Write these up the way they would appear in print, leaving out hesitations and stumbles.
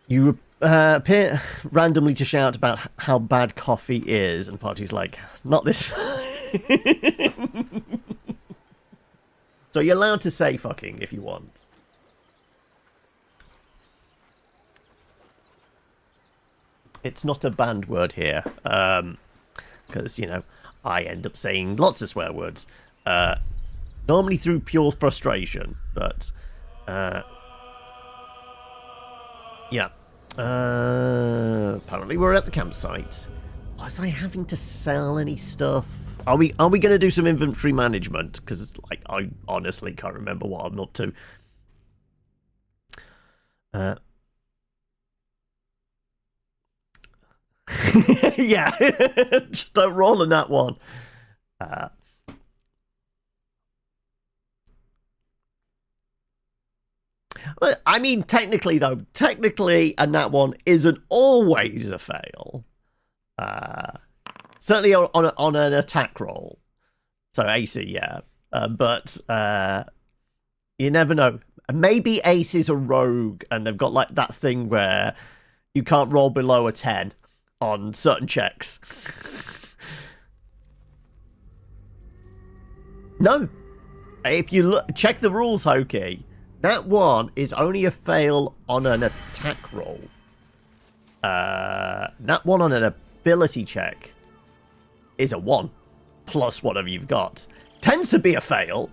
You appear randomly to shout about how bad coffee is, and Party's like, not this. So you're allowed to say fucking if you want. It's not a banned word here, because, you know, I end up saying lots of swear words. Normally through pure frustration, but... yeah. Apparently we're at the campsite. Was I having to sell any stuff? Are we going to do some inventory management? Because, like, I honestly can't remember what I'm up to. Yeah, just don't roll on that one. I mean, technically, though, a nat one isn't always a fail. Certainly on an attack roll. So AC, yeah. But you never know. Maybe Ace is a rogue, and they've got like that thing where you can't roll below a 10 on certain checks. No. If you check the rules, Hokey, Nat 1 is only a fail on an attack roll. Nat 1 on an ability check is a 1 plus whatever you've got. Tends to be a fail,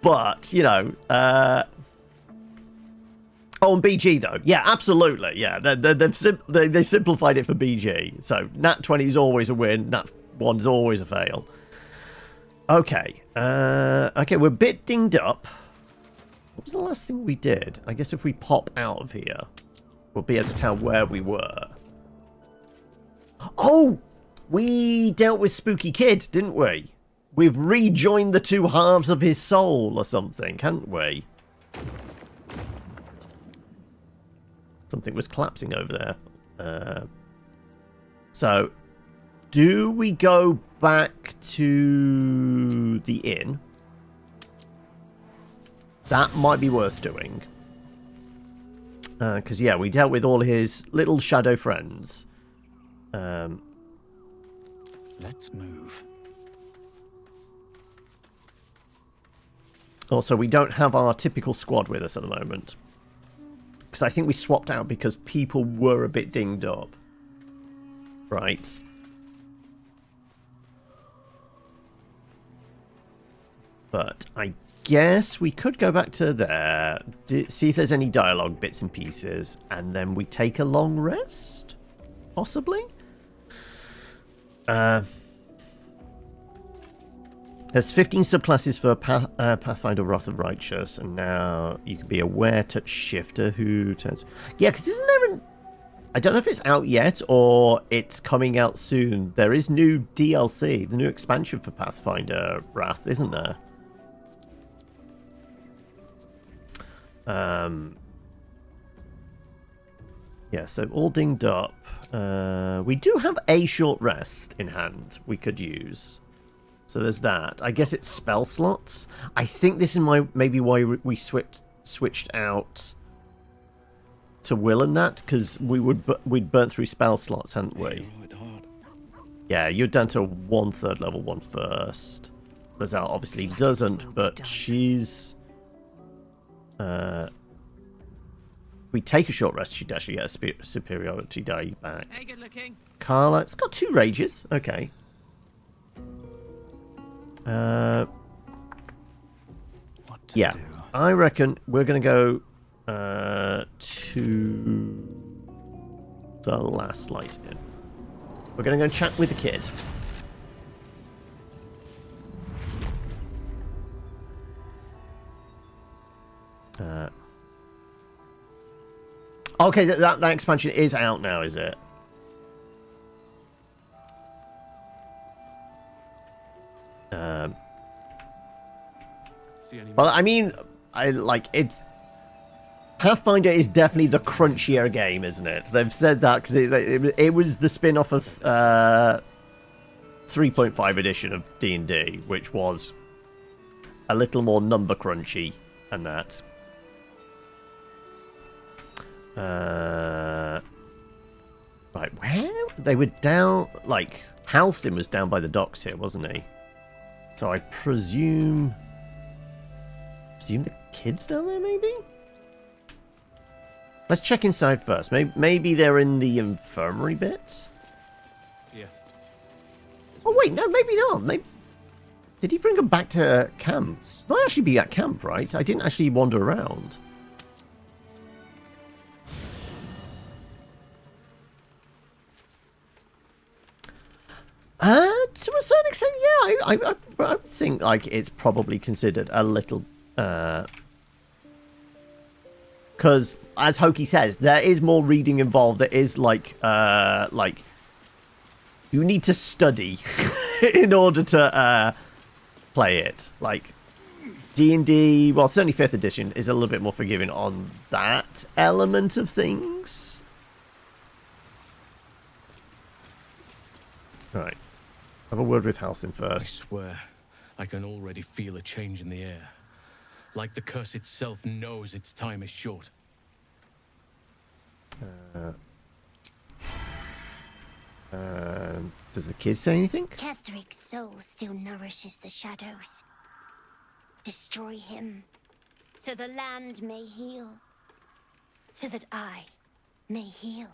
but, you know... Oh, and BG, though. Yeah, absolutely. Yeah, they simplified it for BG. So, Nat 20 is always a win. Nat 1 is always a fail. Okay. Okay, we're a bit dinged up. What was the last thing we did? I guess if we pop out of here, we'll be able to tell where we were. Oh! We dealt with Spooky Kid, didn't we? We've rejoined the two halves of his soul or something, haven't we? Something was collapsing over there. So, do we go back to the inn? That might be worth doing. Because, yeah, we dealt with all his little shadow friends. Let's move. Also, we don't have our typical squad with us at the moment. Because I think we swapped out because people were a bit dinged up. Right. But I guess we could go back to there, see if there's any dialogue bits and pieces, and then we take a long rest? Possibly? There's 15 subclasses for Pathfinder Wrath of Righteous, and now you can be a Weretouch Shifter who turns... Yeah, because isn't there an... I don't know if it's out yet or it's coming out soon. There is new DLC, the new expansion for Pathfinder Wrath, isn't there? Yeah, so all dinged up. We do have a short rest in hand we could use. So there's that. I guess it's spell slots. I think this is maybe why we switched out to Will and that, because we'd burnt through spell slots, hadn't we? Yeah, you're down to 1/3 level 1 first. Lazelle obviously doesn't, but she's... we take a short rest, she'd actually get a superiority die back. Hey, good looking. Carla, it's got 2 rages. Okay. Yeah, I reckon we're going to go to the last light in. We're going to go chat with the kid. Okay, that expansion is out now, is it? Well, I mean, Pathfinder is definitely the crunchier game, isn't it? They've said that because it was the spin-off of 3.5 edition of D&D, which was a little more number crunchy and that. Right, where? They were down, like, Halcyon was down by the docks here, wasn't he? So I presume the kid's down there, maybe? Let's check inside first. Maybe they're in the infirmary bit? Yeah. Oh, wait, no, maybe not. Maybe... Did he bring them back to camp? Might actually be at camp, right? I didn't actually wander around. To a certain extent, yeah. I think like it's probably considered a little, because as Hoki says, there is more reading involved. There is like you need to study in order to play it. Like D&D, well, certainly 5th edition is a little bit more forgiving on that element of things. Right. Have a word with Halcyon I first. swear, I can already feel a change in the air. Like the curse itself knows its time is short. Does the kid say anything? Kethric's soul still nourishes the shadows. Destroy him, so the land may heal, so that I may heal.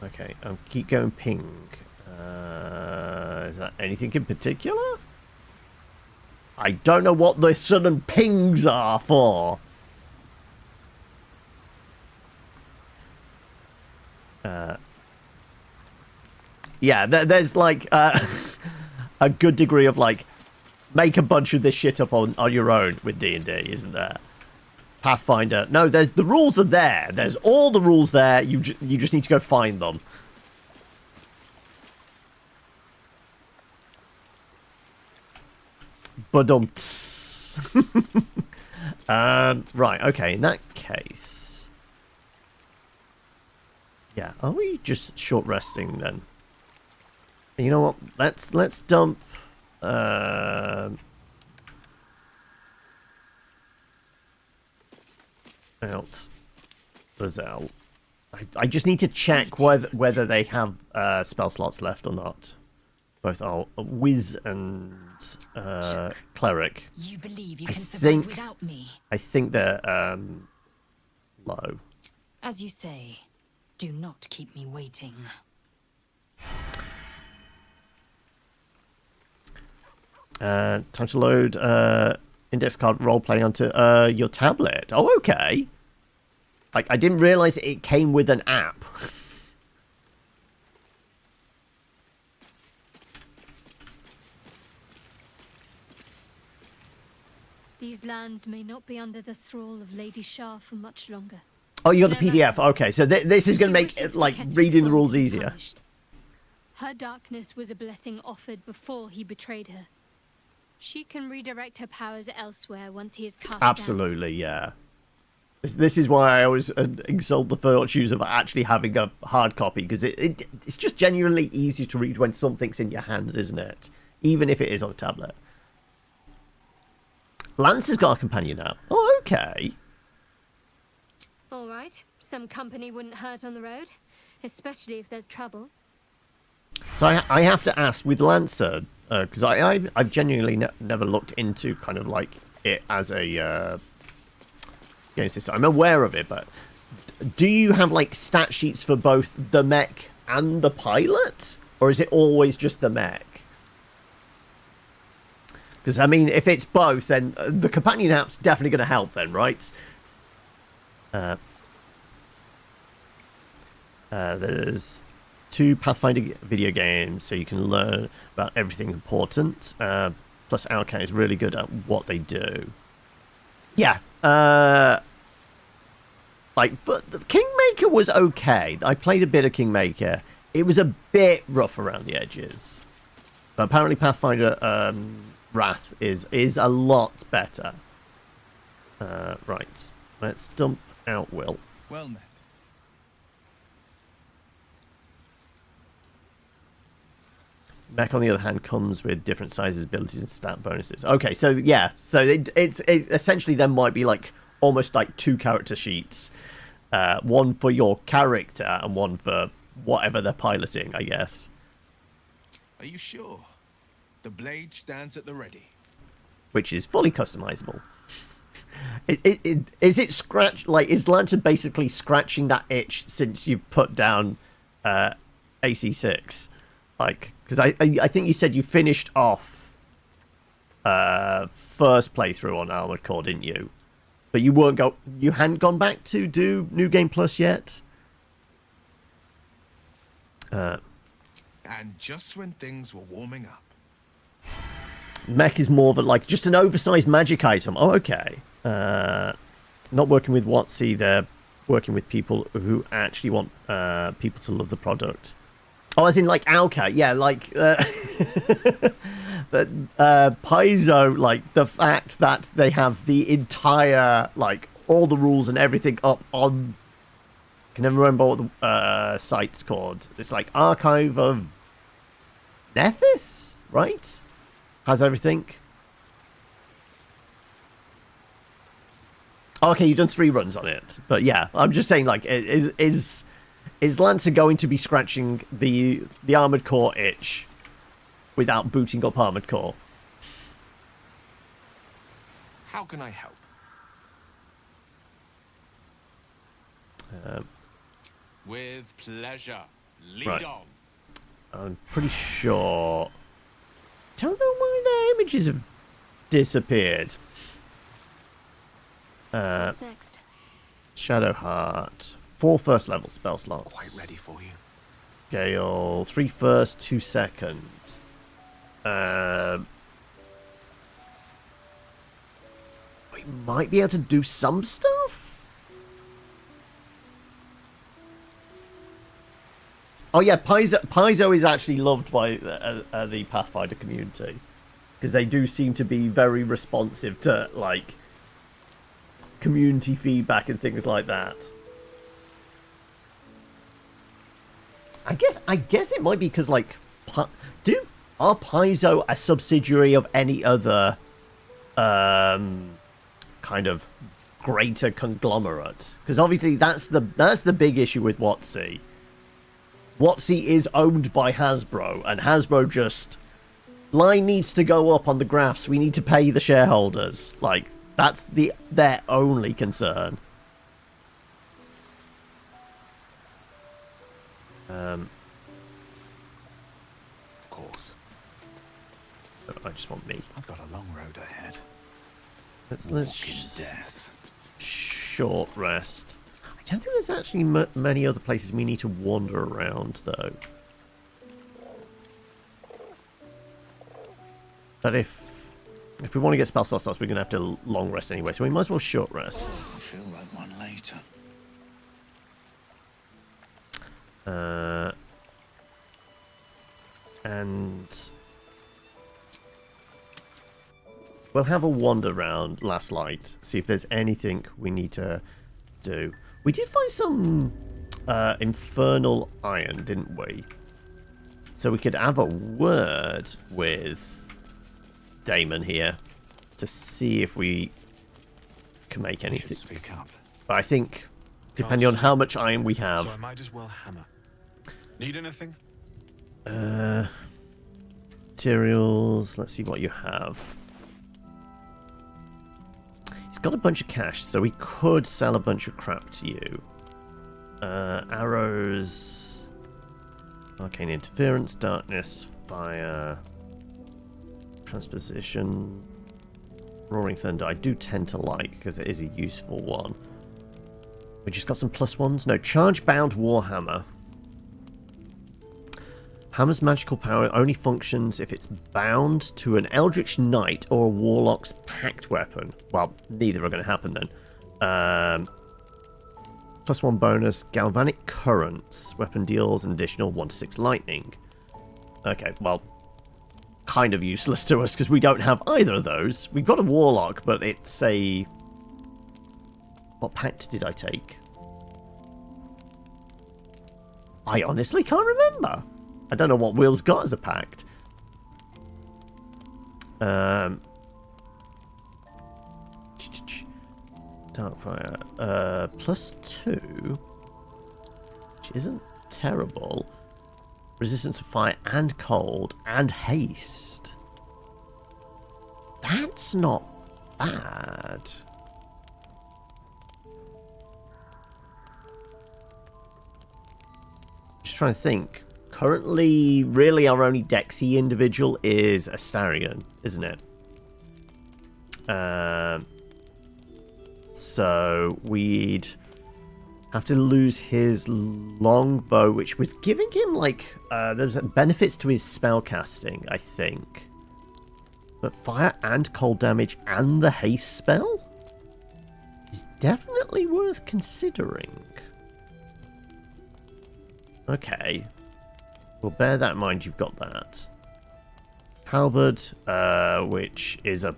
Okay, keep going ping. Is that anything in particular? I don't know what the sudden pings are for. Yeah, there's like a good degree of like make a bunch of this shit up on your own with D&D, isn't there? Pathfinder. No, the rules are there. There's all the rules there. You just need to go find them. Right. Okay. In that case, yeah. Are we just short resting then? You know what? Let's dump. Out Lazel. I just need to check whether they have spell slots left or not. Both are Wiz and Cleric. You believe you can survive without me? I think they're low. As you say, do not keep me waiting. Time to load index card roleplay onto your tablet. Oh, okay. Like, I didn't realize it came with an app. These lands may not be under the thrall of Lady Shah for much longer. Oh, you got the PDF. Okay, so this is going to make it, like, reading the rules easier. Punished. Her darkness was a blessing offered before he betrayed her. She can redirect her powers elsewhere once he is cast Absolutely, yeah. This is why I always exalt the virtues of actually having a hard copy, because it's just genuinely easier to read when something's in your hands, isn't it? Even if it is on a tablet. Lance has got a companion now. Oh, okay. All right. Some company wouldn't hurt on the road, especially if there's trouble. So I have to ask with Lancer, because I've genuinely never looked into kind of like it as a game system. I'm aware of it, but do you have like stat sheets for both the mech and the pilot, or is it always just the mech? Because I mean, if it's both, then the companion app's definitely going to help, then, right? There's 2 Pathfinder video games, so you can learn about everything important. Plus, Alcat is really good at what they do. Yeah. Like, the Kingmaker was okay. I played a bit of Kingmaker. It was a bit rough around the edges. But apparently Pathfinder Wrath is a lot better. Right. Let's dump out Will. Well met. Mech, on the other hand, comes with different sizes, abilities, and stat bonuses. Okay, so yeah, so it's essentially there might be like almost like 2 character sheets. One for your character and one for whatever they're piloting, I guess. Are you sure? The blade stands at the ready. Which is fully customizable. Is it scratch? Like, is Lantern basically scratching that itch since you've put down AC6? Like, because I think you said you finished off first playthrough on Armored Core, didn't you? But you hadn't gone back to do New Game Plus yet. And just when things were warming up. Mech is more of a, like, just an oversized magic item. Oh, okay. Not working with WotC, they're working with people who actually want people to love the product. Oh, as in, like, Alka. Yeah, like, Paizo, like, the fact that they have the entire, like, all the rules and everything up on... I can never remember what the site's called. It's like Archive of Nephis, right? Has everything. Okay, you've done 3 runs on it, but yeah, I'm just saying, like, is Lancer going to be scratching the Armored Core itch without booting up Armored Core? How can I help? With pleasure. Lead right. on. I'm pretty sure. Don't know why their images have disappeared. What's next? Shadow Heart. 4 first level spell slots. Quite ready for you. Gale. 3 first, 2 second. We might be able to do some stuff? Oh yeah, Paizo is actually loved by the Pathfinder community. Because they do seem to be very responsive to, like, community feedback and things like that. I guess it might be because, like, are Paizo a subsidiary of any other kind of greater conglomerate? Because obviously that's the big issue with WotC. WotC is owned by Hasbro, and Hasbro just... Line needs to go up on the graphs. We need to pay the shareholders. Like, that's their only concern. Of course. I just want me. I've got a long road ahead. Let's Death. short rest. I don't think there's actually many other places we need to wander around, though. But if we want to get spell slots, we're going to have to long rest anyway, so we might as well short rest. I feel like one later. And we'll have a wander round last light, see if there's anything we need to do. We did find some infernal iron, didn't we? So we could have a word with Damon here to see if we can make anything. Speak up. But I think, depending on how much iron we have... So I might as well hammer. Need anything? Materials. Let's see what you have. He's got a bunch of cash, so we could sell a bunch of crap to you. Arrows. Arcane interference, darkness, fire, transposition, roaring thunder. I do tend to like because it is a useful one. We just got some +1s. No, charge bound warhammer. Hammer's magical power only functions if it's bound to an Eldritch Knight or a Warlock's pact weapon. Well, neither are going to happen then. +1 bonus, galvanic currents. Weapon deals an additional 1-6 lightning. Okay, well, kind of useless to us because we don't have either of those. We've got a Warlock, but it's a... What pact did I take? I honestly can't remember. I don't know what Will's got as a pact. Darkfire. +2, which isn't terrible. Resistance to fire and cold and haste. That's not bad. Just trying to think. Currently, really, our only Dexy individual is Astarion, isn't it? So we'd have to lose his longbow, which was giving him like there's benefits to his spellcasting, I think. But fire and cold damage and the haste spell is definitely worth considering. Okay. Well, bear that in mind, you've got that. Halberd, which is a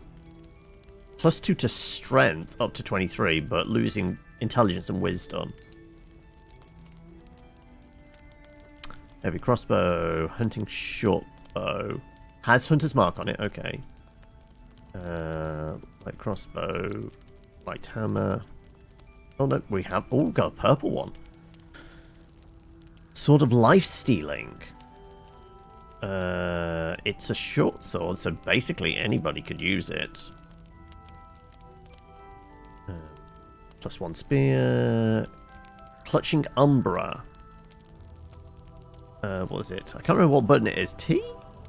+2 to strength, up to 23, but losing intelligence and wisdom. Heavy crossbow, hunting shortbow. Has hunter's mark on it, okay. Light crossbow, light hammer. Oh no, we have... Oh, got a purple one. Sword of life stealing. It's a short sword, so basically anybody could use it. +1 spear. Clutching Umbra. What is it? I can't remember what button it is. T?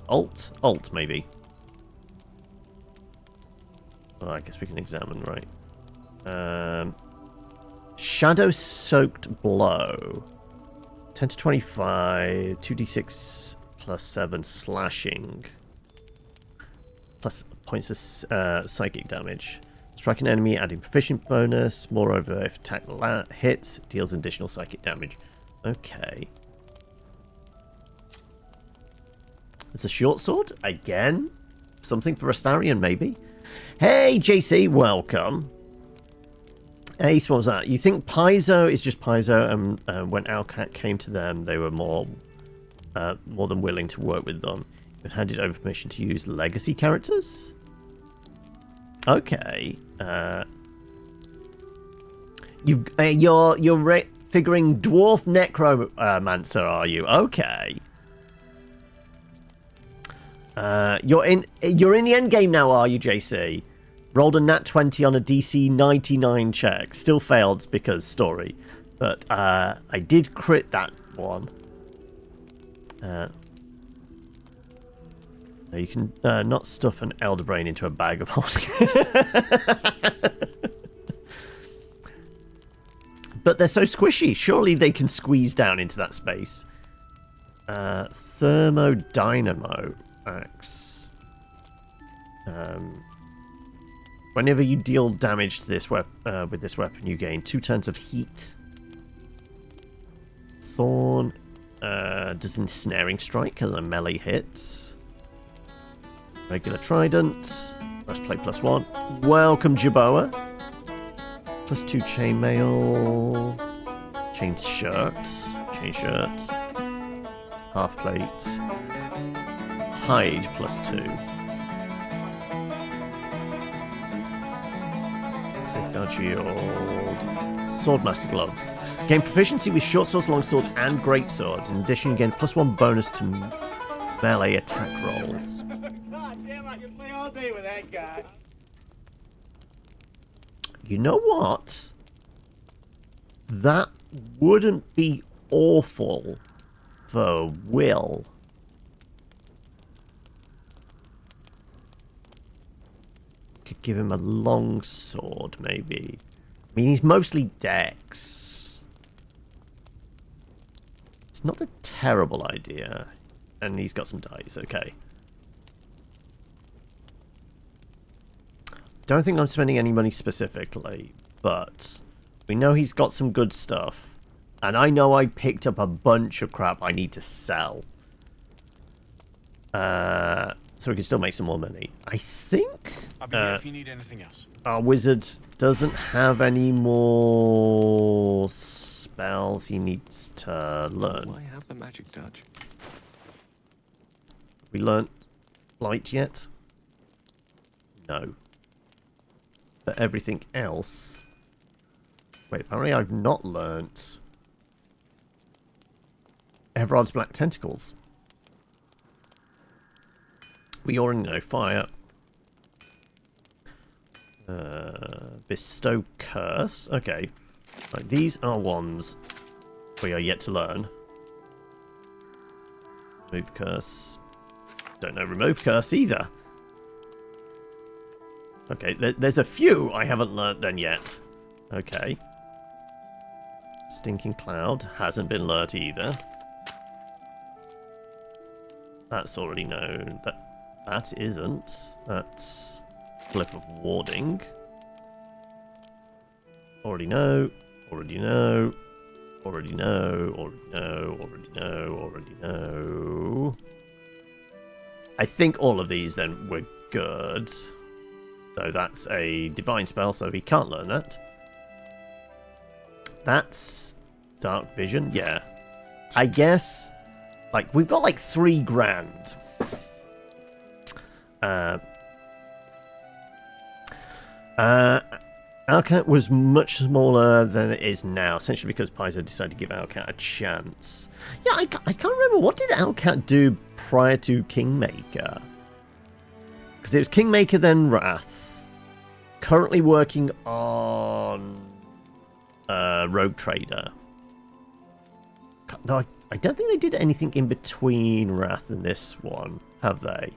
Alt? Alt, maybe. Oh, I guess we can examine, right. Shadow-soaked blow. 10 to 25. 2d6 +7 slashing. Plus points of psychic damage. Strike an enemy, adding proficient bonus. Moreover, if attack hits, deals additional psychic damage. Okay. It's a short sword. Again. Something for Astarion, maybe. Hey, JC, welcome. Ace, what was that? You think Paizo is just Paizo, and when Alcat came to them, they were more than willing to work with them. You handed over permission to use legacy characters? Okay. You're figuring dwarf necromancer, are you? Okay. You're in the end game now, are you, JC? Rolled a nat 20 on a DC 99 check. Still failed because story, but I did crit that one. You can not stuff an elder brain into a bag of holding. But they're so squishy. Surely they can squeeze down into that space. Thermodynamo axe. Whenever you deal damage to this with this weapon, you gain 2 turns of heat. Thorn does ensnaring strike as a melee hit. Regular trident. Breastplate +1. Welcome, Jaboa. +2 chainmail. Chain shirt. Half plate. Hide +2. Safeguard shield. Swordmaster gloves. Gain proficiency with short swords, long swords, and great swords. In addition, you gain +1 bonus to melee attack rolls. God damn, I can play all day with that guy. You know what? That wouldn't be awful for Will. Could give him a long sword, maybe. I mean, he's mostly dex. It's not a terrible idea. And he's got some dice, okay. Don't think I'm spending any money specifically, but we know he's got some good stuff. And I know I picked up a bunch of crap I need to sell. So we can still make some more money. I think I'll be here if you need anything else. our wizard doesn't have any more spells he needs to learn. Why have the magic touch? We learnt light yet? No. But everything else Wait, apparently I've not learnt Everard's Black Tentacles. We already know fire. Bestow curse. Okay. Right, these are ones we are yet to learn. Remove curse. Don't know remove curse either. Okay, there's a few I haven't learnt then yet. Okay. Stinking Cloud hasn't been learnt either. That's already known. That isn't. That's Cliff of Warding. Already know. Already know. Already know. Already know. Already know. Already know. I think all of these then were good. So that's a divine spell, so he can't learn that. That's Dark Vision, yeah. I guess, like, we've got like 3 grand. Alcat was much smaller than it is now, essentially because Paizo decided to give Alcat a chance. Yeah, I can't remember. What did Alcat do prior to Kingmaker? Because it was Kingmaker, then Wrath. Currently working on Rogue Trader. No, I don't think they did anything in between Wrath and this one, have they?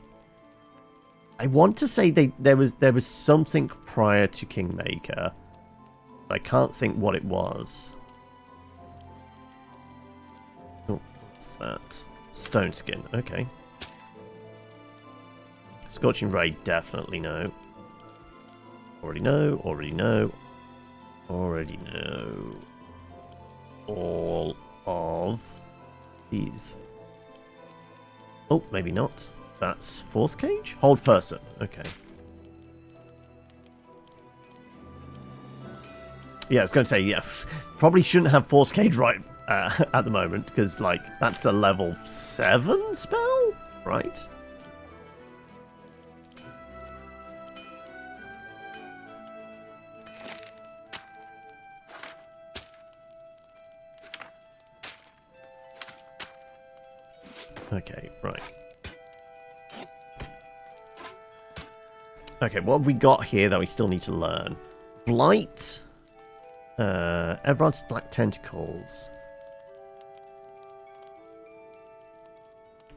I want to say there was something prior to Kingmaker. But I can't think what it was. Oh, what's that? Stone Skin, okay. Scorching Ray, definitely no. Already know, already know. Already know. All of these. Oh, maybe not. That's Force Cage? Hold Person. Okay. Yeah, I was going to say, yeah, probably shouldn't have Force Cage right at the moment, because, like, that's a level 7 spell, right? Okay, right. Okay, what have we got here that we still need to learn? Blight. Everard's Black Tentacles.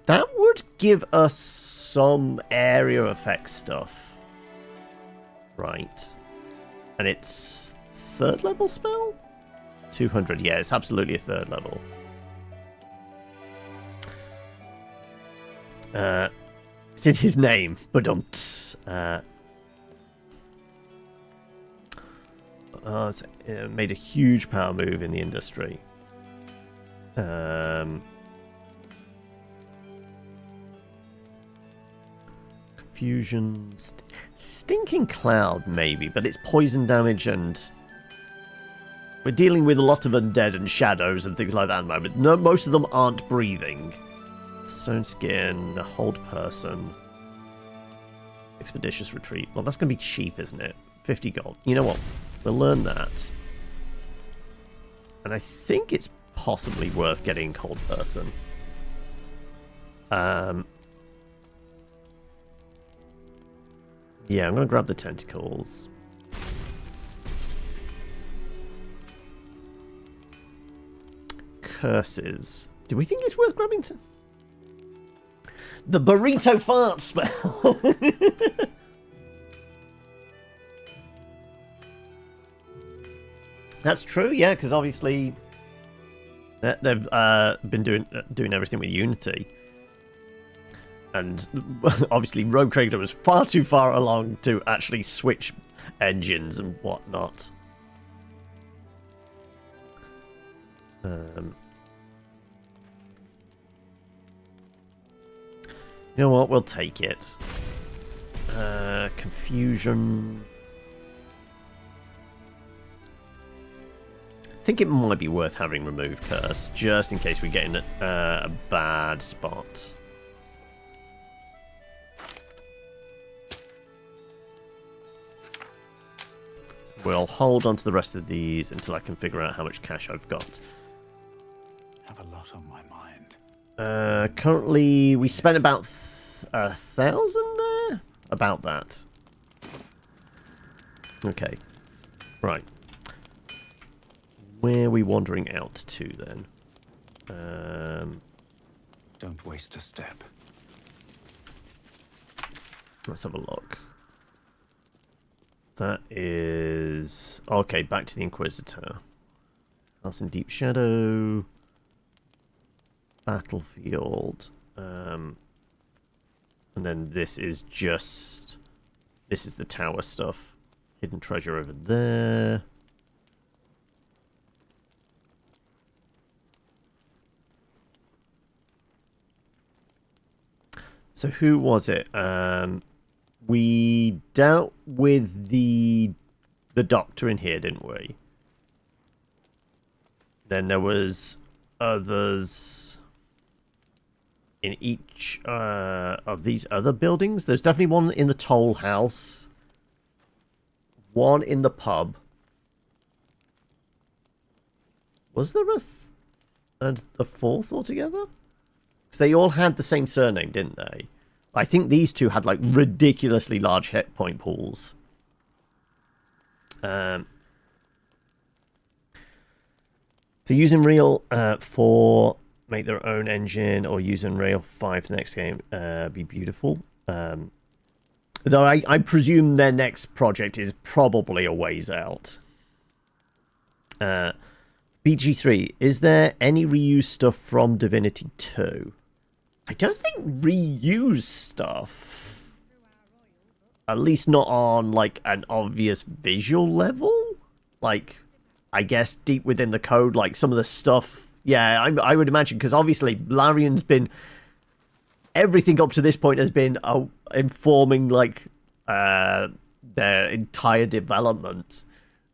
That would give us some area effect stuff. Right. And it's 3rd level spell? 200, yeah, it's absolutely a 3rd level. It's in his name, but it made a huge power move in the industry. Confusion, Stinking Cloud, maybe, but it's poison damage, and we're dealing with a lot of undead and shadows and things like that at the moment. No, most of them aren't breathing. Stone Skin, Hold Person, Expeditious Retreat. Well, that's going to be cheap, isn't it? 50 gold. You know what? We'll learn that. And I think it's possibly worth getting Hold Person. Yeah, I'm going to grab the tentacles. Curses. Do we think it's worth grabbing? The burrito fart spell. That's true, yeah, because obviously they've been doing everything with Unity, and obviously Rogue Trader was far too far along to actually switch engines and whatnot. You know what? We'll take it. Confusion. I think it might be worth having Remove Curse, just in case we get in a bad spot. we'll hold on to the rest of these until I can figure out how much cash I've got. Have a lot on my mind. Currently, we spent about 1,000 there? About that. Okay. Right. Where are we wandering out to, then? Don't waste a step. Let's have a look. That is... Okay, back to the Inquisitor. House in Deep Shadow. Battlefield. And then this is just... This is the tower stuff. Hidden treasure over there. So who was it? We dealt with the doctor in here, didn't we? Then there was others in each of these other buildings. There's definitely one in the toll house, one in the pub. Was there a fourth altogether? Because they all had the same surname, didn't they? I think these two had, like, ridiculously large hit point pools. So using Unreal 4, make their own engine, or use Unreal 5 for the next game, be beautiful. Though I presume their next project is probably a ways out. BG3, is there any reused stuff from Divinity 2? I don't think reuse stuff, at least not on, like, an obvious visual level. Like, I guess deep within the code, like, some of the stuff, yeah, I would imagine, because obviously Larian's been, everything up to this point has been informing, like, their entire development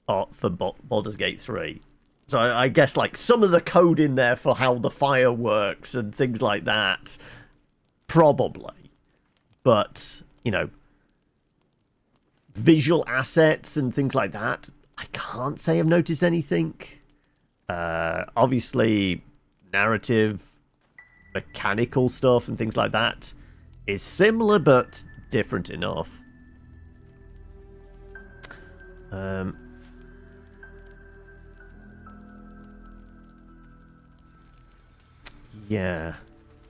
for Baldur's Gate 3. So I guess, like, some of the code in there for how the fire works and things like that, probably. But, you know, visual assets and things like that, I can't say I've noticed anything. Obviously, narrative, mechanical stuff and things like that is similar, but different enough. Yeah.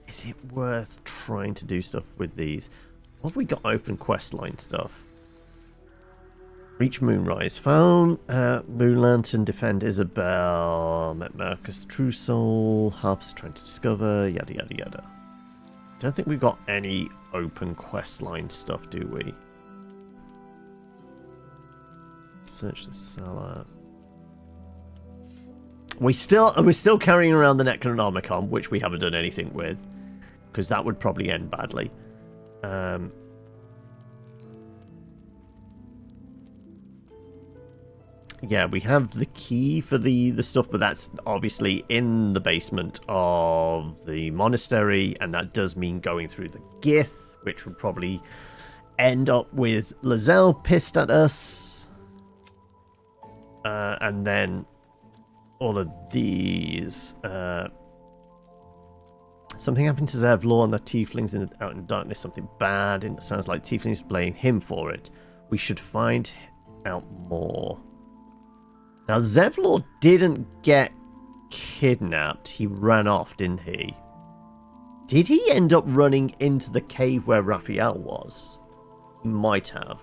Is it worth trying to do stuff with these? What have we got open questline stuff? Reach Moonrise. Found Moon Lantern, defend Isabel, met Marcus the True Soul, Harper's trying to discover, yada yada yada. Don't think we've got any open questline stuff, do we? Search the cellar. We're still carrying around the Necronomicon, which we haven't done anything with, because that would probably end badly. Yeah, we have the key for the stuff, but that's obviously in the basement of the monastery, and that does mean going through the Gith, which would probably end up with Lazelle pissed at us. And then all of these. Something happened to Zevlor and the Tieflings out in darkness. Something bad. And it sounds like Tieflings blame him for it. We should find out more. Now, Zevlor didn't get kidnapped. He ran off, didn't he? Did he end up running into the cave where Raphael was? He might have.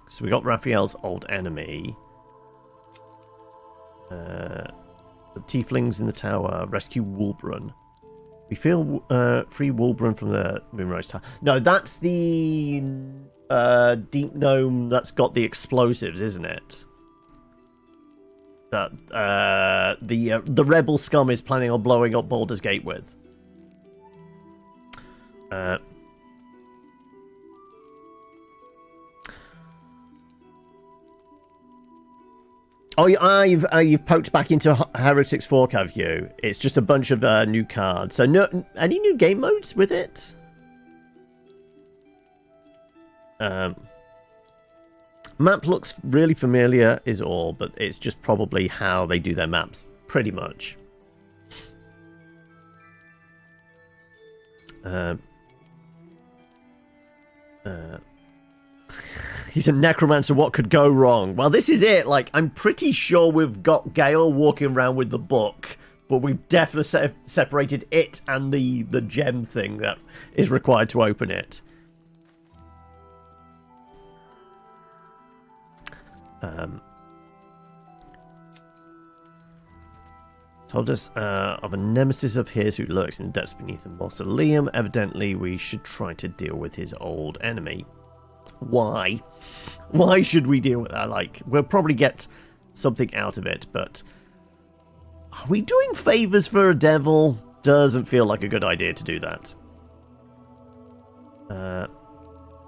So we got Raphael's old enemy. The Tieflings in the tower. Rescue Wulbrun. We feel free Wulbrun from the Moonrise Tower. No, that's the deep gnome that's got the explosives, isn't it? That the rebel scum is planning on blowing up Baldur's Gate with. Oh, you've poked back into Heretics Fork, have you? It's just a bunch of new cards. So, no, any new game modes with it? Map looks really familiar is all, but it's just probably how they do their maps, pretty much. He's a necromancer, what could go wrong? Well, this is it. Like, I'm pretty sure we've got Gale walking around with the book, but we've definitely separated it and the gem thing that is required to open it. Told us of a nemesis of his who lurks in the depths beneath the mausoleum. Evidently, we should try to deal with his old enemy. Why? Why should we deal with that? Like, we'll probably get something out of it, but are we doing favors for a devil? Doesn't feel like a good idea to do that.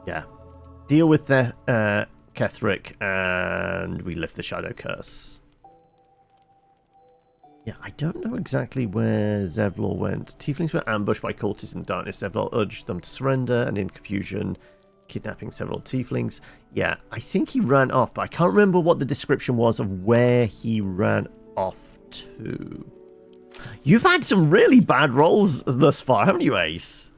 Yeah. Deal with the Ketheric, and we lift the Shadow Curse. Yeah, I don't know exactly where Zevlor went. Tieflings were ambushed by cultists in the darkness. Zevlor urged them to surrender, and in confusion, kidnapping several tieflings. Yeah, I think he ran off, but I can't remember what the description was of where he ran off to. You've had some really bad rolls thus far, haven't you, Ace?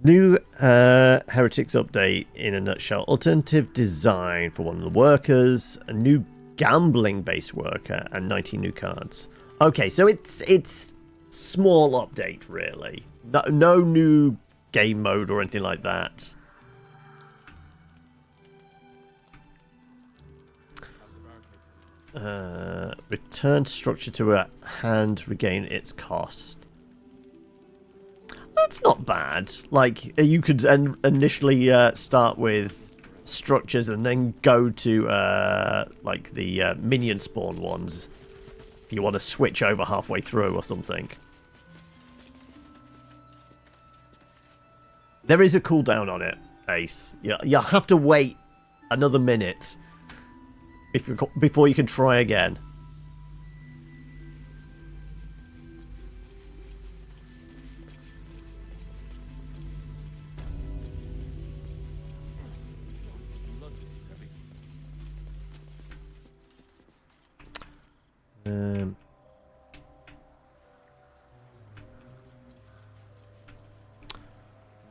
New Heretics update in a nutshell. Alternative design for one of the workers. A new gambling-based worker. And 19 new cards. Okay, so it's small update, really. No new game mode or anything like that. Return structure to a hand. Regain its cost. That's not bad. Like, you could initially start with structures and then go to, like, the minion spawn ones. If you want to switch over halfway through or something. There is a cooldown on it, Ace. You'll have to wait another minute before you can try again.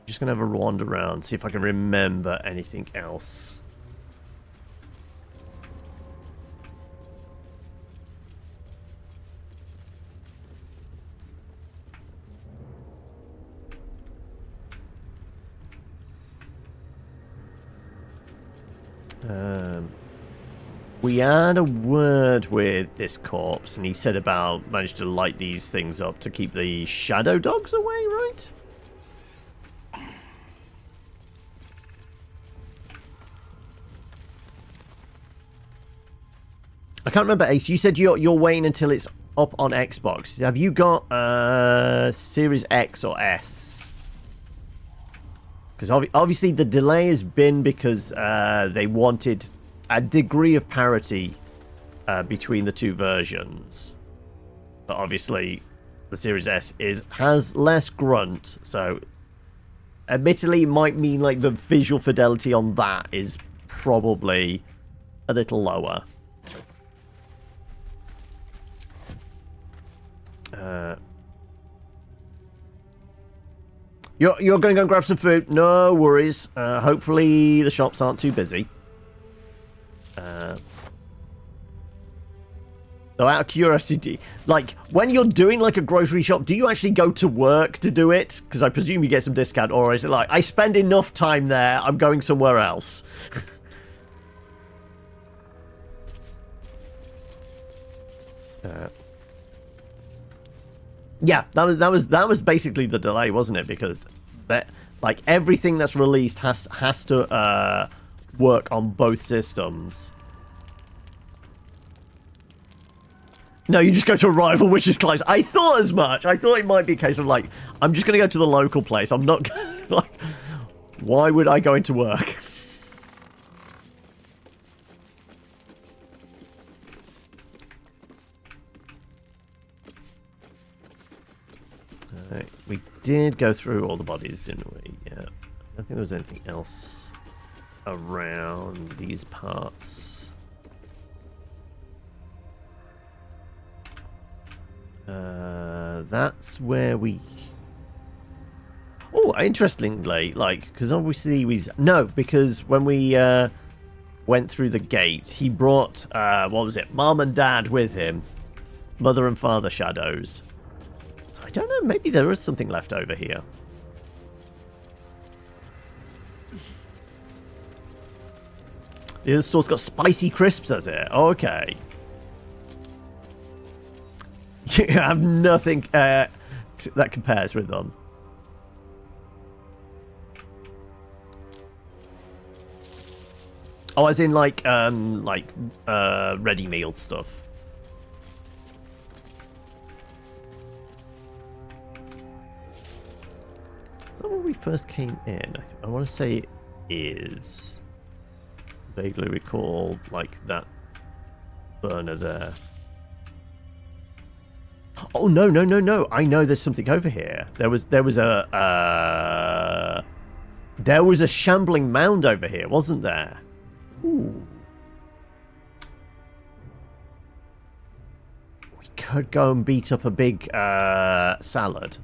Just gonna have a wander around, see if I can remember anything else. We had a word with this corpse, and he said about managed to light these things up to keep the shadow dogs away, right? I can't remember, Ace. You said you're waiting until it's up on Xbox. Have you got Series X or S? Because obviously the delay has been because they wanted a degree of parity between the two versions. But obviously the Series S has less grunt, so admittedly it might mean like the visual fidelity on that is probably a little lower. You're going to go and grab some food. No worries. Hopefully the shops aren't too busy. So out of curiosity, like when you're doing like a grocery shop, do you actually go to work to do it? Because I presume you get some discount, or is it like I spend enough time there, I'm going somewhere else? Yeah, that was basically the delay, wasn't it? Because that, like, everything that's released has to work on both systems. No, you just go to a rival, which is close. I thought as much. I thought it might be a case of like, I'm just going to go to the local place. I'm not like, why would I go into work? We did go through all the bodies, didn't we? Yeah. don't think there was anything else around these parts. That's where we... Oh, interestingly, like, because obviously because when we went through the gate, he brought, what was it, Mom and Dad with him. Mother and Father shadows. So I don't know, maybe there is something left over here. The other store's got spicy crisps, has it? Okay. You have nothing that compares with them. Oh, as in like ready meal stuff. Is that when we first came in? I want to say it is. Vaguely recall like that burner there. Oh no! I know there's something over here. There was a shambling mound over here, wasn't there? Ooh. We could go and beat up a big salad.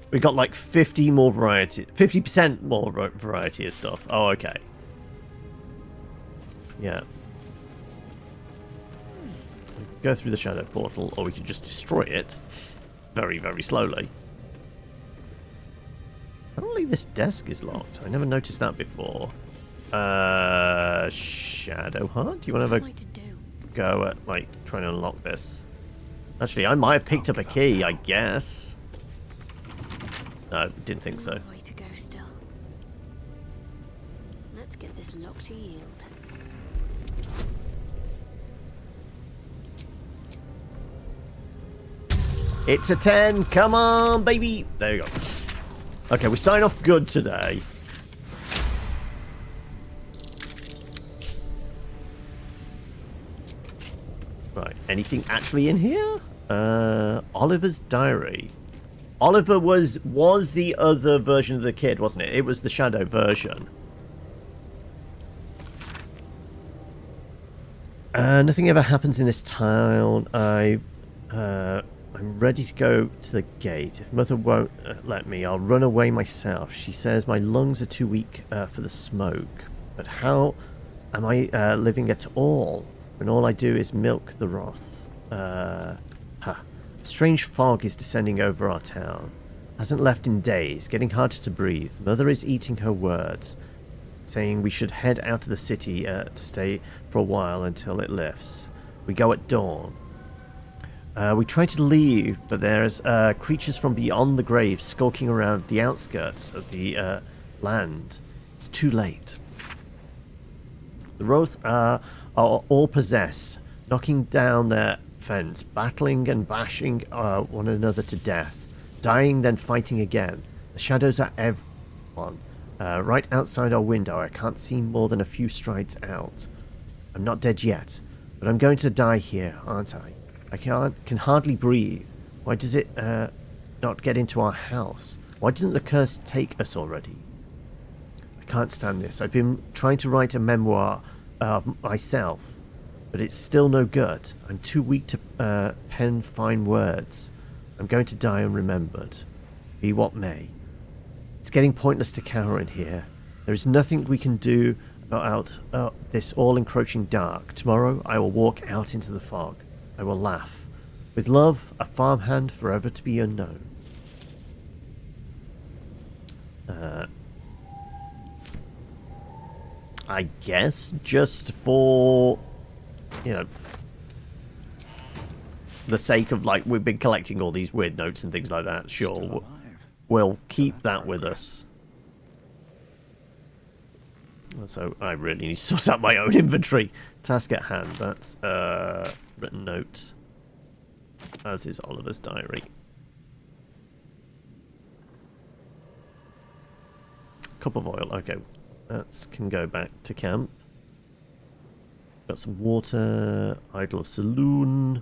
We got like 50% more variety of stuff. Oh, okay. Yeah. We could go through the shadow portal, or we could just destroy it very, very slowly. Apparently this desk is locked. I never noticed that before. Shadowheart? Do you want to have a go at, like, trying to unlock this? Actually, I might have picked up a key, I guess. No, didn't think so. Way to go still. Let's get this lock to yield. It's a 10. Come on, baby. There you go. Okay, we're starting off good today. Right, anything actually in here? Oliver's diary. Oliver was the other version of the kid, wasn't it? It was the shadow version. Nothing ever happens in this town. I'm ready to go to the gate. If Mother won't let me, I'll run away myself. She says my lungs are too weak for the smoke. But how am I living at all when all I do is milk the wrath? Strange fog is descending over our town. Hasn't left in days, getting harder to breathe. Mother is eating her words, saying we should head out of the city to stay for a while until it lifts. We go at dawn. We try to leave, but there's creatures from beyond the grave skulking around the outskirts of the land. It's too late. The Wrath are all possessed, knocking down their fence, battling and bashing one another to death, dying then fighting again. The shadows are everyone. Right outside our window, I can't see more than a few strides out. I'm not dead yet, but I'm going to die here, aren't I? I can hardly breathe. Why does it not get into our house? Why doesn't the curse take us already? I can't stand this. I've been trying to write a memoir of myself, but it's still no good. I'm too weak to pen fine words. I'm going to die unremembered, be what may. It's getting pointless to cower in here. There is nothing we can do about this all-encroaching dark. Tomorrow I will walk out into the fog. I will laugh. With love, a farmhand forever to be unknown. I guess just for, you know, the sake of, like, we've been collecting all these weird notes and things like that. Sure, we'll keep that with us. So I really need to sort out my own inventory. Task at hand. That's written note. As is Oliver's diary. Cup of oil. Okay, that can go back to camp. Got some water. Idol of Saloon.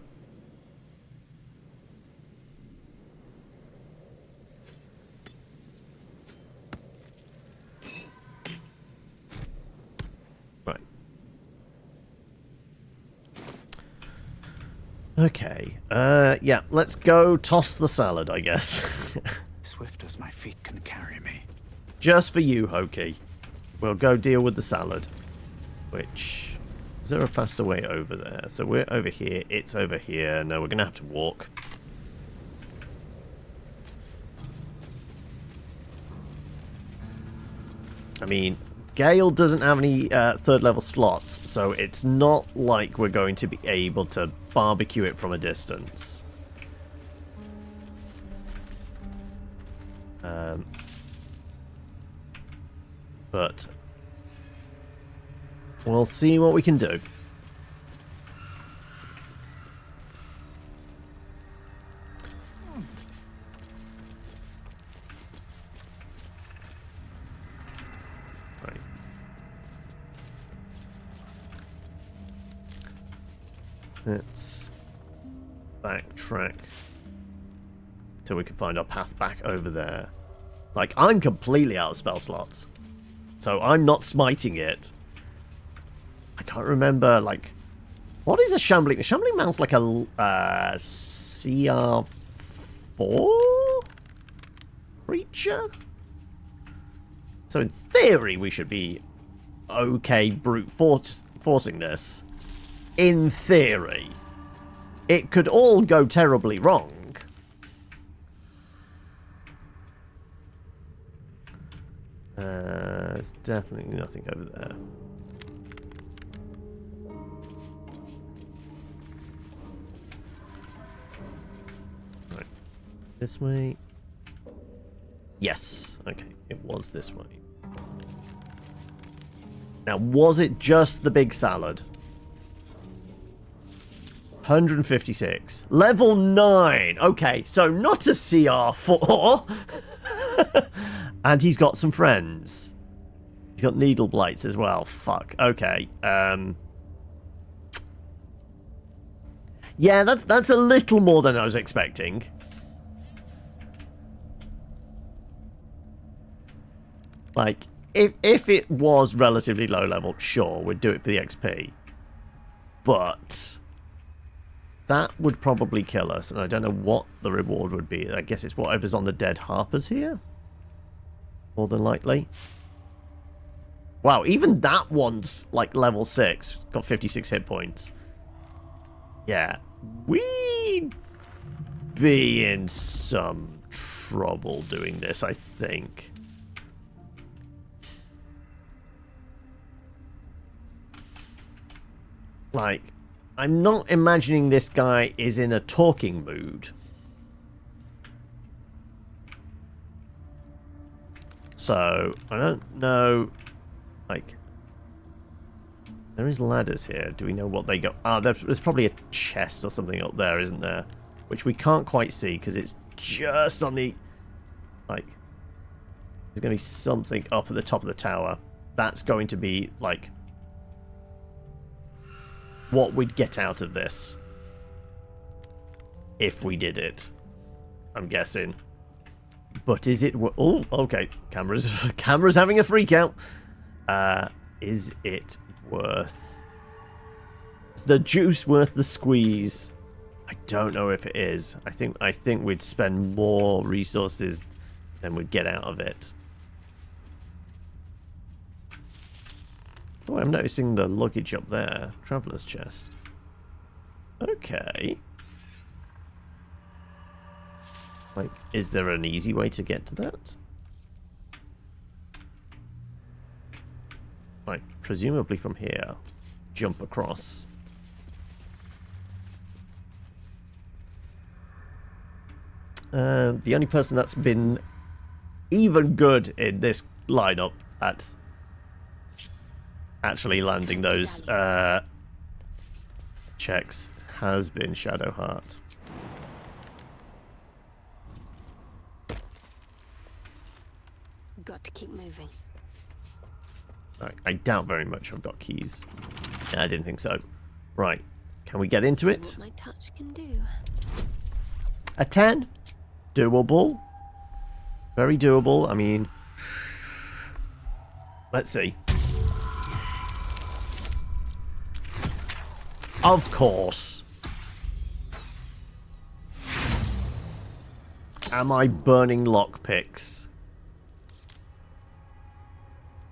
Right. Okay. Yeah, let's go toss the salad, I guess. Swift as my feet can carry me. Just for you, Hoki. We'll go deal with the salad. Which... Is there a faster way over there? So we're over here, it's over here. No, we're going to have to walk. I mean, Gale doesn't have any third level slots, so it's not like we're going to be able to barbecue it from a distance. But we'll see what we can do. Right. Let's backtrack till we can find our path back over there. Like, I'm completely out of spell slots, so I'm not smiting it. I can't remember, like, what is a shambling? A shambling mount's like a CR4 creature? So in theory, we should be okay brute forcing this. In theory. It could all go terribly wrong. There's definitely nothing over there. Right. This way. Yes. Okay. It was this way. Now, was it just the big salad? 156. Level 9. Okay, so not a CR4. And he's got some friends. He's got needle blights as well. Fuck. Okay. Yeah, that's a little more than I was expecting. Like, if it was relatively low level, sure, we'd do it for the XP. But that would probably kill us, and I don't know what the reward would be. I guess it's whatever's on the dead harpers here. More than likely. Wow, even that one's like level 6. Got 56 hit points. Yeah. We'd be in some trouble doing this, I think. Like, I'm not imagining this guy is in a talking mood. So, I don't know, like, there is ladders here. Do we know what they got? Ah, there's probably a chest or something up there, isn't there? Which we can't quite see because it's just on the, like, there's going to be something up at the top of the tower. That's going to be, like, what we'd get out of this. If we did it. I'm guessing. But is it... Oh, okay. Camera's having a freak out. Is it worth... the juice worth the squeeze? I don't know if it is. I think we'd spend more resources than we'd get out of it. Oh, I'm noticing the luggage up there. Traveler's chest. Okay. Like, is there an easy way to get to that? Like, presumably from here. Jump across. The only person that's been even good in this lineup at actually landing those checks has been Shadowheart. Got to keep moving. I doubt very much I've got keys. Yeah, I didn't think so. Right. Can we get into it? What my touch can do. A 10? Doable. Very doable. I mean... Let's see. Of course. Am I burning lockpicks?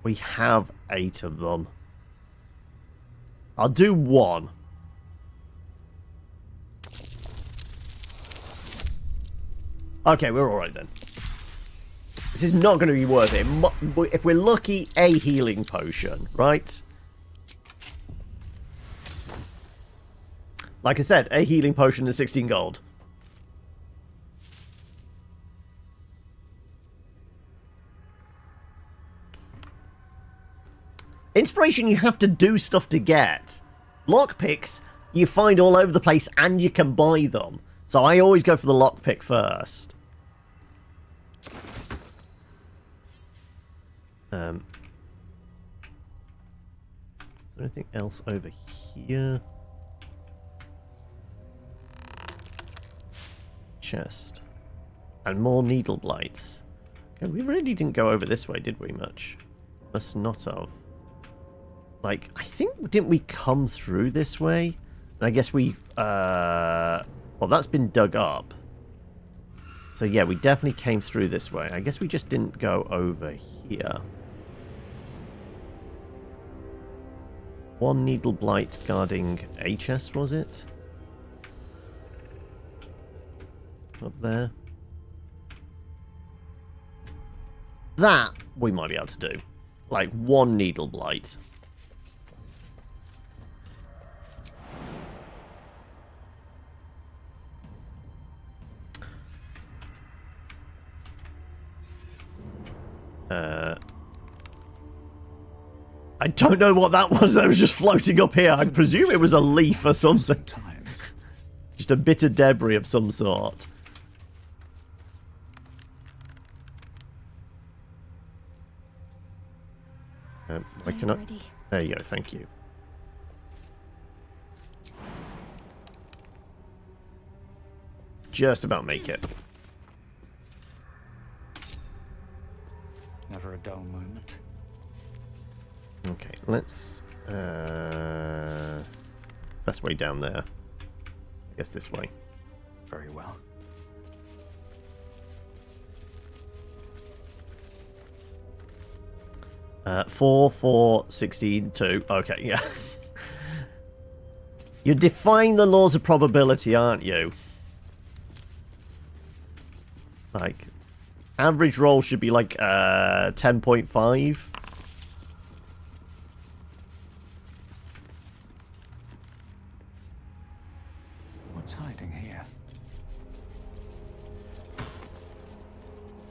We have 8 of them. I'll do 1. Okay, we're alright then. This is not going to be worth it. If we're lucky, a healing potion, right? Like I said, a healing potion is 16 gold. Inspiration, you have to do stuff to get. Lockpicks, you find all over the place and you can buy them. So I always go for the lockpick first. Is there anything else over here? Chest. And more needle blights. Okay, we really didn't go over this way, did we, much? Must not have. Like, I think, didn't we come through this way? And I guess we, well, that's been dug up. So yeah, we definitely came through this way. I guess we just didn't go over here. 1 needle blight guarding a chest, was it? Up there. That we might be able to do. Like 1 needle blight. I don't know what that was that was just floating up here. I presume it was a leaf or something. Just a bit of debris of some sort. I cannot... There you go, thank you. Just about make it. Never a dull moment. Okay, let's... best way down there. I guess this way. Very well. Uh, 4, 4, 16, 2. Okay, yeah. You're defying the laws of probability, aren't you? Like, average roll should be like 10.5. What's hiding here?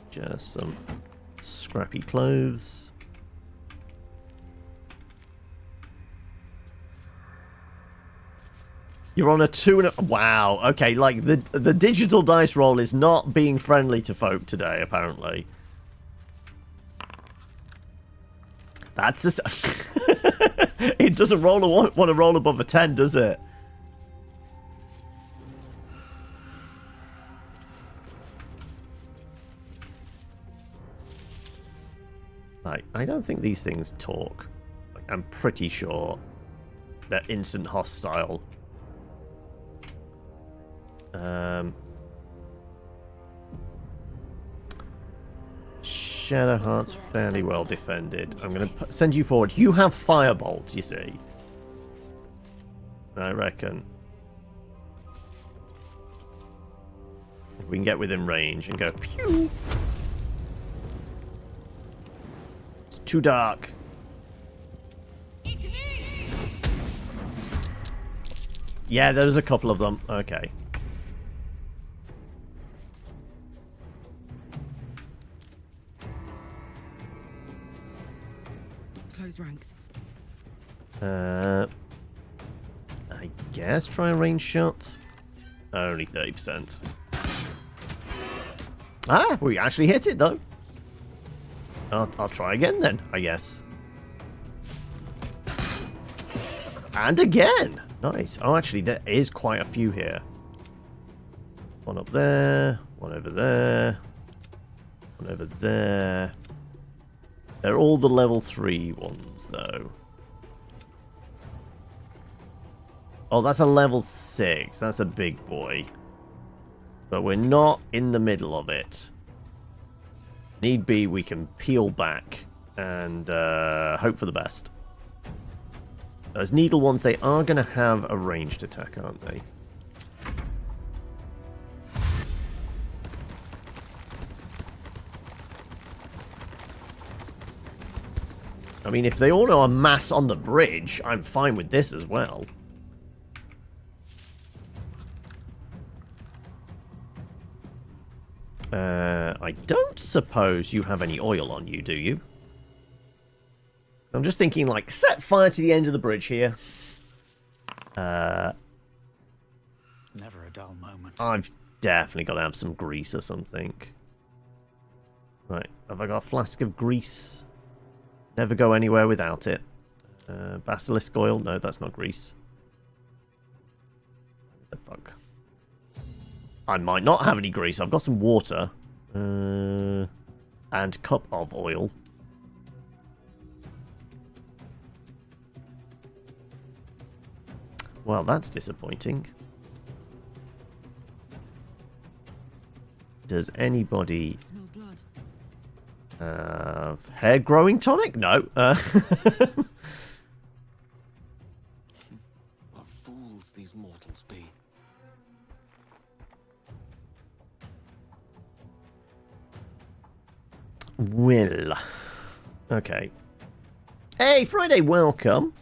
Just some scrappy clothes. You're on a 2 and a... Wow, okay, like, the digital dice roll is not being friendly to folk today, apparently. That's just... It doesn't want to roll above a 10, does it? Like, I don't think these things talk. Like, I'm pretty sure they're instant hostile. Shadowheart's fairly well defended. I'm going to send you forward. You have Firebolt, you see. I reckon. If we can get within range and go pew. It's too dark. Yeah, there's a couple of them. Okay. Close ranks. I guess try a range shot. Only 30%. Ah, we actually hit it though. I'll try again then, I guess. And again! Nice. Oh, actually, there is quite a few here. One up there. One over there. One over there. They're all the level 3 ones, though. Oh, that's a level 6. That's a big boy. But we're not in the middle of it. Need be, we can peel back and hope for the best. Those needle ones, they are going to have a ranged attack, aren't they? I mean, if they all know a mass on the bridge, I'm fine with this as well. I don't suppose you have any oil on you, do you? I'm just thinking, like, set fire to the end of the bridge here. Never a dull moment. I've definitely got to have some grease or something. Right, have I got a flask of grease? Never go anywhere without it. Basilisk oil? No, that's not grease. What the fuck? I might not have any grease. I've got some water. And cup of oil. Well, that's disappointing. Does anybody have hair growing tonic? No. What fools these mortals be. Will. Okay. Hey, Friday, welcome.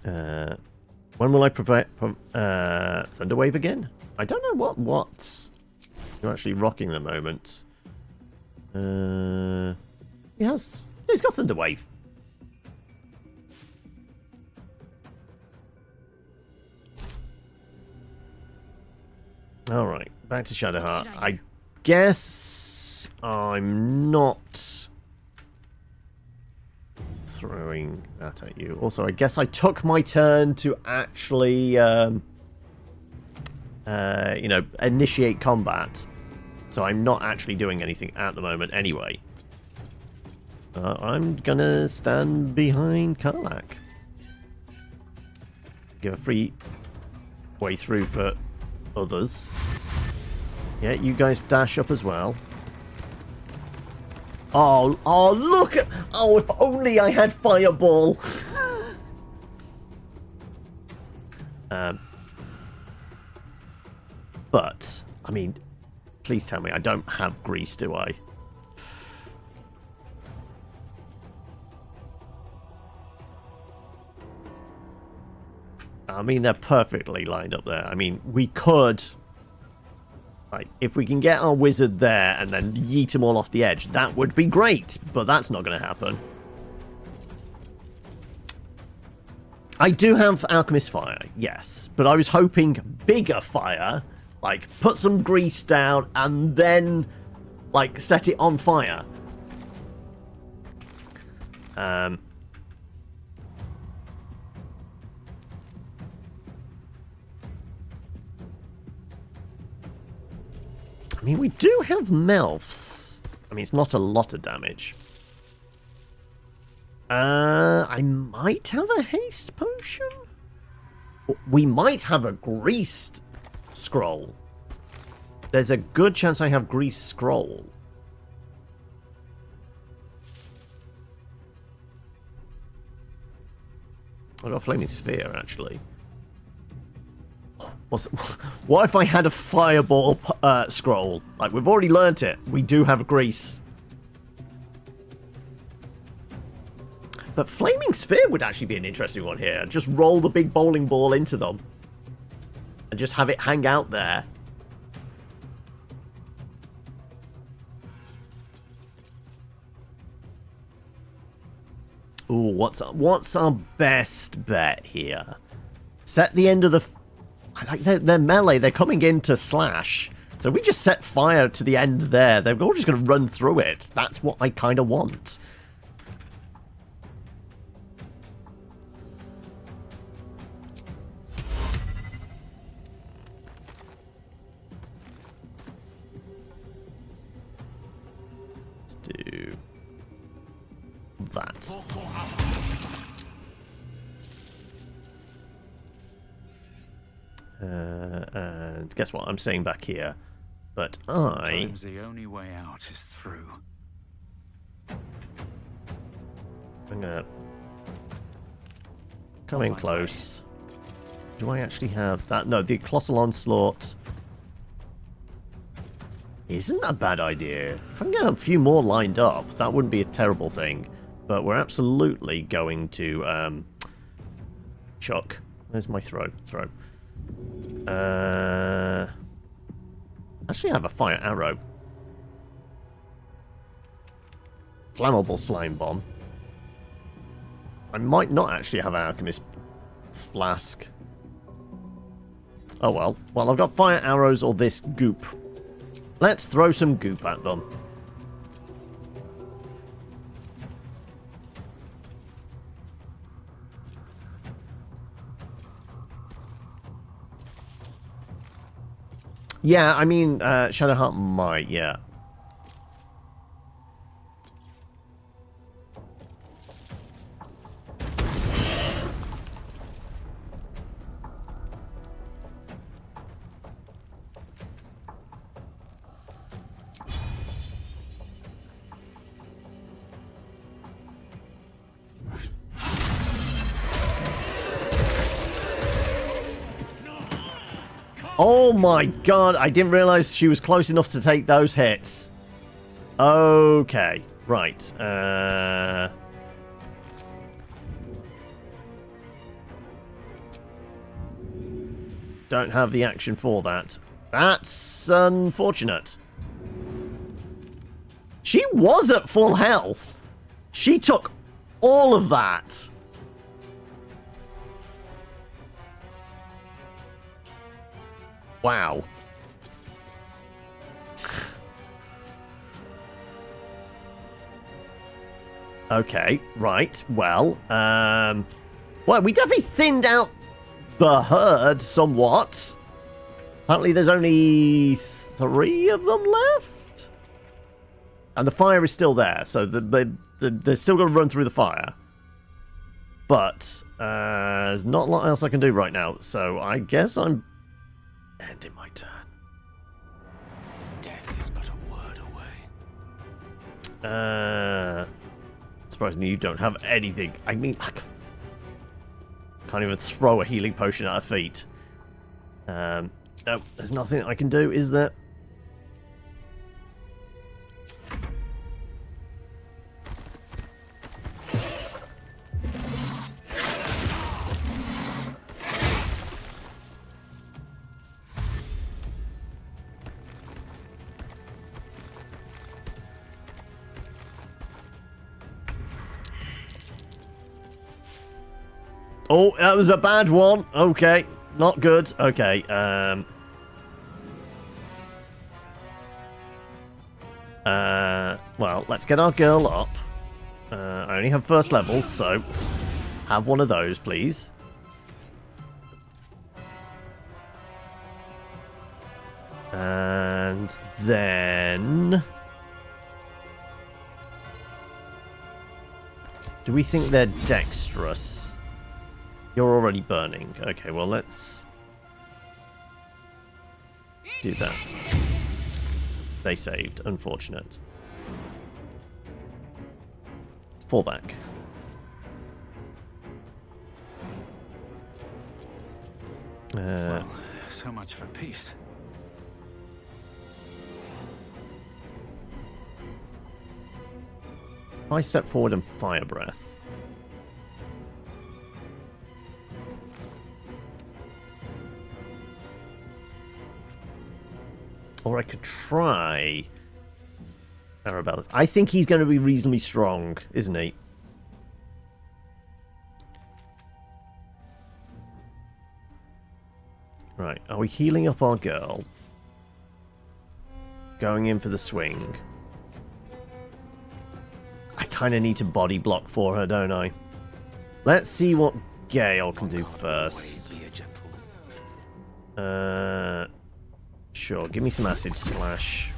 When will I provide Thunderwave again? I don't know what you're actually rocking at the moment. He's got Thunderwave. Alright, back to Shadowheart. I guess I'm not throwing that at you. Also, I guess I took my turn to actually, initiate combat. So I'm not actually doing anything at the moment anyway. I'm gonna stand behind Karlach. Give a free way through for others. Yeah, you guys dash up as well. Oh, look at... Oh, if only I had Fireball. But, I mean, please tell me I don't have grease, do I? I mean, they're perfectly lined up there. I mean, we could... Like, if we can get our wizard there and then yeet them all off the edge, that would be great, but that's not going to happen. I do have Alchemist Fire, yes, but I was hoping bigger fire, like, put some grease down and then, like, set it on fire. I mean, we do have Melfs. I mean, it's not a lot of damage. I might have a haste potion? We might have a greased scroll. There's a good chance I have greased scroll. I've got a flaming sphere, actually. What if I had a fireball scroll? Like, we've already learnt it. We do have grease. But Flaming Sphere would actually be an interesting one here. Just roll the big bowling ball into them. And just have it hang out there. Ooh, what's our best bet here? Set the end of the... Like, they're melee. They're coming in to slash. So we just set fire to the end there. They're all just going to run through it. That's what I kind of want. that. And guess what? I'm saying back here. But Sometimes the only way out is through. I'm gonna come in close. Do I actually have that? No, the Colossal Onslaught isn't a bad idea. If I can get a few more lined up, that wouldn't be a terrible thing. But we're absolutely going to chuck. There's my throw. Actually, I have a fire arrow. Flammable slime bomb. I might not actually have an alchemist flask. Oh well. Well, I've got fire arrows or this goop. Let's throw some goop at them. Yeah, I mean, Shadowheart might, yeah. Oh my god, I didn't realize she was close enough to take those hits. Okay, right. Don't have the action for that. That's unfortunate. She was at full health. She took all of that. Wow. Okay, right. Well, well, we definitely thinned out the herd somewhat. Apparently there's only 3 of them left. And the fire is still there, so they're still going to run through the fire. But there's not a lot else I can do right now, so I guess I'm ending my turn. Death is but a word away. Surprisingly, you don't have anything. I mean, I can't even throw a healing potion at her feet. No, there's nothing I can do, is there? Oh, that was a bad one. Okay, not good. Okay, well, let's get our girl up. I only have first levels, so have one of those, please. And then... do we think they're dexterous? You're already burning. Okay, well, let's do that. They saved. Unfortunate. Fall back. Well, so much for peace. I step forward and fire breath. Or I could try Arabella. I think he's going to be reasonably strong, isn't he? Right, are we healing up our girl? Going in for the swing. I kind of need to body block for her, don't I? Let's see what Gale can do first. Sure, give me some acid splash.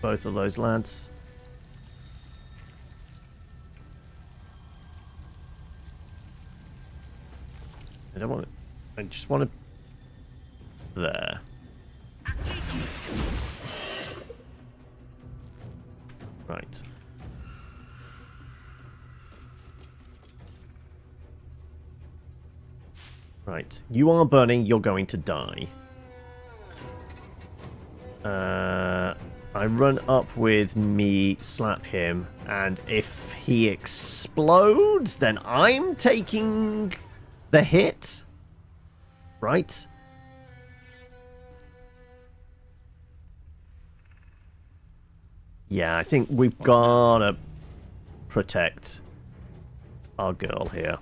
Both of those lads. I don't want it. I just want it there. Right. Right. You are burning. You're going to die. I run up with me, slap him, and if he explodes, then I'm taking the hit. Right? Yeah, I think we've gotta protect our girl here.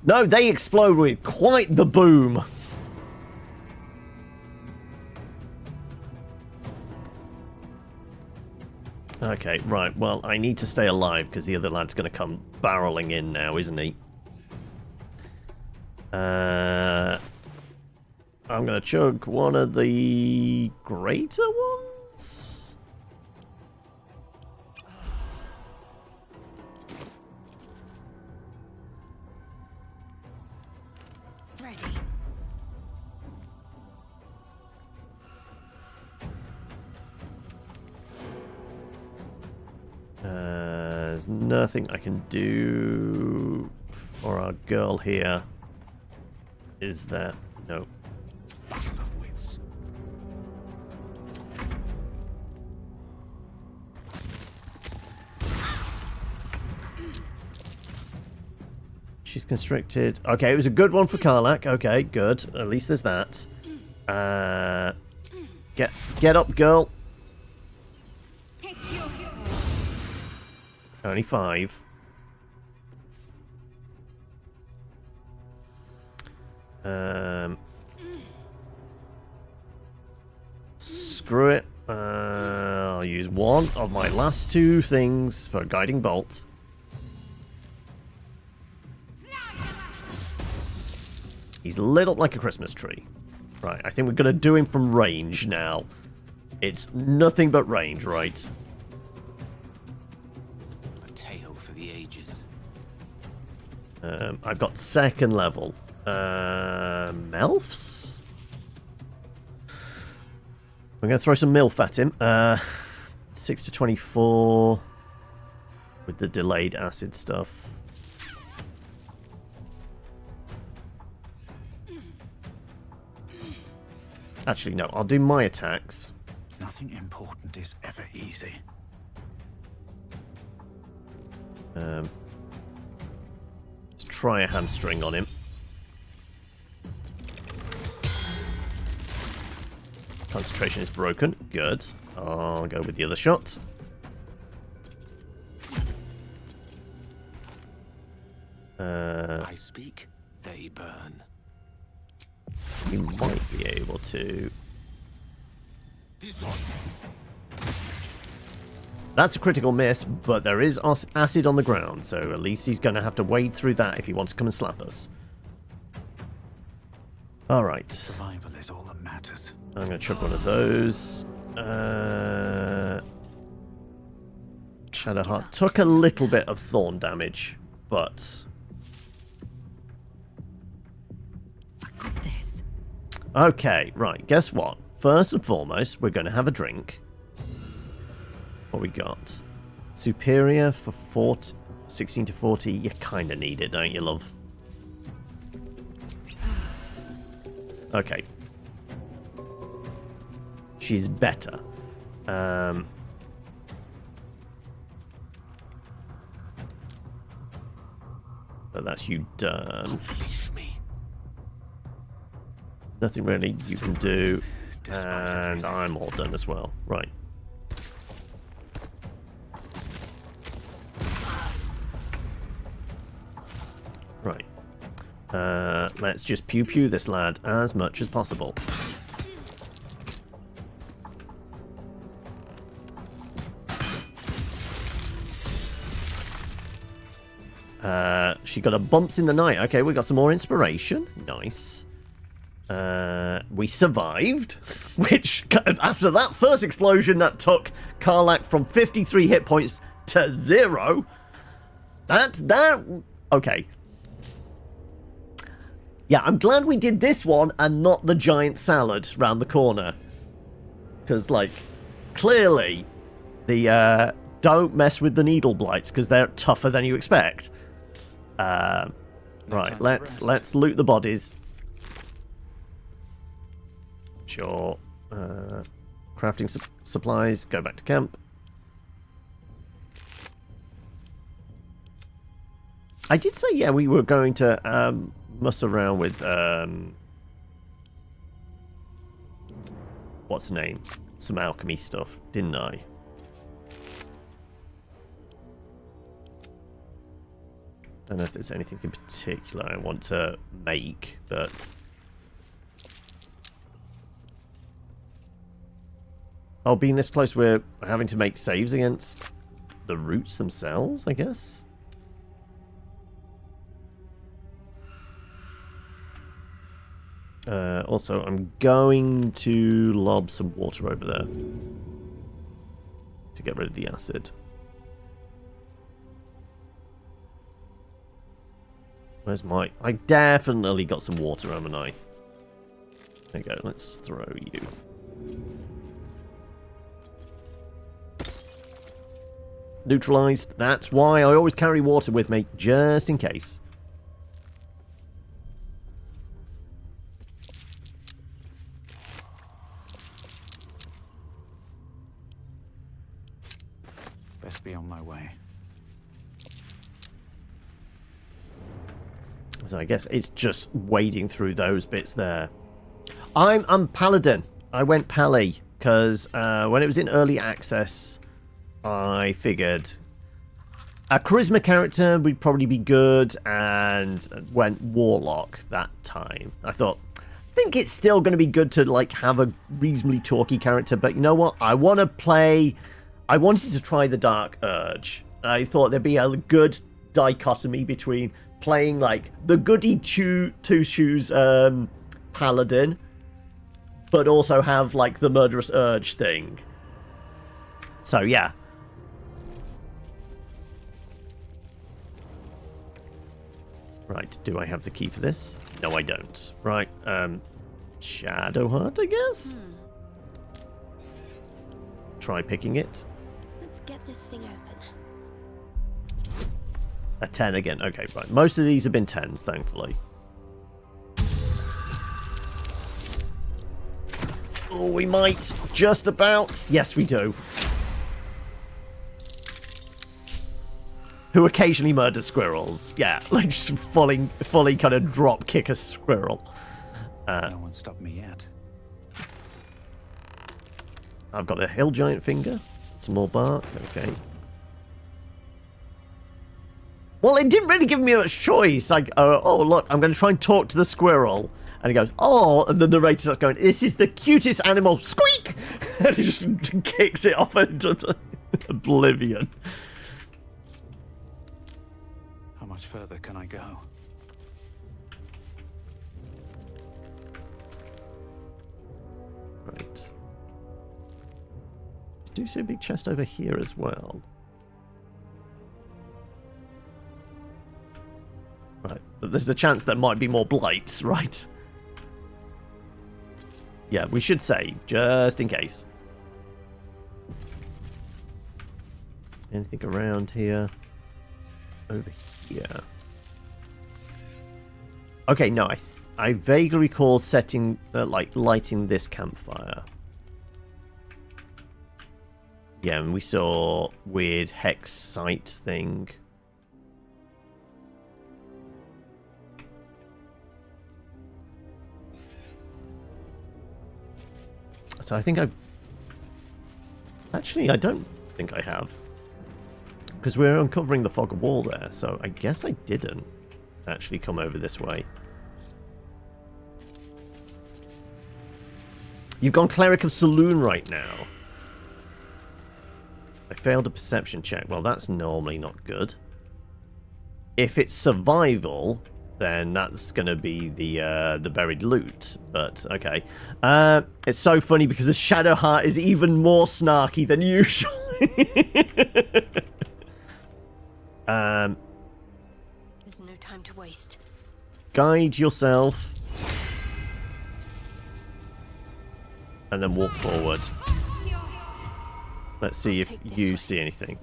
No, they explode with quite the boom. Okay, right. Well, I need to stay alive because the other lad's going to come barreling in now, isn't he? I'm going to chug one of the greater ones. There's nothing I can do for our girl here. Is there? No. Battle of wits. She's constricted. Okay, it was a good one for Karlach. Okay, good. At least there's that. Get up, girl. Only 5. Screw it. I'll use one of my last 2 things for a guiding bolt. He's lit up like a Christmas tree. Right, I think we're going to do him from range now. It's nothing but range, right? I've got 2nd level. Melfs? I'm going to throw some MILF at him. 6 to 24 with the delayed acid stuff. Actually, no. I'll do my attacks. Nothing important is ever easy. Let's try a hamstring on him. Concentration is broken. Good. I'll go with the other shot. I speak, they burn. We might be able to. That's a critical miss, but there is acid on the ground, so at least he's going to have to wade through that if he wants to come and slap us. Alright. Survival is all that matters. I'm going to chuck one of those. Shadowheart took a little bit of thorn damage, but... I got this. Okay, right, guess what? First and foremost, we're going to have a drink. What we got? Superior for 16 to 40. You kind of need it, don't you, love? Okay. She's better. But that's you done. Nothing really you can do. And I'm all done as well. Right. Right. Let's just pew-pew this lad as much as possible. She got a bumps in the night. Okay, we got some more inspiration. Nice. We survived, which, after that first explosion that took Karlach from 53 hit points to 0, okay. Yeah, I'm glad we did this one and not the giant salad round the corner. Because, like, clearly, the, don't mess with the needle blights, because they're tougher than you expect. Right, let's loot the bodies. Sure. Crafting supplies, go back to camp. I did say, yeah, we were going to muss around with what's the name? Some alchemy stuff, didn't I? I don't know if there's anything in particular I want to make, but oh, being this close, we're having to make saves against the roots themselves, I guess. Also, I'm going to lob some water over there to get rid of the acid. Where's my... I definitely got some water, haven't I? There you go, let's throw you. Neutralized. That's why I always carry water with me, just in case. Best be on my way. So I guess it's just wading through those bits there. I'm Paladin. I went Pally because when it was in early access, I figured a charisma character would probably be good, and went Warlock that time. I think it's still going to be good to like have a reasonably talky character, but you know what? I wanted to try the Dark Urge. I thought there'd be a good dichotomy between playing like the goody two-shoes Paladin, but also have like the Murderous Urge thing. So yeah. Right, do I have the key for this? No, I don't. Right, Shadowheart, I guess? Try picking it. Let's get this thing open. A 10 again. Okay, right. Most of these have been 10s, thankfully. Oh, we might. Just about. Yes, we do. Who occasionally murders squirrels. Yeah, like just fully kind of drop kick a squirrel. No one stopped me yet. I've got a hill giant finger. Some more bark. Okay. Well, it didn't really give me much choice. Like, oh, look, I'm going to try and talk to the squirrel. And he goes, oh, and the narrator starts going, this is the cutest animal. Squeak! And he just kicks it off into oblivion. How much further can I go? Right. I do see a big chest over here as well. Right, but there's a chance there might be more blights, right? Yeah, we should save, just in case. Anything around here? Over here. Okay, no, I vaguely recall setting, like, lighting this campfire. Yeah, and we saw weird hex site thing. So I think actually, I don't think I have. Because we're uncovering the fog wall there, so I guess I didn't actually come over this way. You've gone Cleric of Saloon right now. I failed a perception check. Well, that's normally not good. if it's survival, then that's going to be the buried loot. But, okay. It's so funny because the Shadow Heart is even more snarky than usual. There's no time to waste. Guide yourself. And then walk forward. Let's see if you see anything.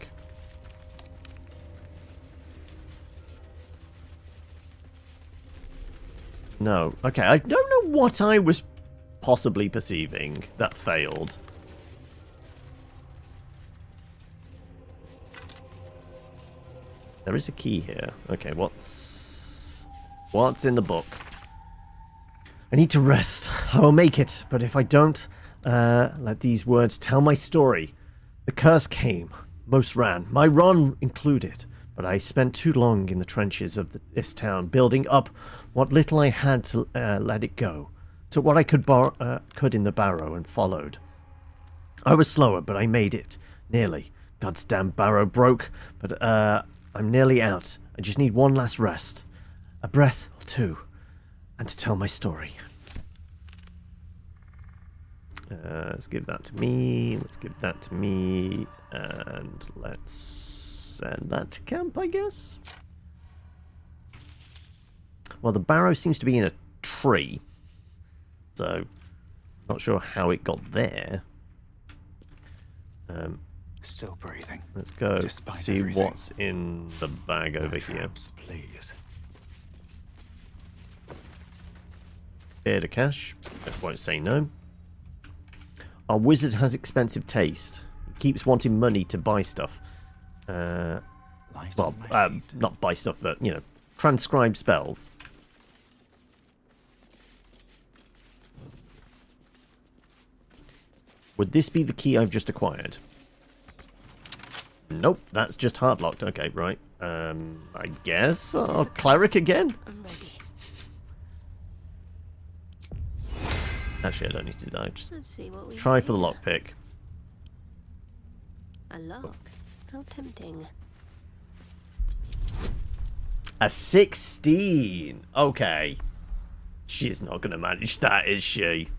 No. Okay, I don't know what I was possibly perceiving that failed. There is a key here. Okay, what's in the book? I need to rest. I will make it, but if I don't, let these words tell my story. The curse came. Most ran, my run included, but I spent too long in the trenches of this town, building up what little I had to let it go. Took what I could in the barrow and followed. I was slower, but I made it. Nearly. God's damn barrow broke, but I'm nearly out. I just need one last rest. A breath or two. And to tell my story. Let's give that to me. Let's give that to me. And let's send that to camp, I guess. Well, the barrow seems to be in a tree. So, not sure how it got there. Still breathing. Let's go see what's in the bag over here. Please. Bit of cash. I won't say no. Our wizard has expensive taste. He keeps wanting money to buy stuff. Well, not buy stuff, but, you know, transcribe spells. Would this be the key I've just acquired? Nope, that's just hard locked. Okay, right. I guess I'll cleric again. I'm ready. Actually, I don't need to do that. Just Let's see what we try have for the here. lockpick. A lock. How tempting. A 16. Okay. She's not going to manage that, is she?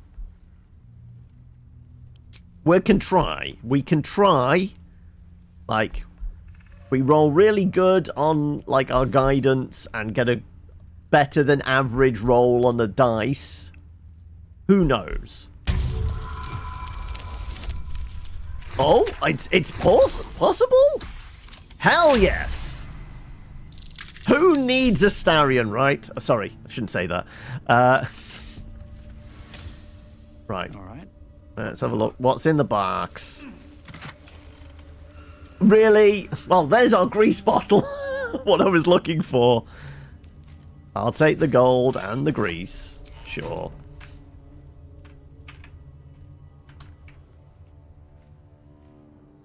We can try. We can try. Like, we roll really good on, like, our guidance and get a better than average roll on the dice. Who knows? Oh, it's possible? Hell yes! Who needs a Starion, right? Oh, sorry, I shouldn't say that. Right. All right. Let's have a look. What's in the box? Really? Well, there's our grease bottle. What I was looking for. I'll take the gold and the grease. Sure.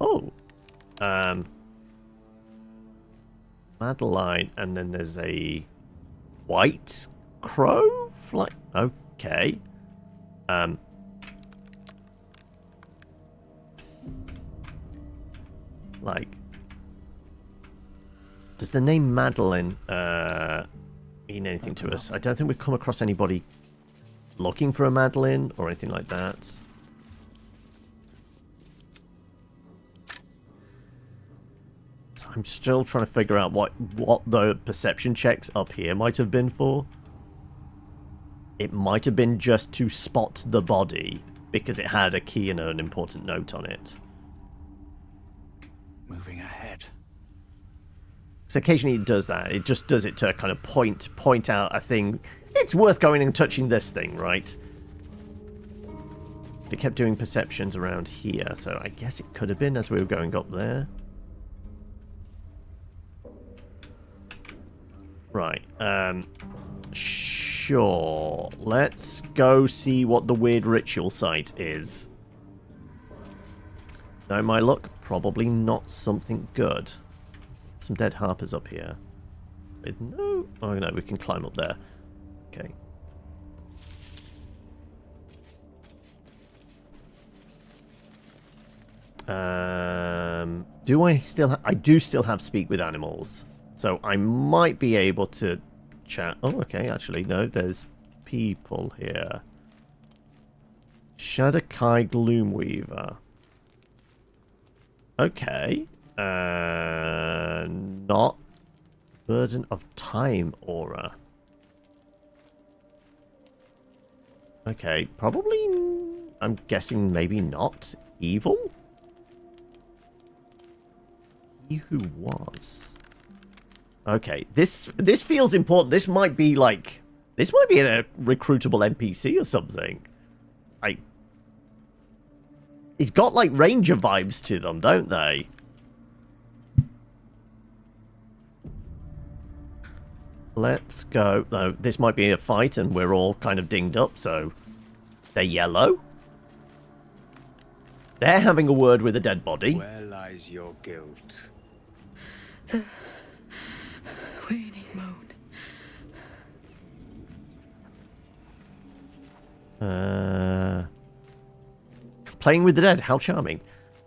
Oh. Madeline, and then there's a white crow? Okay. Like, does the name Madeline mean anything to us? I don't think we've come across anybody looking for a Madeline or anything like that. So I'm still trying to figure out what the perception checks up here might have been for. It might have been just to spot the body because it had a key and an important note on it. Moving ahead. So occasionally it does that. It just does it to kind of point out a thing. It's worth going and touching this thing, right? It kept doing perceptions around here, so I guess it could have been as we were going up there. Right. Sure. Let's go see what the weird ritual site is. Know my luck, probably not something good. Some dead harpers up here. With no... Oh, no, we can climb up there. Okay. Do I still... I do still have speak with animals. So I might be able to chat. Oh, okay, actually, no, there's people here. Shadowkai Gloomweaver. Okay. Not Burden of Time aura. Okay, probably, I'm guessing maybe not evil? He who was. Okay, this feels important. This might be like, this might be a recruitable NPC or something. He's got like ranger vibes to them, don't they? Let's go. No, this might be a fight and we're all kind of dinged up, so they're yellow. They're having a word with a dead body. Where lies your guilt? The waning moon. Playing with the dead, how charming.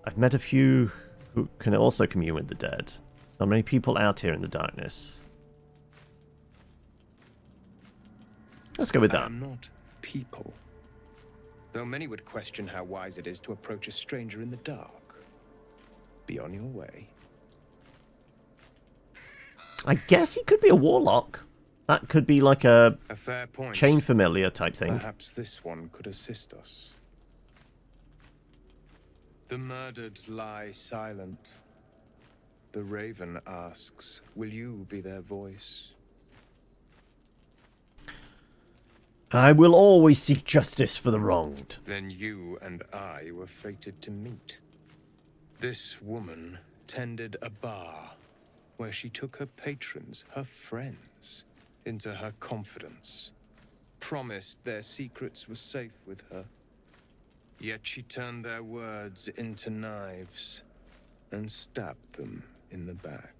I've met a few who can also commune with the dead. Not many people out here in the darkness. Let's go with that. I am not people. Though many would question how wise it is to approach a stranger in the dark. Be on your way. I guess he could be a warlock. That could be like a fair point. chain familiar type thing. Perhaps this one could assist us. The murdered lie silent. The raven asks, will you be their voice? I will always seek justice for the wronged. Then you and I were fated to meet. This woman tended a bar where she took her patrons, her friends, into her confidence. Promised their secrets were safe with her. Yet she turned their words into knives and stabbed them in the back.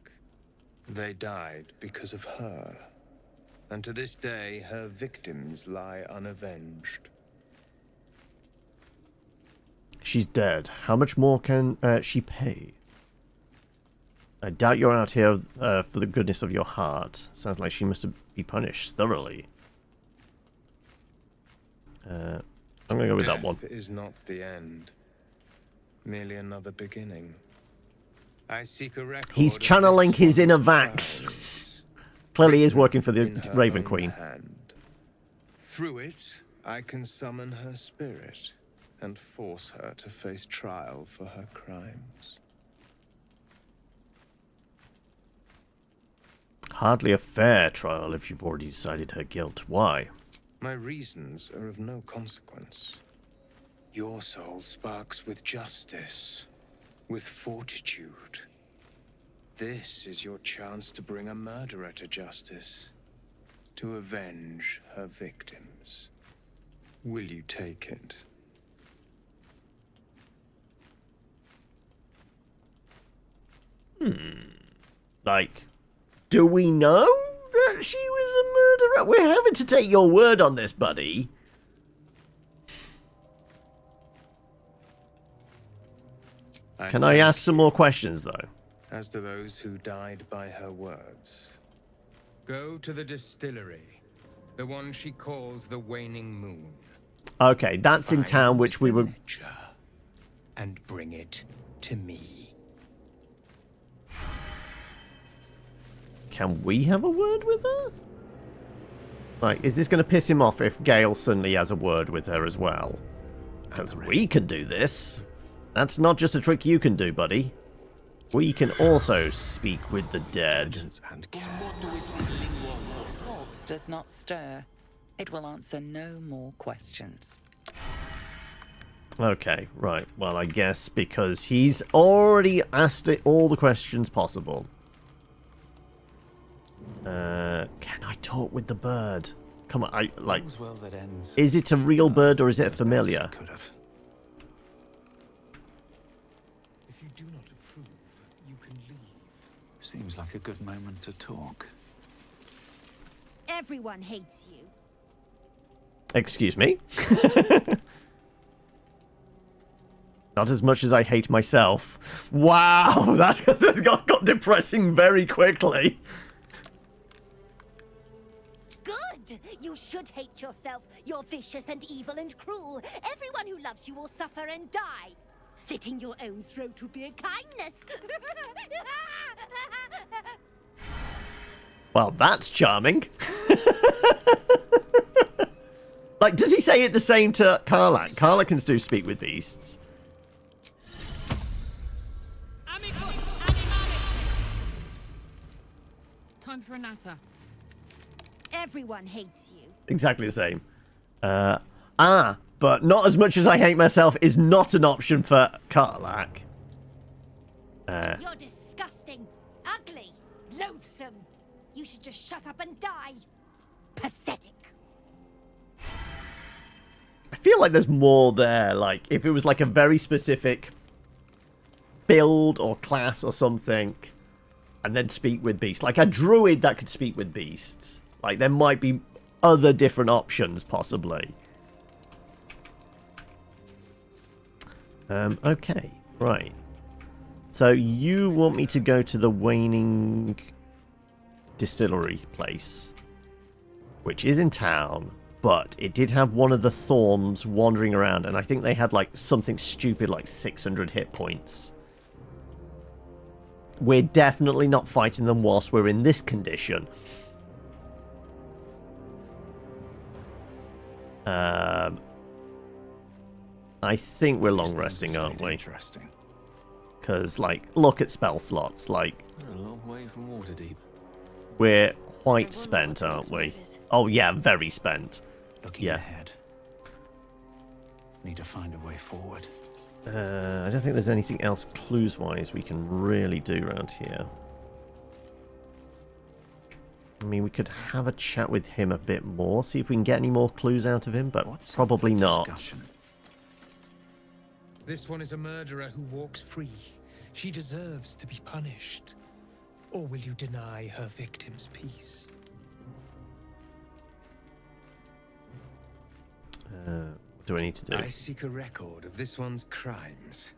They died because of her. And to this day, her victims lie unavenged. She's dead. How much more can she pay? I doubt you're out here for the goodness of your heart. Sounds like she must be punished thoroughly. I'm going to go with that one. Death is not the end. Merely another beginning. I seek a record. He's channeling his inner Vax. Crimes. Clearly he is working for the Raven own Queen. Hand. Through it, I can summon her spirit and force her to face trial for her crimes. Hardly a fair trial if you've already decided her guilt. Why? My reasons are of no consequence. Your soul sparks with justice, with fortitude. This is your chance to bring a murderer to justice, to avenge her victims. Will you take it? Like, do we know that she was a murderer? We're having to take your word on this, buddy. Can I ask some more questions, though? As to those who died by her words. Go to the distillery, the one she calls the Waning Moon. Okay, that's in town, which we were... And bring it to me. Can we have a word with her? Like, is this going to piss him off if Gale suddenly has a word with her as well? Because we can do this. That's not just a trick you can do, buddy. We can also speak with the dead. The corpse does not stir. It will answer no more questions. Okay, right. Well, I guess because he's already asked it all the questions possible. Can I talk with the bird? Come on, is it a real bird or is it a familiar? If you do not approve, you can leave. Seems like a good moment to talk. Everyone hates you. Excuse me? Not as much as I hate myself. Wow, that got depressing very quickly. You should hate yourself. You're vicious and evil and cruel. Everyone who loves you will suffer and die. Slitting your own throat would be a kindness. Well, that's charming. Like, does he say it the same to Karlach? Karlach can do speak with beasts. Time for a natter. Everyone hates you. Exactly the same. But not as much as I hate myself is not an option for Karlach. You're disgusting, ugly, loathsome. You should just shut up and die. Pathetic. I feel like there's more there. Like, if it was like a very specific build or class or something, and then speak with beasts. Like a druid that could speak with beasts. Like, there might be other different options, possibly. Okay, right. So you want me to go to the Waning Distillery place, which is in town, but it did have one of the Thorms wandering around, and I think they had like something stupid like 600 hit points. We're definitely not fighting them whilst we're in this condition. I think we're long resting, aren't we? Interesting. Because, like, look at spell slots. Like, We're a long way from Waterdeep. we're quite spent, aren't we? Oh, yeah, very spent. Looking ahead. Need to find a way forward. I don't think there's anything else clues-wise we can really do around here. I mean, we could have a chat with him a bit more, see if we can get any more clues out of him, but probably not. This one is a murderer who walks free. She deserves to be punished. Or will you deny her victims peace? What do I need to do? I seek a record of this one's crimes.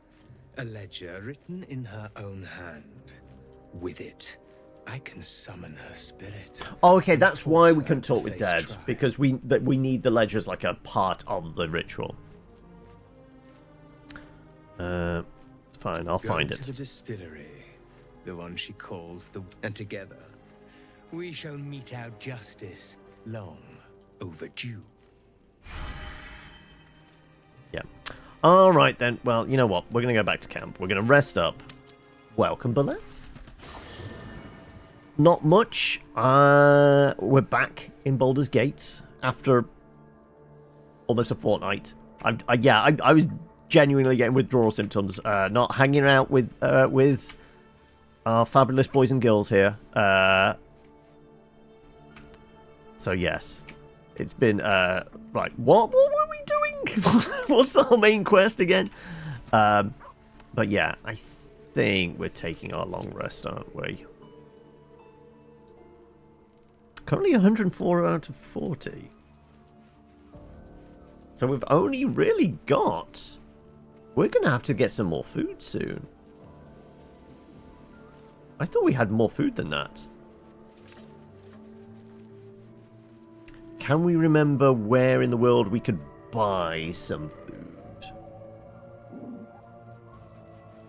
A ledger written in her own hand. With it, I can summon her spirit. Oh, okay, that's why we couldn't talk with Dead, because we need the ledger as like a part of the ritual. Fine, I'll find it. To the distillery, the one she calls the... And together, we shall mete out justice long overdue. Yeah. Alright then, well, you know what? We're going to go back to camp. We're going to rest up. Welcome, Beleth. Not much. We're back in Baldur's Gate after almost a fortnight. I was genuinely getting withdrawal symptoms. Not hanging out with our fabulous boys and girls here. So yes, it's been right. What were we doing? What's our main quest again? But yeah, I think we're taking our long rest, aren't we? Currently 104 out of 40. So we've only really got... We're going to have to get some more food soon. I thought we had more food than that. Can we remember where in the world we could buy some food?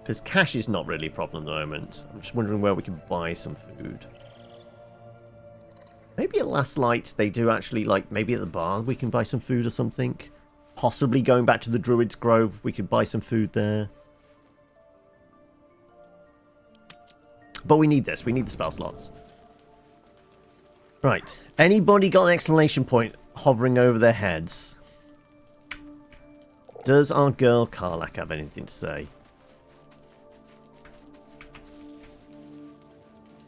Because cash is not really a problem at the moment. I'm just wondering where we can buy some food. Maybe at Last Light they do actually, like, maybe at the bar we can buy some food or something. Possibly going back to the Druid's Grove, we could buy some food there. But we need this. We need the spell slots. Right. Anybody got an exclamation point hovering over their heads? Does our girl Karlach have anything to say?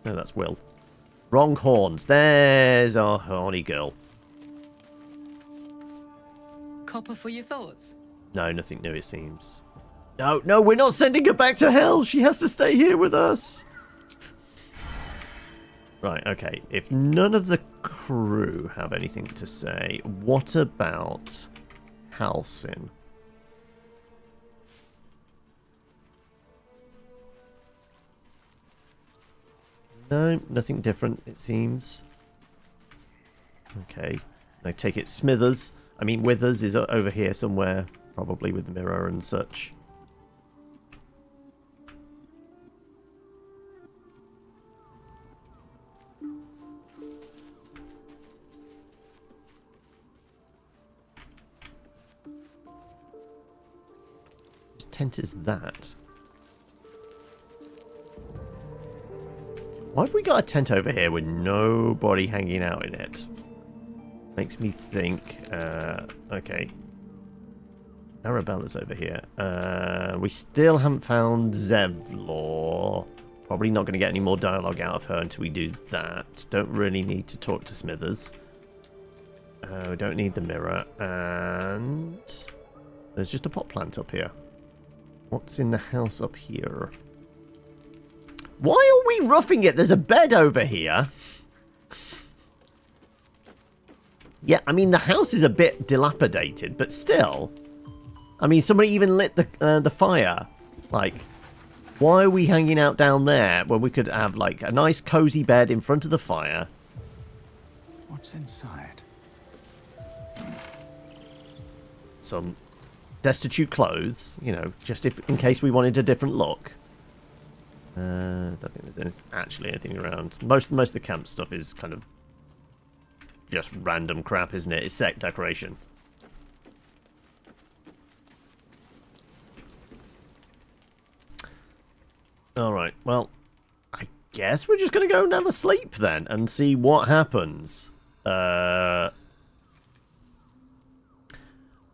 No, that's Will. Wrong horns. There's our horny girl. Copper for your thoughts? No, nothing new, it seems. No, we're not sending her back to hell. She has to stay here with us. Right, okay. If none of the crew have anything to say, what about Halsin? No, nothing different, it seems. Okay. I take it Withers is over here somewhere, probably with the mirror and such. Whose tent is that? Why have we got a tent over here with nobody hanging out in it? Makes me think, okay. Arabella's over here. We still haven't found Zevlor. Probably not going to get any more dialogue out of her until we do that. Don't really need to talk to Smithers. We don't need the mirror. And there's just a pot plant up here. What's in the house up here? Why are we roughing it? There's a bed over here. Yeah, I mean, the house is a bit dilapidated, but still. I mean, somebody even lit the fire. Like, why are we hanging out down there when we could have, like, a nice cozy bed in front of the fire? What's inside? Some destitute clothes, you know, just in case we wanted a different look. I don't think there's actually anything around. Most of the camp stuff is kind of just random crap, isn't it? It's set decoration. Alright, well, I guess we're just going to go and have a sleep then and see what happens.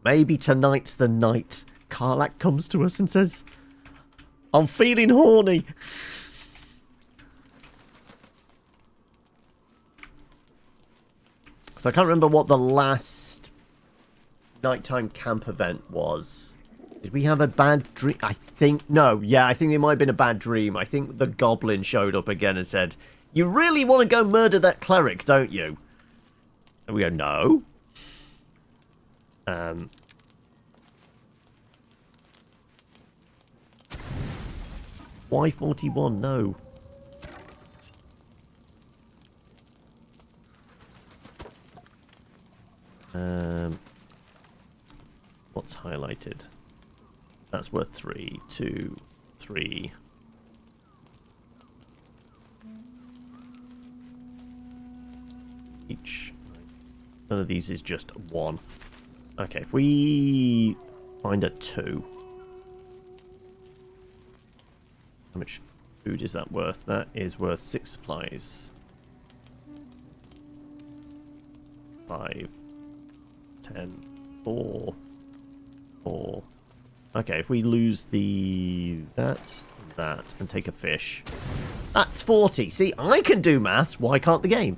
Maybe tonight's the night Karlach comes to us and says, I'm feeling horny. So I can't remember what the last nighttime camp event was. Did we have a bad dream? I think... No, yeah, I think it might have been a bad dream. I think the goblin showed up again and said, you really want to go murder that cleric, don't you? And we go, no. Why 41? No. What's highlighted? That's worth 3, 2, 3. Each. None of these is just 1. Okay, if we find a 2. How much food is that worth? That is worth 6 supplies. 5, 10, 4, 4. Okay, if we lose that, and take a fish, that's 40. See, I can do maths. Why can't the game?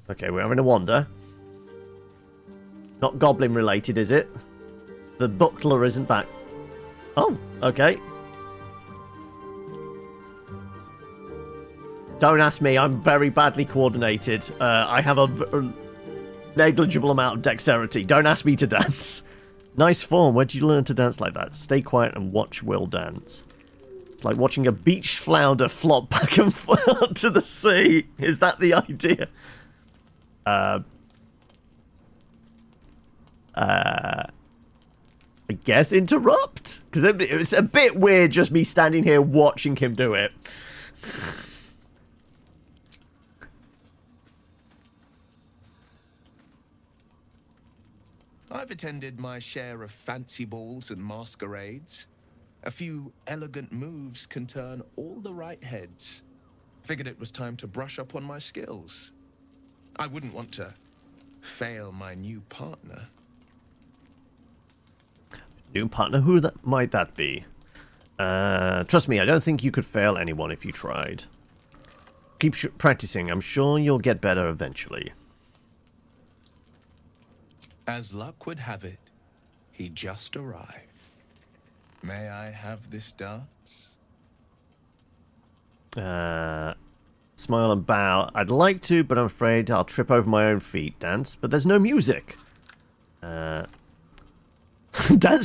Okay, we're having a wander. Not goblin related, is it? The butler isn't back. Oh, okay. Don't ask me, I'm very badly coordinated. I have a negligible amount of dexterity. Don't ask me to dance. Nice form, where'd you learn to dance like that? Stay quiet and watch Will dance. It's like watching a beach flounder flop back and forth to the sea. Is that the idea? I guess interrupt? Because it's a bit weird just me standing here watching him do it. I've attended my share of fancy balls and masquerades. A few elegant moves can turn all the right heads. Figured it was time to brush up on my skills. I wouldn't want to fail my new partner. New partner? Who might that be? Trust me, I don't think you could fail anyone if you tried. Keep practicing. I'm sure you'll get better eventually. As luck would have it, he just arrived. May I have this dance? Smile and bow. I'd like to, but I'm afraid I'll trip over my own feet. Dance, but there's no music. Dance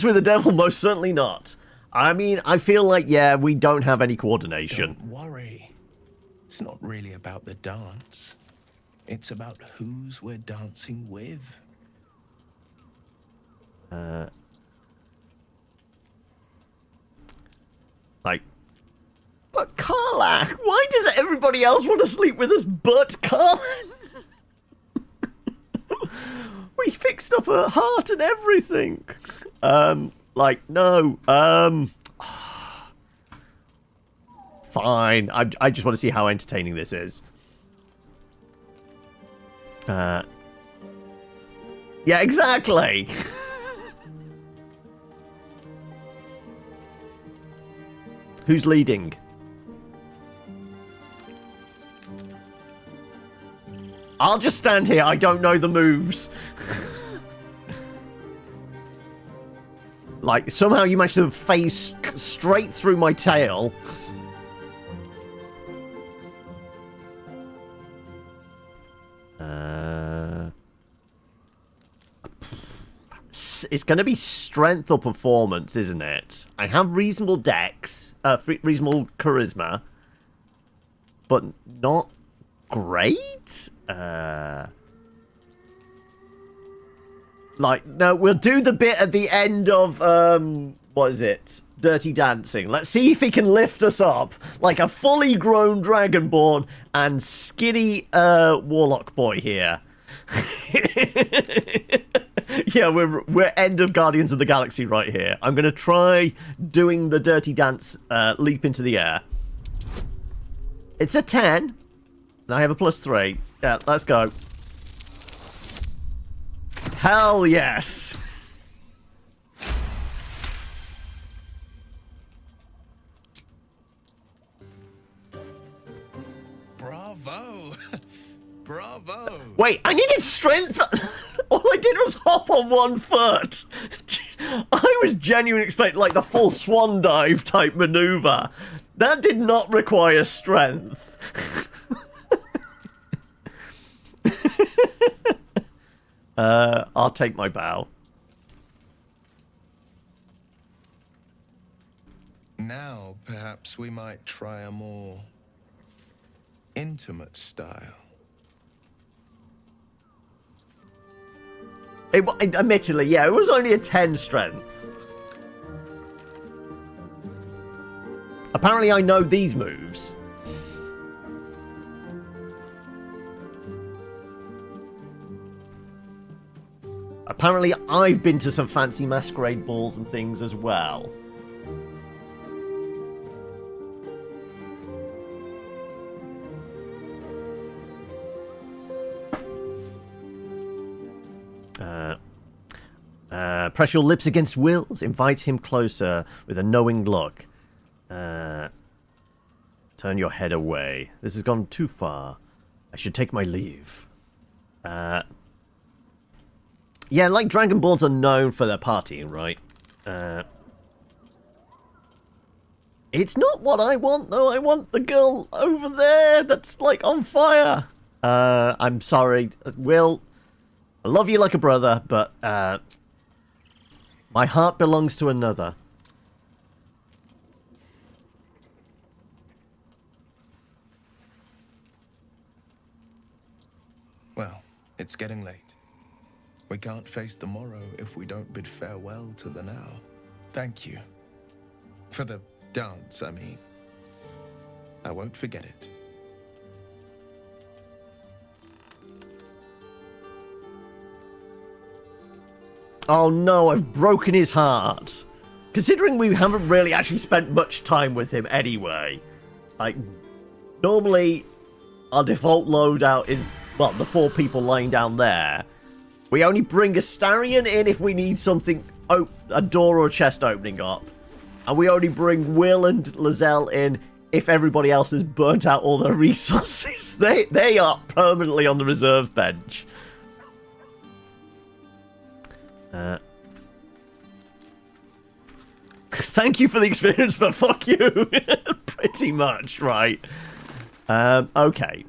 with the devil? Most certainly not. I mean, I feel like, yeah, we don't have any coordination. Don't worry. It's not really about the dance. It's about whose we're dancing with. Like, but Karlach, why does everybody else want to sleep with us but Karlach? We fixed up her heart and everything. Like, no. Fine. I just want to see how entertaining this is. Yeah, exactly. Who's leading? I'll just stand here. I don't know the moves. Like, somehow you managed to phase straight through my tail. It's going to be strength or performance, isn't it? I have reasonable dex, reasonable charisma, but not great. Like, no, we'll do the bit at the end of what is it? Dirty Dancing. Let's see if he can lift us up like a fully grown dragonborn and skinny warlock boy here. Yeah, we're end of Guardians of the Galaxy right here. I'm gonna try doing the Dirty Dance leap into the air. It's a 10, and I have a +3. Yeah, let's go. Hell yes. Bravo. Bravo. Wait, I needed strength. All I did was hop on one foot. I was genuinely expecting like the full swan dive type maneuver. That did not require strength. I'll take my bow. Now, perhaps we might try a more intimate style. Admittedly, yeah, it was only a 10 strength. Apparently I know these moves. Apparently I've been to some fancy masquerade balls and things as well. Press your lips against Will's. Invite him closer with a knowing look. Turn your head away. This has gone too far. I should take my leave. Yeah, like Dragonborns are known for their partying, right? It's not what I want, though. I want the girl over there that's, like, on fire. I'm sorry. Will, I love you like a brother, but, my heart belongs to another. Well, it's getting late. We can't face the morrow if we don't bid farewell to the now. Thank you. For the dance, I mean. I won't forget it. Oh no, I've broken his heart. Considering we haven't really actually spent much time with him anyway. Like, normally our default loadout is, well, the 4 people lying down there. We only bring Astarion in if we need something, a door or a chest opening up. And we only bring Will and Lizelle in if everybody else has burnt out all their resources. They are permanently on the reserve bench. Thank you for the experience, but fuck you. Pretty much, right. Okay.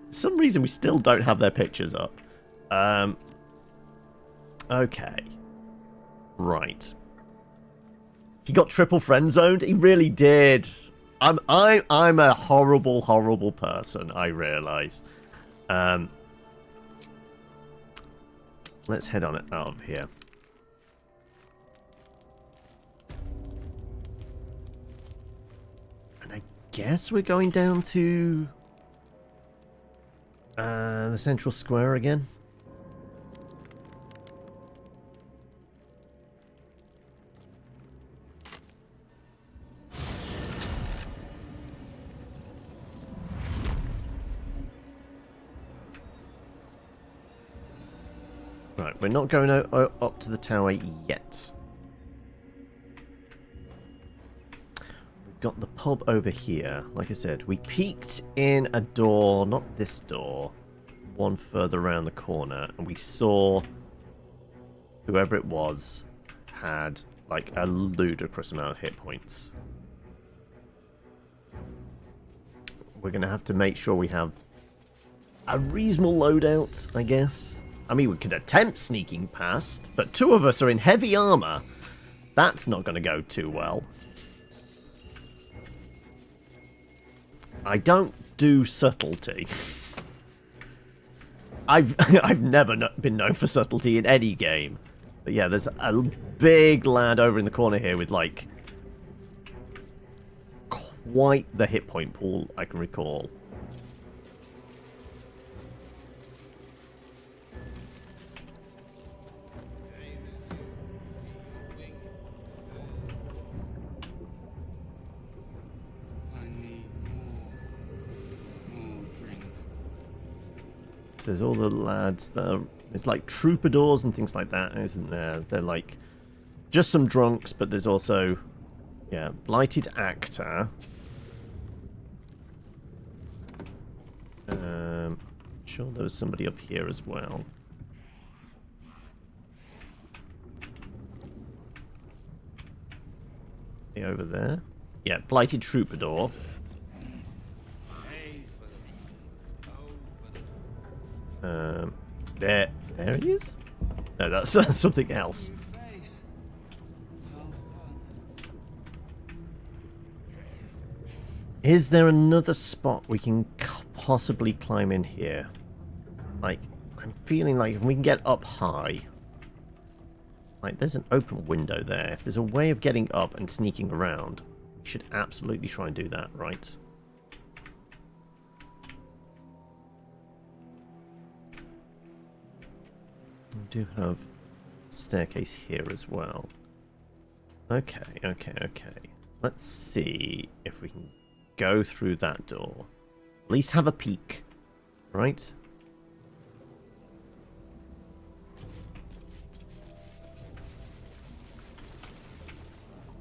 For some reason we still don't have their pictures up. Okay. Right. He got triple friend zoned. He really did. I'm a horrible, horrible person. I realise. Let's head on it out of here. And I guess we're going down to the central square again. Right, we're not going up to the tower yet. We've got the pub over here. Like I said, we peeked in a door, not this door, one further around the corner, and we saw whoever it was had like a ludicrous amount of hit points. We're going to have to make sure we have a reasonable loadout, I guess. I mean, we could attempt sneaking past, but two of us are in heavy armor. That's not going to go too well. I don't do subtlety. I've never been known for subtlety in any game. But yeah, there's a big lad over in the corner here with, like, quite the hit point pool I can recall. There's all the lads that are, there's like troubadours and things like that, isn't there? They're like just some drunks, but there's also, yeah, blighted actor. Sure there was somebody up here as well. Over there. Yeah, blighted troubadour. There he is? No, that's something else. Is there another spot we can possibly climb in here? Like, I'm feeling like if we can get up high... Like, there's an open window there. If there's a way of getting up and sneaking around, we should absolutely try and do that, right? We do have a staircase here as well. Okay. Let's see if we can go through that door. At least have a peek, right?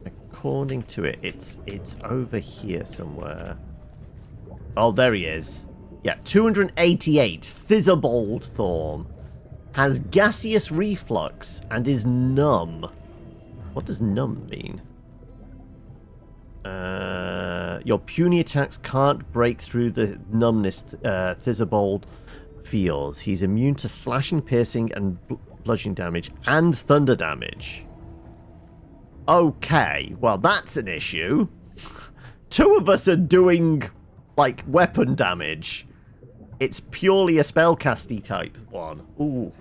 According to it, it's over here somewhere. Oh, there he is. Yeah, 288. Thizzabold Thorm. Has gaseous reflux and is numb. What does numb mean? Your puny attacks can't break through the numbness Thizzabold feels. He's immune to slashing, piercing, and bludgeoning damage, and thunder damage. Okay, well that's an issue. Two of us are doing, like, weapon damage. It's purely a spellcasty type one. Ooh.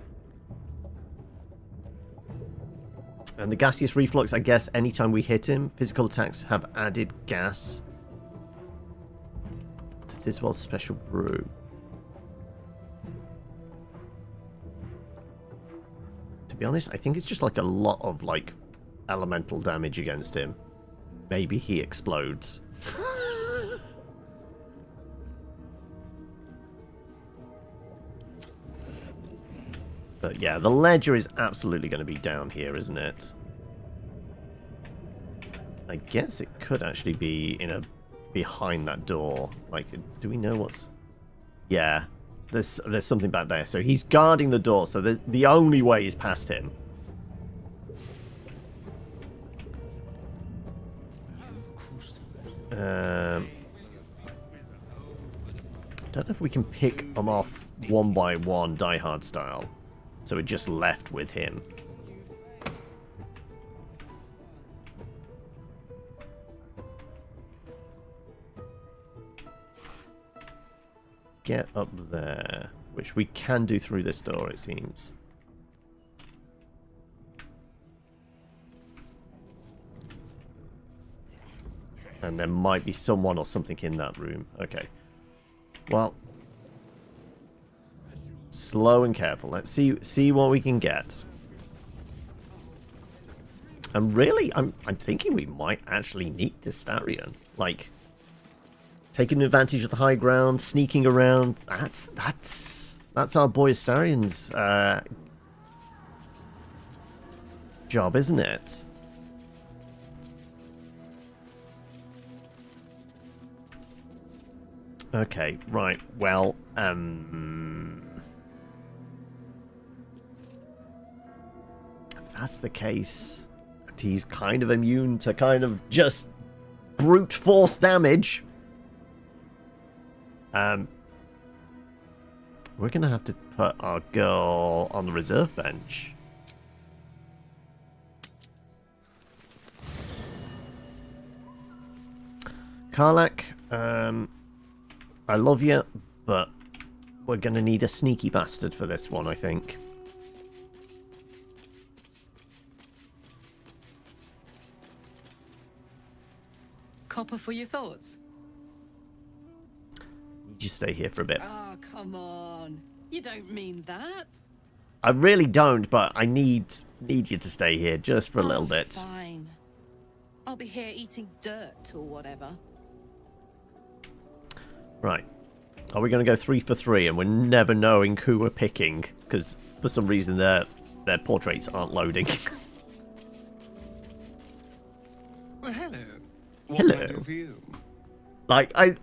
And the gaseous reflux, I guess, anytime we hit him, physical attacks have added gas. This was special brew. To be honest, I think it's just like a lot of, like, elemental damage against him. Maybe he explodes. But yeah, the ledger is absolutely going to be down here, isn't it? I guess it could actually be in a behind that door. Like, do we know what's... Yeah, there's something back there. So he's guarding the door, so the only way is past him. Don't know if we can pick them off one by one, Die Hard style. So we're just left with him. get up there, which we can do through this door, it seems. And there might be someone or something in that room. Okay. Well, slow and careful. Let's see what we can get. And really, I'm thinking we might actually need Astarion. Like, taking advantage of the high ground, sneaking around. That's our boy Astarion's job, isn't it? Okay, right. Well, if that's the case, and he's kind of immune to kind of just brute force damage, we're gonna have to put our girl on the reserve bench. Karlach, I love you, but we're going to need a sneaky bastard for this one, I think. Copper for your thoughts? You just stay here for a bit. Oh, come on. You don't mean that. I really don't, but I need you to stay here just for a little bit. Fine. I'll be here eating dirt or whatever. Right. Are we going to go 3 for 3 and we're never knowing who we're picking? Because for some reason their portraits aren't loading. Well, hello. What Hello. can I do for you? Like, I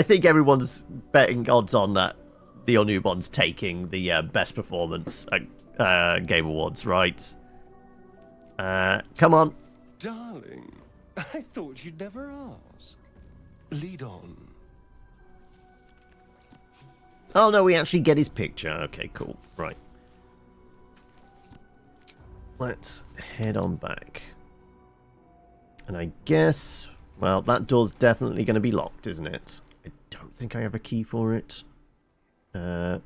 think everyone's betting odds on that the Onubon's taking the best performance at Game Awards, right? Come on. Darling, I thought you'd never ask. Lead on. Oh, no, we actually get his picture. Okay, cool. Right. Let's head on back. And I guess, well, that door's definitely going to be locked, isn't it? I don't think I have a key for it. Can't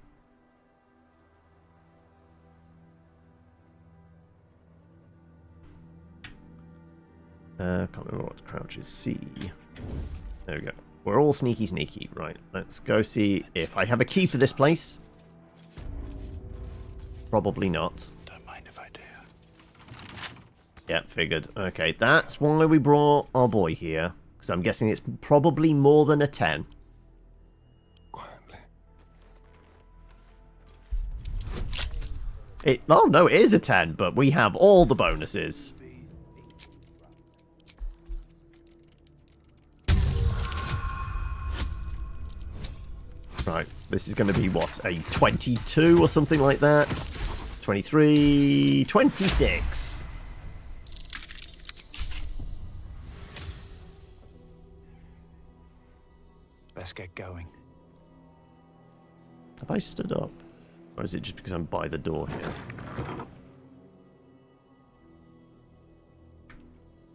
remember what crouch is. C. There we go. We're all sneaky. Right, let's go see if I have a key for this place. Probably not. Don't mind if I do. Yeah, figured. Okay, that's why we brought our boy here. Because I'm guessing it's probably more than a 10. Quietly. Oh, no, it is a 10, but we have all the bonuses. Right, this is going to be, what, a 22 or something like that? 23, 26. Let's get going. Have I stood up? Or is it just because I'm by the door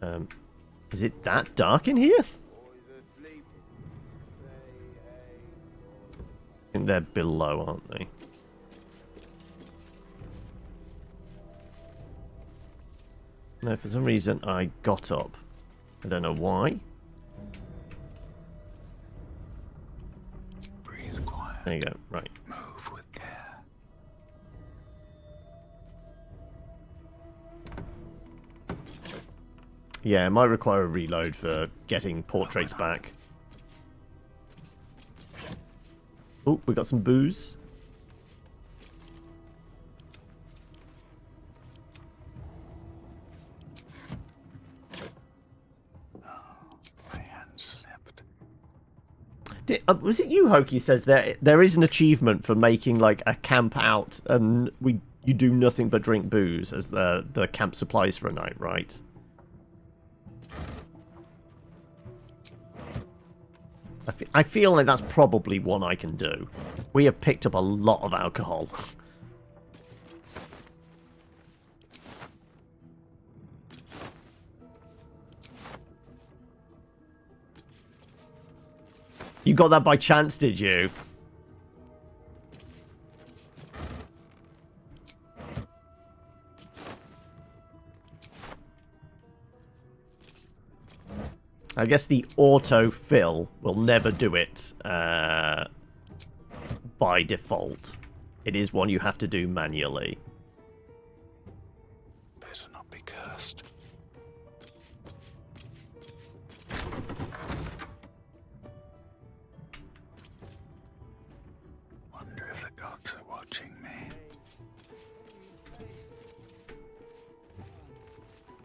here? Is it that dark in here? I think they're below, aren't they? No, for some reason I got up. I don't know why. Breathe quiet. There you go, right. Move with care. Yeah, it might require a reload for getting portraits back. Oh, we got some booze. My hand slipped. Was it you, Hoki, says there is an achievement for making like a camp out and you do nothing but drink booze as the camp supplies for a night, right? I feel like that's probably one I can do. We have picked up a lot of alcohol. You got that by chance, did you? I guess the auto-fill will never do it by default. It is one you have to do manually. Better not be cursed. Wonder if the gods are watching me.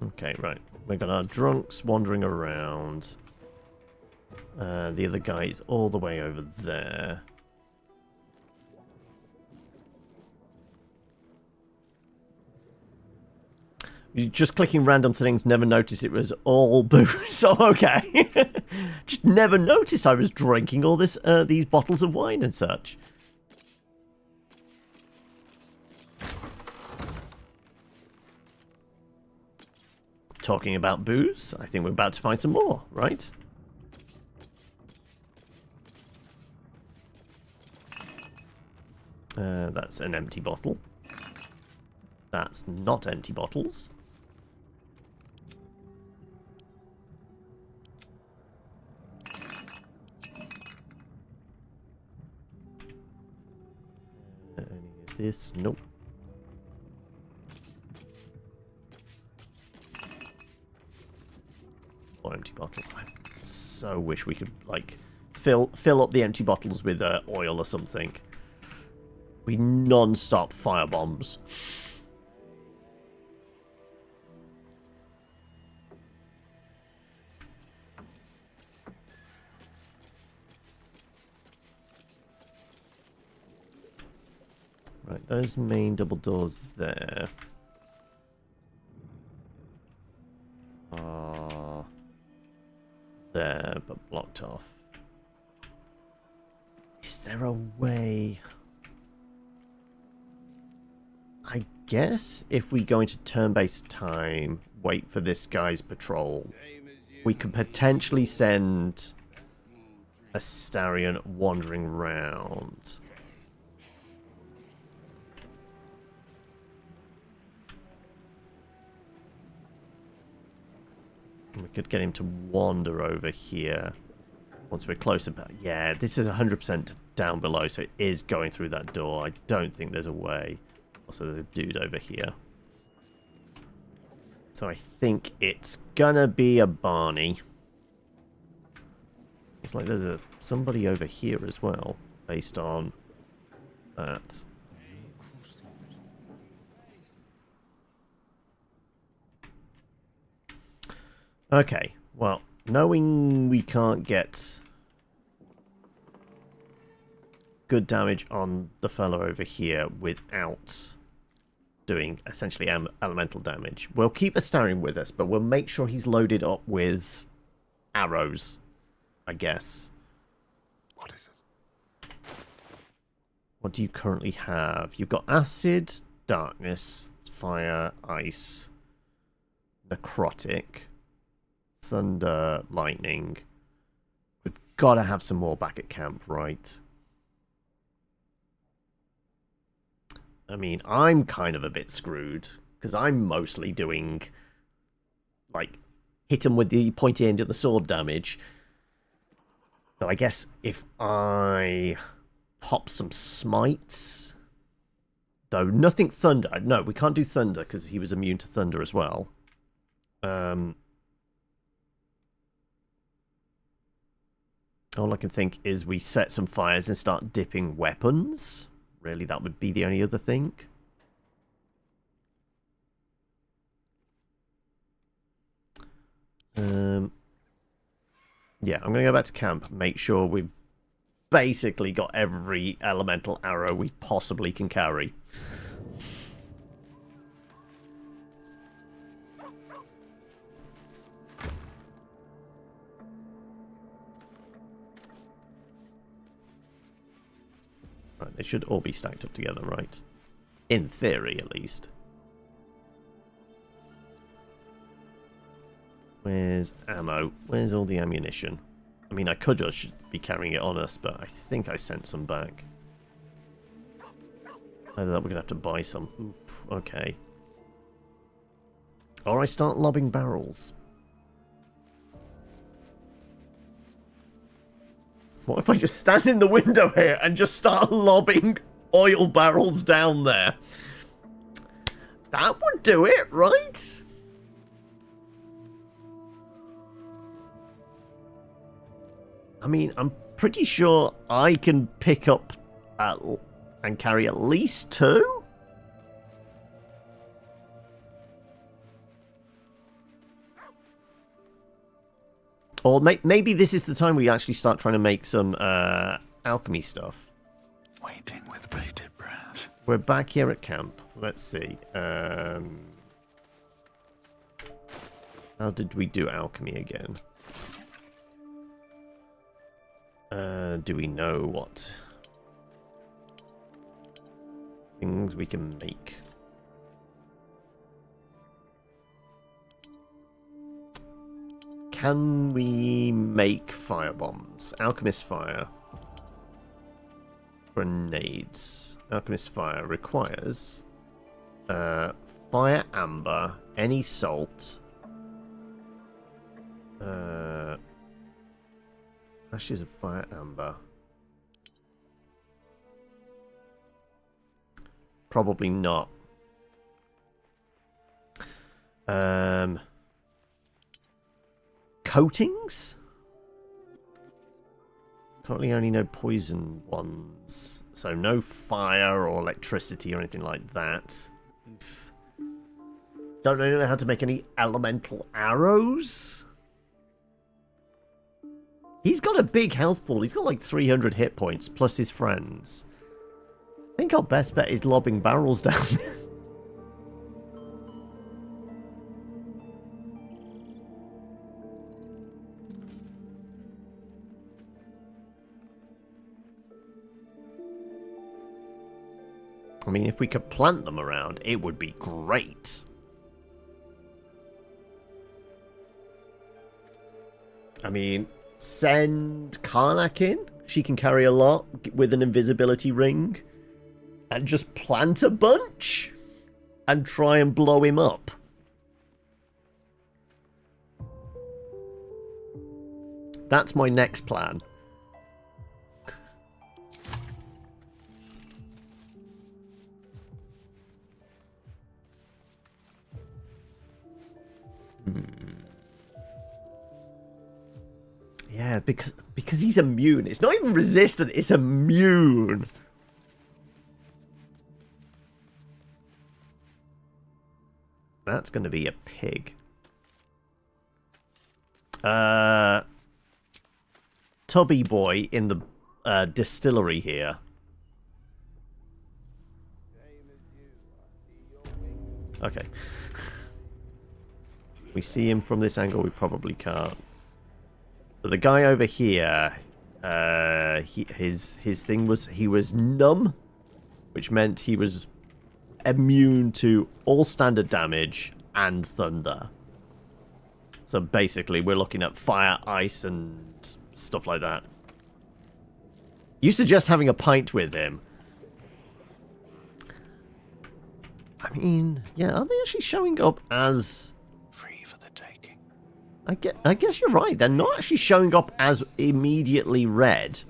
Okay, right. We've got our drunks wandering around. The other guy is all the way over there. You just clicking random things, never noticed it was all booze. Oh, okay. Just never noticed I was drinking all this, these bottles of wine and such. Talking about booze, I think we're about to find some more, right? That's an empty bottle. That's not empty bottles. Any of this? Nope. Or empty bottles. I so wish we could, like, fill up the empty bottles with oil or something. We non-stop firebombs. Right, those main double doors there are there, but blocked off. Is there a way? I guess if we go into turn-based time, wait for this guy's patrol, we could potentially send a Starion wandering round. We could get him to wander over here once we're closer. But yeah, this is 100% down below, so it is going through that door. I don't think there's a way. Also, there's a dude over here. So I think it's gonna be a Barney. Looks like there's somebody over here as well, based on that. Okay, well, knowing we can't get good damage on the fellow over here without doing essentially elemental damage, we'll keep Astarion with us, but we'll make sure he's loaded up with arrows, I guess. What is it? What do you currently have? You've got acid, darkness, fire, ice, necrotic, thunder, lightning. We've got to have some more back at camp, right? I mean, I'm kind of a bit screwed, because I'm mostly doing, like, hit him with the pointy end of the sword damage. So I guess if I pop some smites, though nothing thunder. No, we can't do thunder, because he was immune to thunder as well. All I can think is we set some fires and start dipping weapons. Really, that would be the only other thing. Yeah, I'm going to go back to camp. Make sure we've basically got every elemental arrow we possibly can carry. Right, they should all be stacked up together, right? In theory, at least. Where's ammo? Where's all the ammunition? I mean, I could just be carrying it on us, but I think I sent some back. Either that, we're going to have to buy some. Oof, okay. Or I start lobbing barrels. What if I just stand in the window here and just start lobbing oil barrels down there? That would do it, right? I mean, I'm pretty sure I can pick up and carry at least 2. Or maybe this is the time we actually start trying to make some alchemy stuff. Waiting with bated breath. We're back here at camp. Let's see. How did we do alchemy again? Do we know what things we can make? Can we make fire bombs? Alchemist fire. Grenades. Alchemist fire requires fire amber, any salt, ashes of fire amber. Probably not. Coatings? Currently only no poison ones. So no fire or electricity or anything like that. Oof. Don't know how to make any elemental arrows. He's got a big health pool. He's got like 300 hit points plus his friends. I think our best bet is lobbing barrels down there. I mean, if we could plant them around, it would be great. I mean, send Karnak in. She can carry a lot with an invisibility ring. And just plant a bunch. And try and blow him up. That's my next plan. Yeah, because he's immune. It's not even resistant, it's immune. That's going to be a pig. Tubby boy in the distillery here. Okay. We see him from this angle, we probably can't. But the guy over here, his thing was he was numb, which meant he was immune to all standard damage and thunder. So basically, we're looking at fire, ice, and stuff like that. You suggest having a pint with him. I mean, yeah, are they actually showing up as... I guess you're right. They're not actually showing up as immediately red.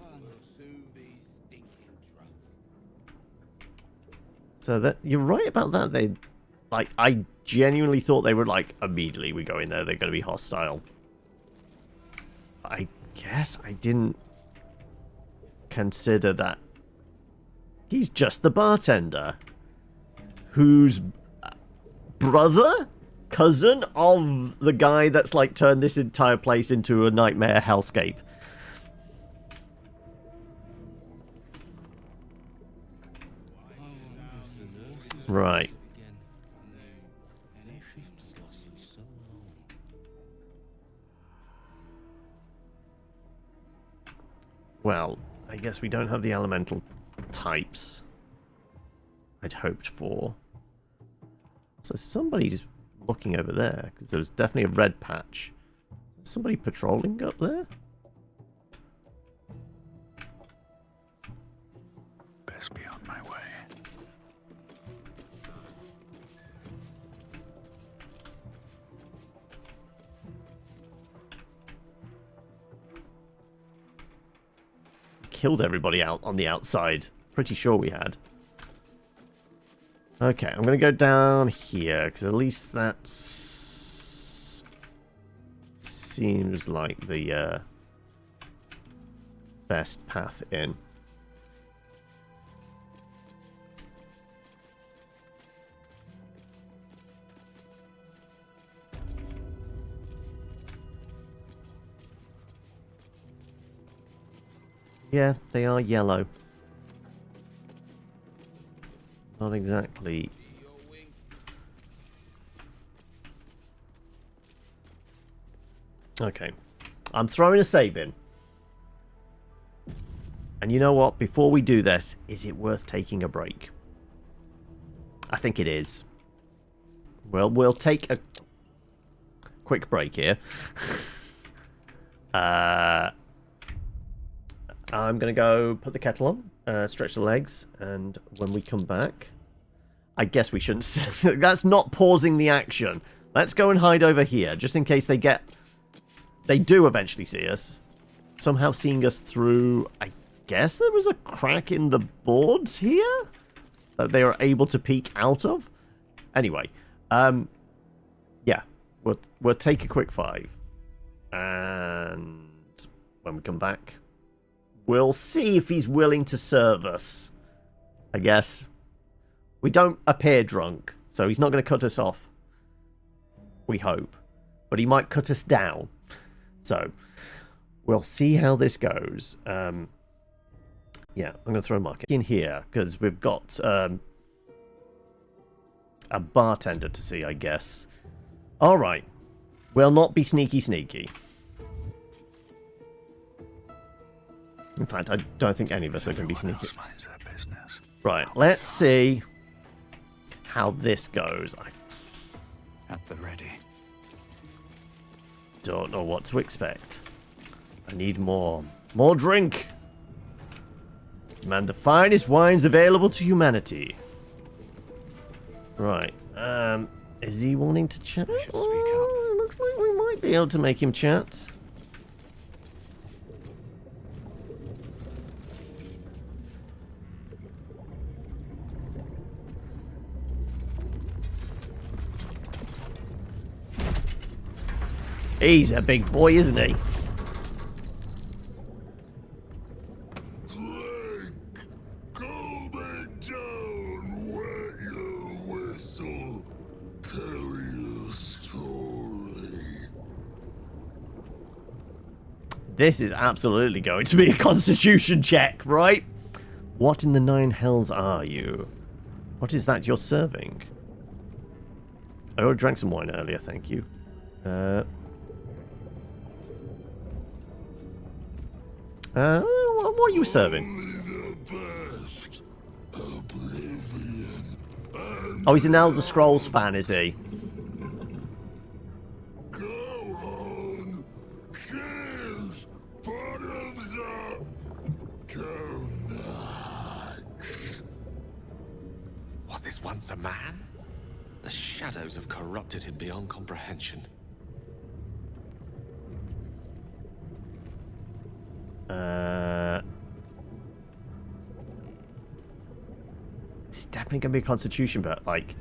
So that you're right about that. They, like, I genuinely thought they were like immediately we go in there, they're going to be hostile. I guess I didn't consider that he's just the bartender, whose brother. Cousin of the guy that's like turned this entire place into a nightmare hellscape. Right. Well, I guess we don't have the elemental types I'd hoped for. So somebody's looking over there, because there was definitely a red patch. Is somebody patrolling up there? Best be on my way. killed everybody out on the outside. Pretty sure we had. Okay, I'm going to go down here, because at least that's... seems like the best path in. Yeah, they are yellow. Not exactly. Okay. I'm throwing a save in. And you know what? Before we do this, is it worth taking a break? I think it is. Well, we'll take a quick break here. I'm going to go put the kettle on, stretch the legs, and when we come back... I guess we shouldn't... That's not pausing the action. Let's go and hide over here, just in case they get... They do eventually see us. Somehow seeing us through... I guess there was a crack in the boards here? That they were able to peek out of? Anyway. Yeah. We'll take a quick 5. And... when we come back... we'll see if he's willing to serve us. I guess. We don't appear drunk, so he's not going to cut us off. We hope. But he might cut us down. So, we'll see how this goes. Yeah, I'm going to throw a market in here, because we've got a bartender to see, I guess. Alright. We'll not be sneaky. In fact, I don't think any of us are going to be sneaky. Right, let's see how this goes. At the ready. Don't know what to expect. I need more. More drink! Demand the finest wines available to humanity. Right, is he wanting to chat? Oh, looks like we might be able to make him chat. He's a big boy, isn't he? Go back down, wet your whistle, tell your story. This is absolutely going to be a constitution check, right? What in the 9 hells are you? What is that you're serving? I already drank some wine earlier, thank you. What are you serving? Oh, he's an Elder Scrolls fan, is he? Go on. Cheers. Bottoms up. Go next. Was this once a man? The shadows have corrupted him beyond comprehension. It's definitely going to be a constitution, but, like,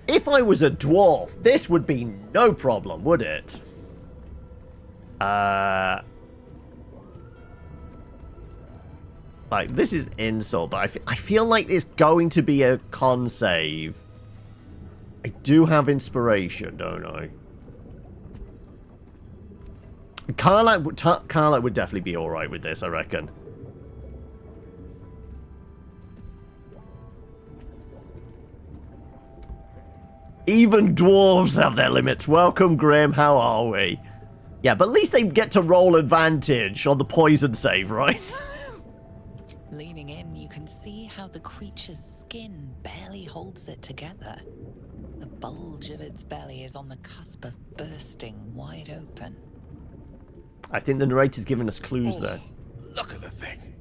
if I was a dwarf, this would be no problem, would it? Like, this is insult, but I feel like it's going to be a con save. I do have inspiration, don't I? Carla would definitely be alright with this, I reckon. Even dwarves have their limits. Welcome, Graham. How are we? Yeah, but at least they get to roll advantage on the poison save, right? Leaning in, you can see how the creature's skin barely holds it together. The bulge of its belly is on the cusp of bursting wide open. I think the narrator's giving us clues there. Look at the thing.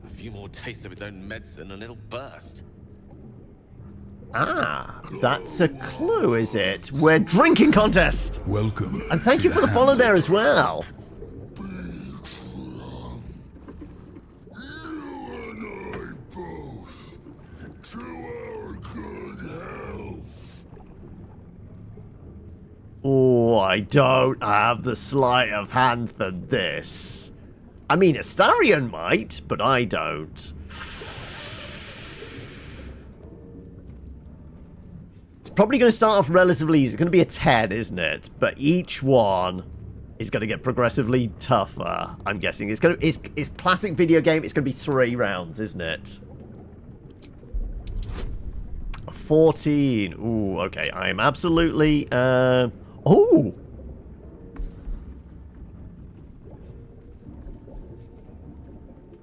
A few more tastes of its own medicine and it'll burst. Ah, that's a clue, is it? We're drinking contest! Welcome. And thank you for the follow there as well. You I don't have the sleight of hand for this. I mean, Astarion might, but I don't. It's probably going to start off relatively easy. It's going to be a 10, isn't it? But each one is going to get progressively tougher, I'm guessing. It's classic video game. It's going to be 3 rounds, isn't it? 14. Ooh, okay. I am absolutely... Oh!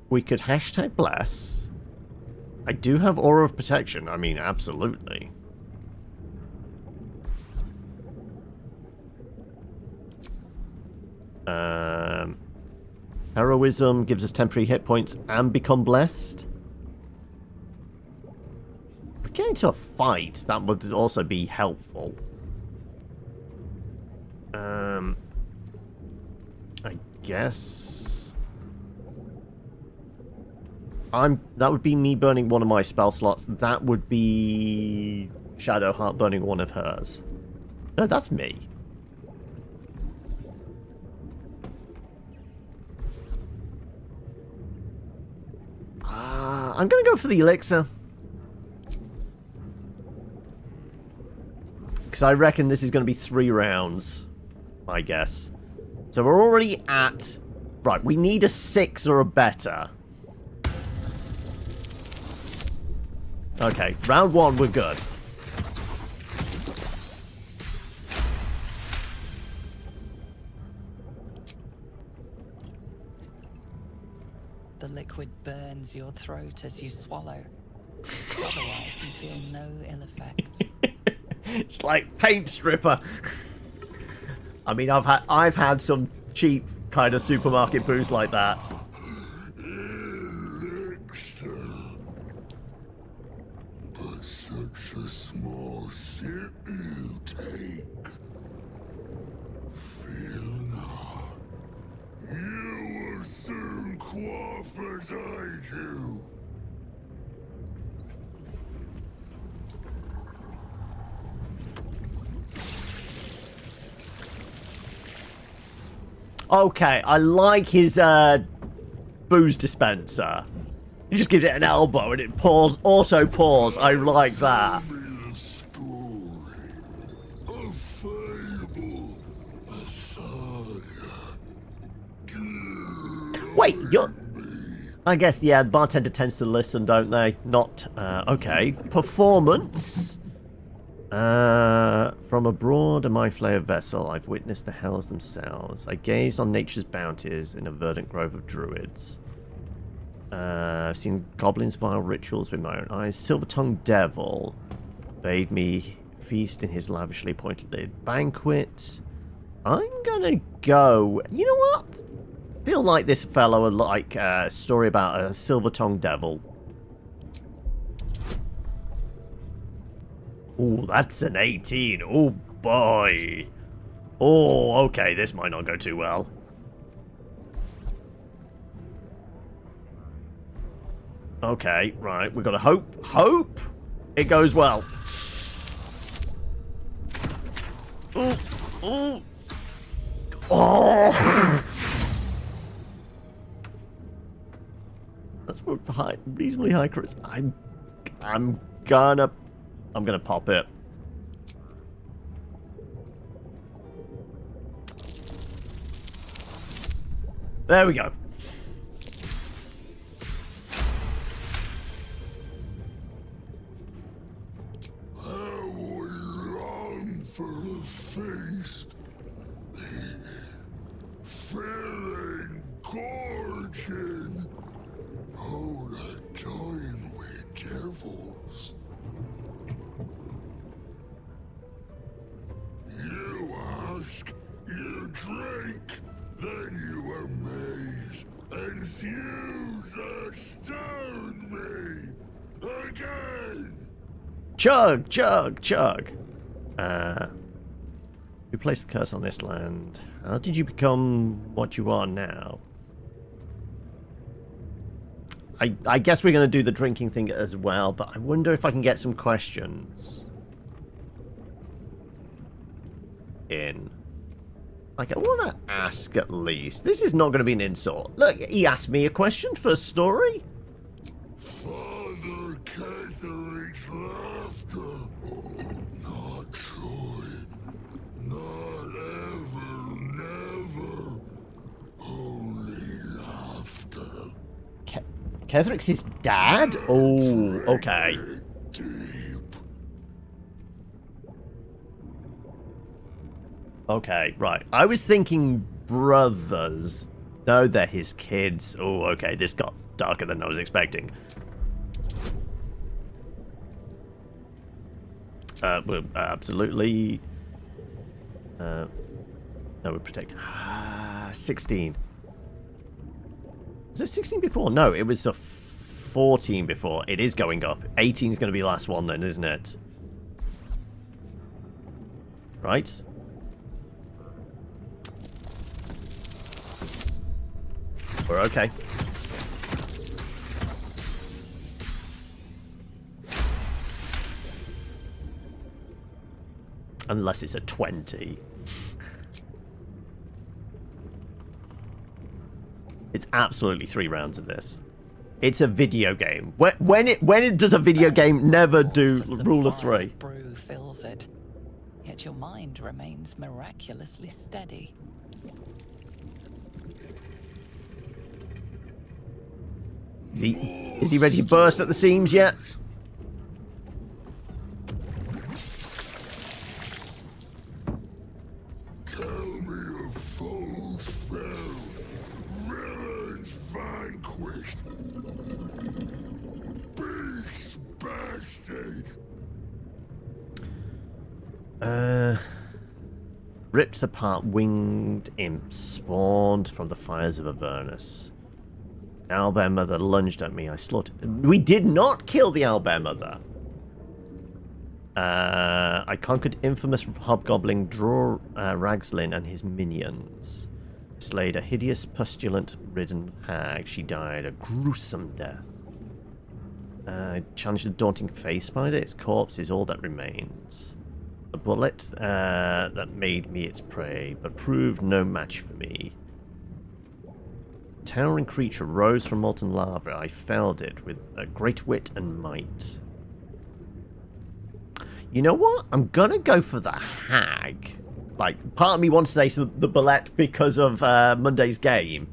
We could hashtag bless. I do have Aura of Protection. I mean, absolutely. Heroism gives us temporary hit points and become blessed. If we get into a fight, that would also be helpful. I guess that would be me burning one of my spell slots. That would be Shadowheart burning one of hers. No, that's me. I'm gonna go for the elixir. Because I reckon this is going to be 3 rounds, I guess. So we're already at... Right, we need a 6 or a better. Okay, round 1, we're good. The liquid burns your throat as you swallow. Otherwise, you feel no ill effects. It's like paint stripper. I mean, I've had some cheap kind of supermarket booze like that. Elixir. But such a small sip you take. Fear not. You will soon quaff as I do. Okay, I like his booze dispenser. He just gives it an elbow and it pours, auto pours. I like that. Wait, you're... I guess, yeah, the bartender tends to listen, don't they? Not, okay. Performance. From abroad, a my-flayer vessel, I've witnessed the hells themselves. I gazed on nature's bounties in a verdant grove of druids. I've seen goblins' vile rituals with my own eyes. Silver-tongued devil bade me feast in his lavishly appointed banquet. I'm gonna go... You know what? I feel like this fellow would like a story about a silver-tongued devil. Ooh, that's an 18. Oh, boy. Oh, okay. This might not go too well. Okay, right. We've got to hope. Hope it goes well. Ooh, ooh. Oh. That's high, reasonably high crits. I'm gonna pop it. There we go. How we long for a feast. Feeling gorging. Oh, the time with devils. You ask, you drink, then you amaze, enthuse, astound me again. Chug, chug, chug. Who placed the curse on this land? How did you become what you are now? I guess we're going to do the drinking thing as well, but I wonder if I can get some questions in. Like, I want to ask at least. This is not going to be an insult. Look, he asked me a question for a story. Father Catheric's laughter. Not joy. Not ever, never. Only laughter. Catheric's his dad? Oh, okay. Okay, right. I was thinking brothers. No, they're his kids. Oh, okay. This got darker than I was expecting. We're absolutely... no, we're protecting... 16. Was it 16 before? No, it was a 14 before. It is going up. 18 is going to be the last one then, isn't it? Right? We're okay. Unless it's a 20. It's absolutely 3 rounds of this. It's a video game. When it does a video game never do rule of 3. Brew fills it, yet your mind remains miraculously steady. Is he ready to burst at the seams yet? Tell me of foes fell, villains vanquished, beast bastard. Ripped apart winged imps spawned from the fires of Avernus. Owlbear Mother lunged at me. I slaughtered. We did not kill the Owlbear Mother. I conquered infamous hobgoblin Draw Ragslin and his minions. Slayed a hideous pustulant-ridden hag. She died a gruesome death. Challenged a daunting face spider. Its corpse is all that remains. A bullet that made me its prey, but proved no match for me. Towering creature rose from molten lava. I felled it with a great wit and might. You know what? I'm gonna go for the hag. Like, part of me wants to say the bullet because of Monday's game,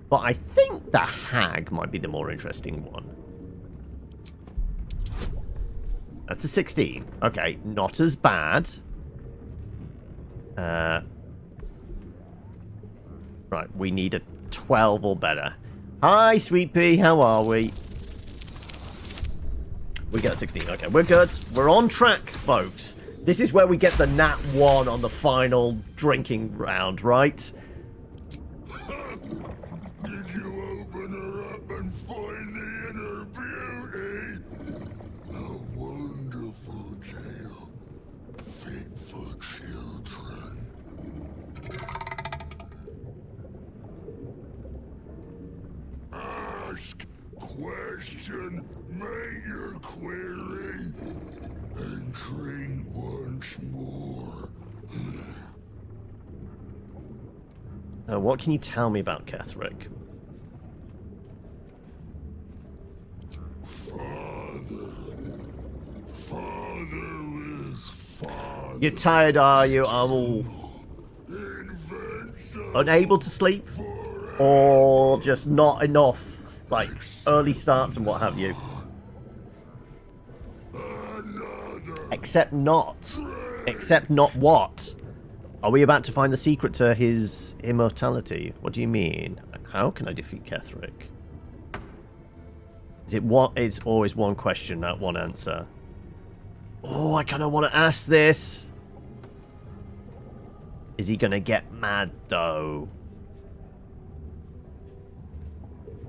but I think the hag might be the more interesting one. That's a 16. Okay, not as bad. Right, we need a 12 or better. Hi, Sweet Pea, how are we? We got a 16. Okay, we're good. We're on track, folks. This is where we get the nat 1 on the final drinking round, right? Did you open her up and find the inner beauty? A wonderful tale, fit for children. Ask, question, make your query, and drink once more. What can you tell me about Ketheric? Father is father. You're tired, are you? I'm all unable to sleep, or just not enough, like early starts and what have you. Except not. Except not what? Are we about to find the secret to his immortality? What do you mean? How can I defeat Ketheric? Is it what? It's always one question, not one answer. Oh, I kind of want to ask this. Is he gonna get mad though?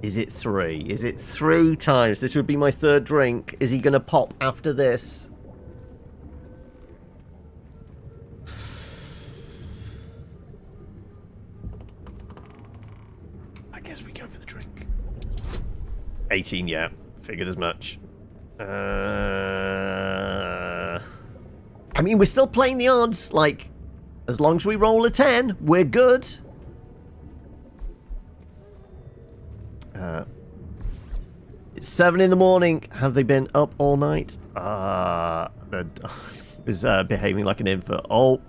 Is it 3? Is it 3 times? This would be my 3rd drink. Is he gonna pop after this? I guess we go for the drink. 18, yeah. Figured as much. I mean, we're still playing the odds. Like, As long as we roll a 10, we're good. It's 7 in the morning. Have they been up all night? Is behaving like an infant. Oh.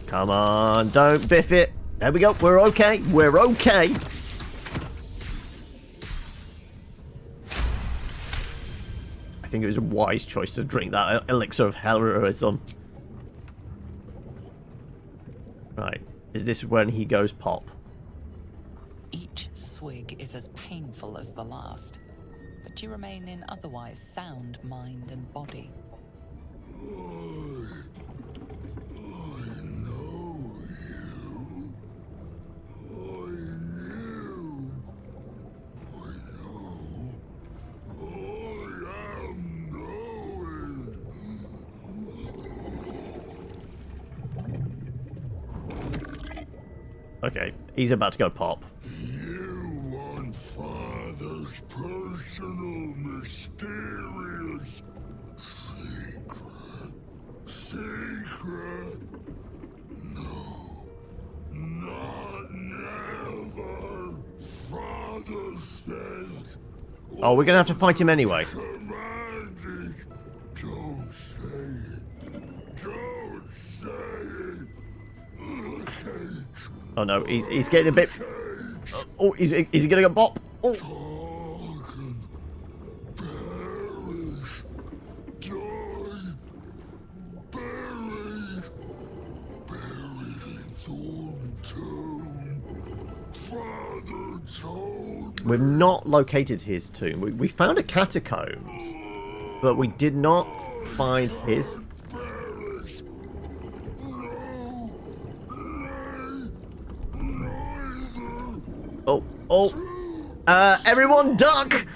Come on, don't biff it. There we go. We're okay. We're okay. I think it was a wise choice to drink that elixir of heroism. Right. Is this when he goes pop? Each swig is as painful as the last, but you remain in otherwise sound mind and body. Okay, he's about to go pop. You want Father's personal, mysterious secret. Secret? No. Not never. Father said. Oh, we're gonna have to fight him anyway. Commanded. Don't say it. Don't say it. Oh no, he's getting a bit. Oh, is he gonna go pop? Oh. Perish, die, buried in Thorm tomb. Father told me. We've not located his tomb. We found a catacombs, but we did not find his. Oh, everyone duck!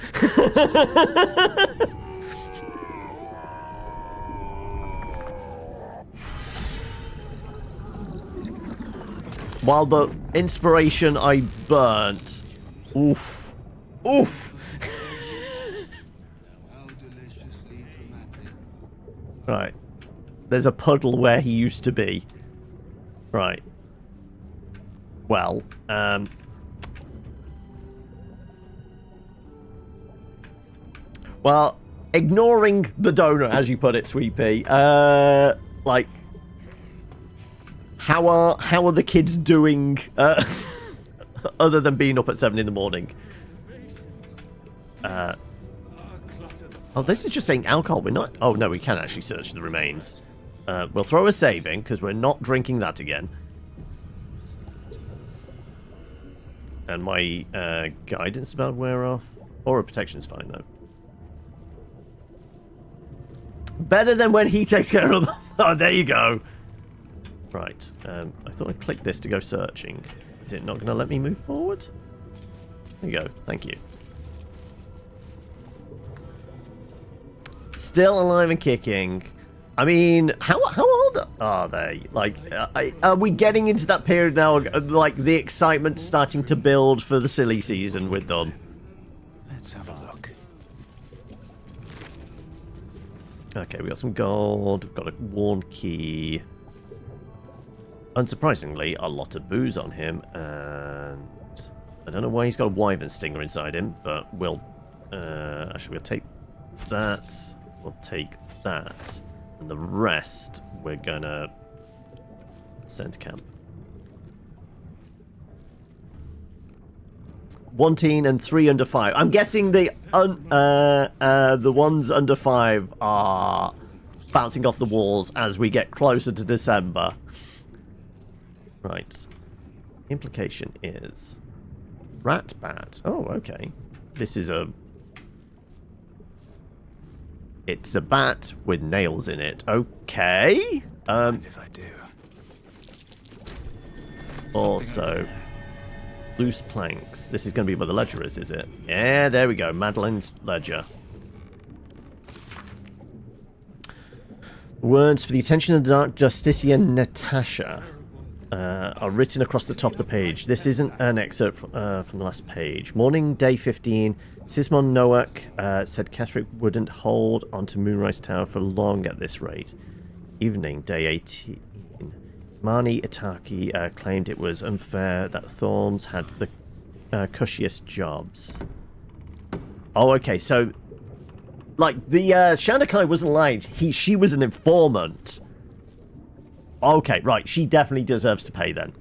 While the inspiration I burnt. Oof. Oof! Right. There's a puddle where he used to be. Right. Well, well, ignoring the donut, as you put it, Sweet Pea, like, how are the kids doing, other than being up at 7 in the morning? Oh, this is just saying alcohol. We're not... Oh, no, we can actually search the remains. We'll throw a saving, because we're not drinking that again. And my guidance about wear off. Aura protection's fine, though. Better than when he takes care of them. Oh, there you go. Right. I thought I clicked this to go searching. Is it not going to let me move forward? There you go. Thank you. Still alive and kicking. I mean, how old are they? Like, are we getting into that period now? Like, the excitement starting to build for the silly season with them? Let's have a look. Okay, we got some gold. We've got a worn key. Unsurprisingly, a lot of booze on him, and I don't know why he's got a wyvern stinger inside him, but we'll actually we'll take that. We'll take that. And the rest, we're gonna send to camp. 1 teen and 3 under 5. I'm guessing the ones under 5 are bouncing off the walls as we get closer to December. Right. Implication is rat bat. Oh, okay. This is a... It's a bat with nails in it. Okay. If I do. Also, loose planks. This is going to be where the ledger is it? Yeah, there we go. Madeline's ledger. Words for the attention of the Dark Justician Natasha are written across the top of the page. This isn't an excerpt from the last page. Morning, day 15. Sismon Nowak said Ketherick wouldn't hold onto Moonrise Tower for long at this rate. Evening, day 18. Marnie Itaki claimed it was unfair that Thorms had the cushiest jobs. Oh, okay, so... Like, the Shandakai wasn't lying. She was an informant. Okay, right. She definitely deserves to pay then.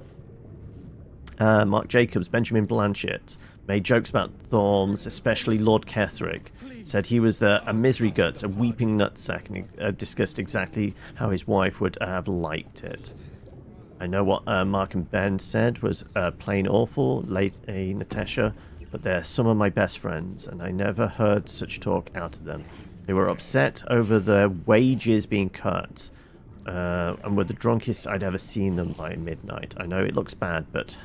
Mark Jacobs, Benjamin Blanchett, made jokes about Thorms, especially Lord Ketherick. Said he was a misery guts, a weeping nutsack, and discussed exactly how his wife would have liked it. I know what Mark and Ben said was plain awful, Lady Natasha, but they're some of my best friends, and I never heard such talk out of them. They were upset over their wages being cut, and were the drunkest I'd ever seen them by midnight. I know it looks bad, but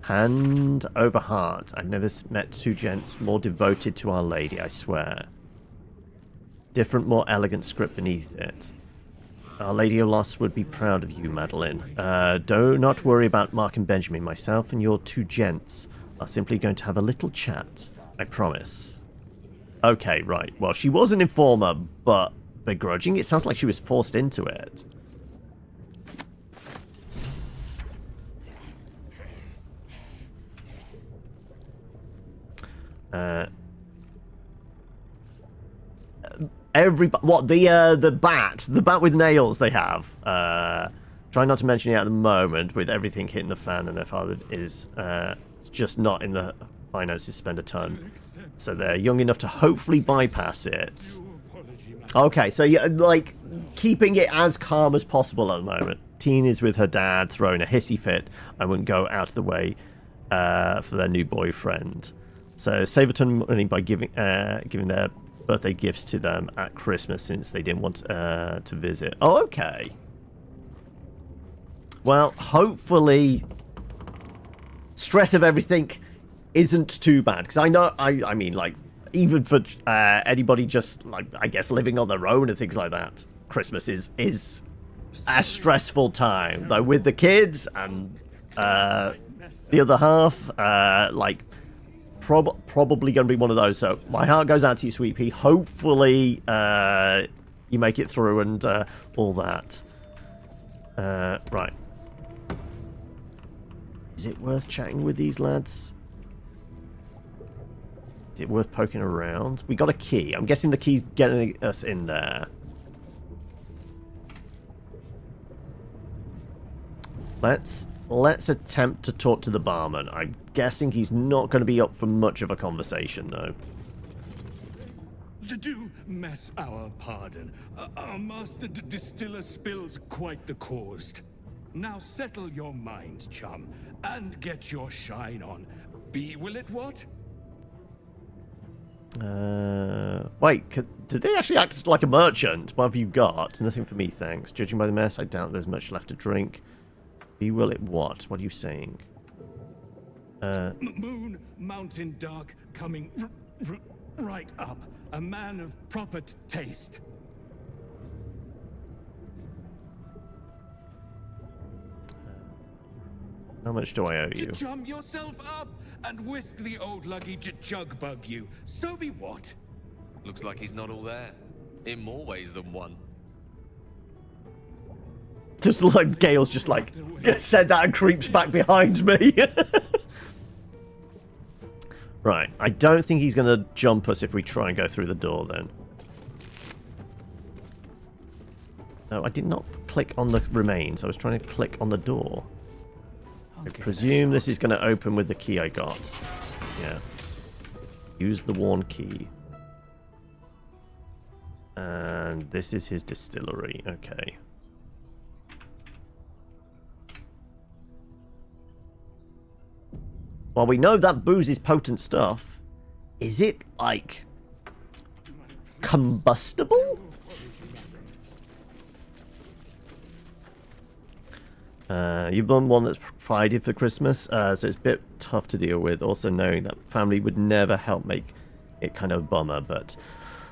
hand over heart, I've never met two gents more devoted to Our Lady, I swear. Different, more elegant script beneath it. Our Lady of Loss would be proud of you, Madeline. Do not worry about Mark and Benjamin. Myself and your two gents are simply going to have a little chat. I promise. Okay, right. Well, she was an informer, but begrudging? It sounds like she was forced into it. The bat with nails they have. Try not to mention it at the moment with everything hitting the fan, and their father is just not in the finances to spend a ton, so they're young enough to hopefully bypass it. Okay, so yeah, like keeping it as calm as possible at the moment. Teen is with her dad, throwing a hissy fit, and wouldn't go out of the way for their new boyfriend. So save a ton of money by giving their birthday gifts to them at Christmas, since they didn't want to visit. Oh, okay. Well, hopefully stress of everything isn't too bad, because I know, I mean, like, even for anybody just, like, I guess living on their own and things like that, Christmas is a stressful time, though, with the kids and the other half, like, probably going to be one of those. So my heart goes out to you, Sweet Pea. Hopefully you make it through and all that. Right. Is it worth chatting with these lads? Is it worth poking around? We got a key. I'm guessing the key's getting us in there. Let's attempt to talk to the barman. I'm guessing he's not going to be up for much of a conversation, though. Do mess our pardon. Our master distiller spills quite the cause. Now settle your mind, chum, and get your shine on. Will it what? Wait, did they actually act like a merchant? What have you got? Nothing for me, thanks. Judging by the mess, I doubt there's much left to drink. Will it what? What are you saying? Moon, mountain dark, coming right up. A man of proper taste. How much do I owe you? Jump yourself up and whisk the old luggage jug bug you. So be what? Looks like he's not all there. In more ways than one. Just like Gale's just like said that and creeps back behind me. Right, I don't think he's going to jump us if we try and go through the door then. No, I did not click on the remains. I was trying to click on the door. I presume this is going to open with the key I got. Yeah. Use the worn key. And this is his distillery. Okay. Well, we know that booze is potent stuff. Is it, like, combustible? You've been one that's provided for Christmas, so it's a bit tough to deal with. Also knowing that family would never help make it kind of a bummer, but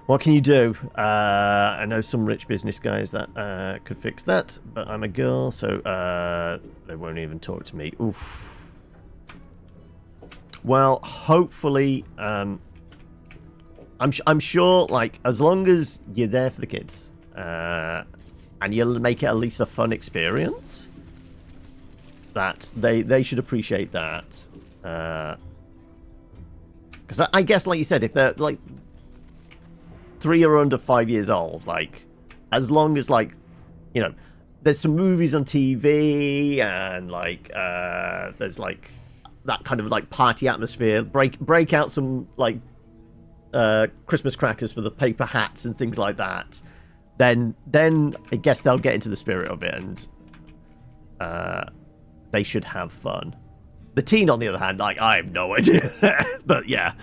what can you do? I know some rich business guys that could fix that, but I'm a girl, so they won't even talk to me. Oof. Well, hopefully I'm sure, like, as long as you're there for the kids, and you'll make it at least a fun experience, that they should appreciate that. Because I guess, like you said, if they're like 3 or under 5 years old, like, as long as, like, you know, there's some movies on TV and like there's like that kind of like party atmosphere, break out some like Christmas crackers for the paper hats and things like that, then I guess they'll get into the spirit of it, and they should have fun. The teen, on the other hand, like, I have no idea. But yeah.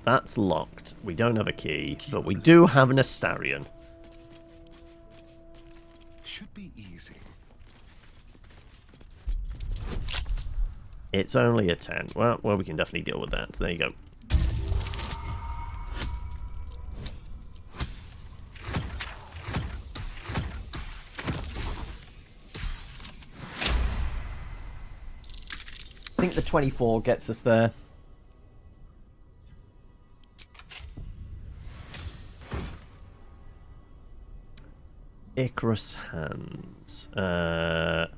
That's locked. We don't have a key, but we do have an Astarion. Should be easy. It's only a 10. Well, we can definitely deal with that. There you go. I think the 24 gets us there. Icarus hands. Well,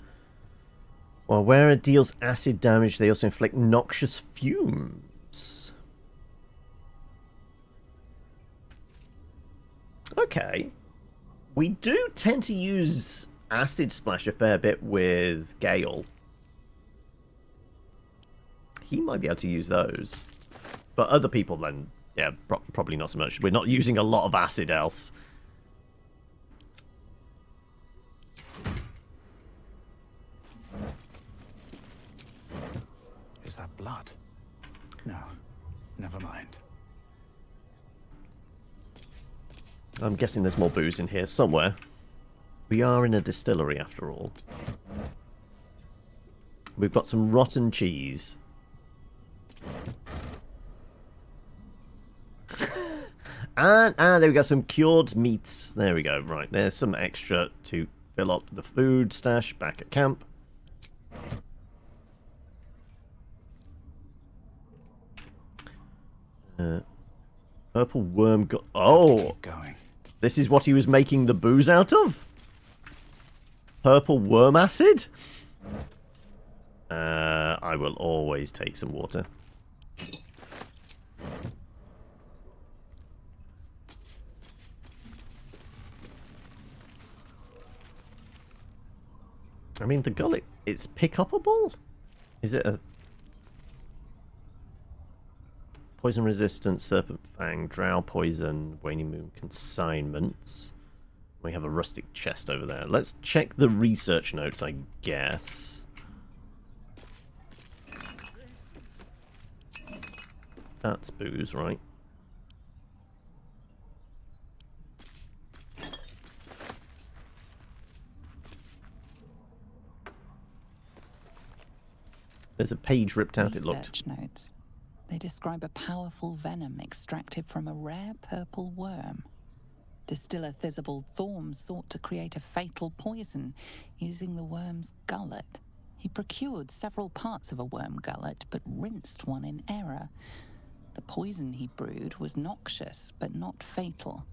where it deals acid damage, they also inflict noxious fumes. Okay. We do tend to use acid splash a fair bit with Gale. He might be able to use those. But other people then, yeah, probably not so much. We're not using a lot of acid else. Is that blood? No, never mind. I'm guessing there's more booze in here somewhere. We are in a distillery after all. We've got some rotten cheese. and there we go, some cured meats. There we go. Right, there's some extra to fill up the food stash back at camp. Purple worm got... Oh! This is what he was making the booze out of? Purple worm acid? I will always take some water. I mean, the gullet, it's pick-upable? Is it a... Poison resistant, serpent fang, drow poison, waning moon consignments. We have a rustic chest over there. Let's check the research notes, I guess. That's booze, right? There's a page ripped out, it looked. Research notes. They describe a powerful venom extracted from a rare purple worm. Distiller Thizabald Thorm sought to create a fatal poison using the worm's gullet. He procured several parts of a worm gullet, but rinsed one in error. The poison he brewed was noxious, but not fatal.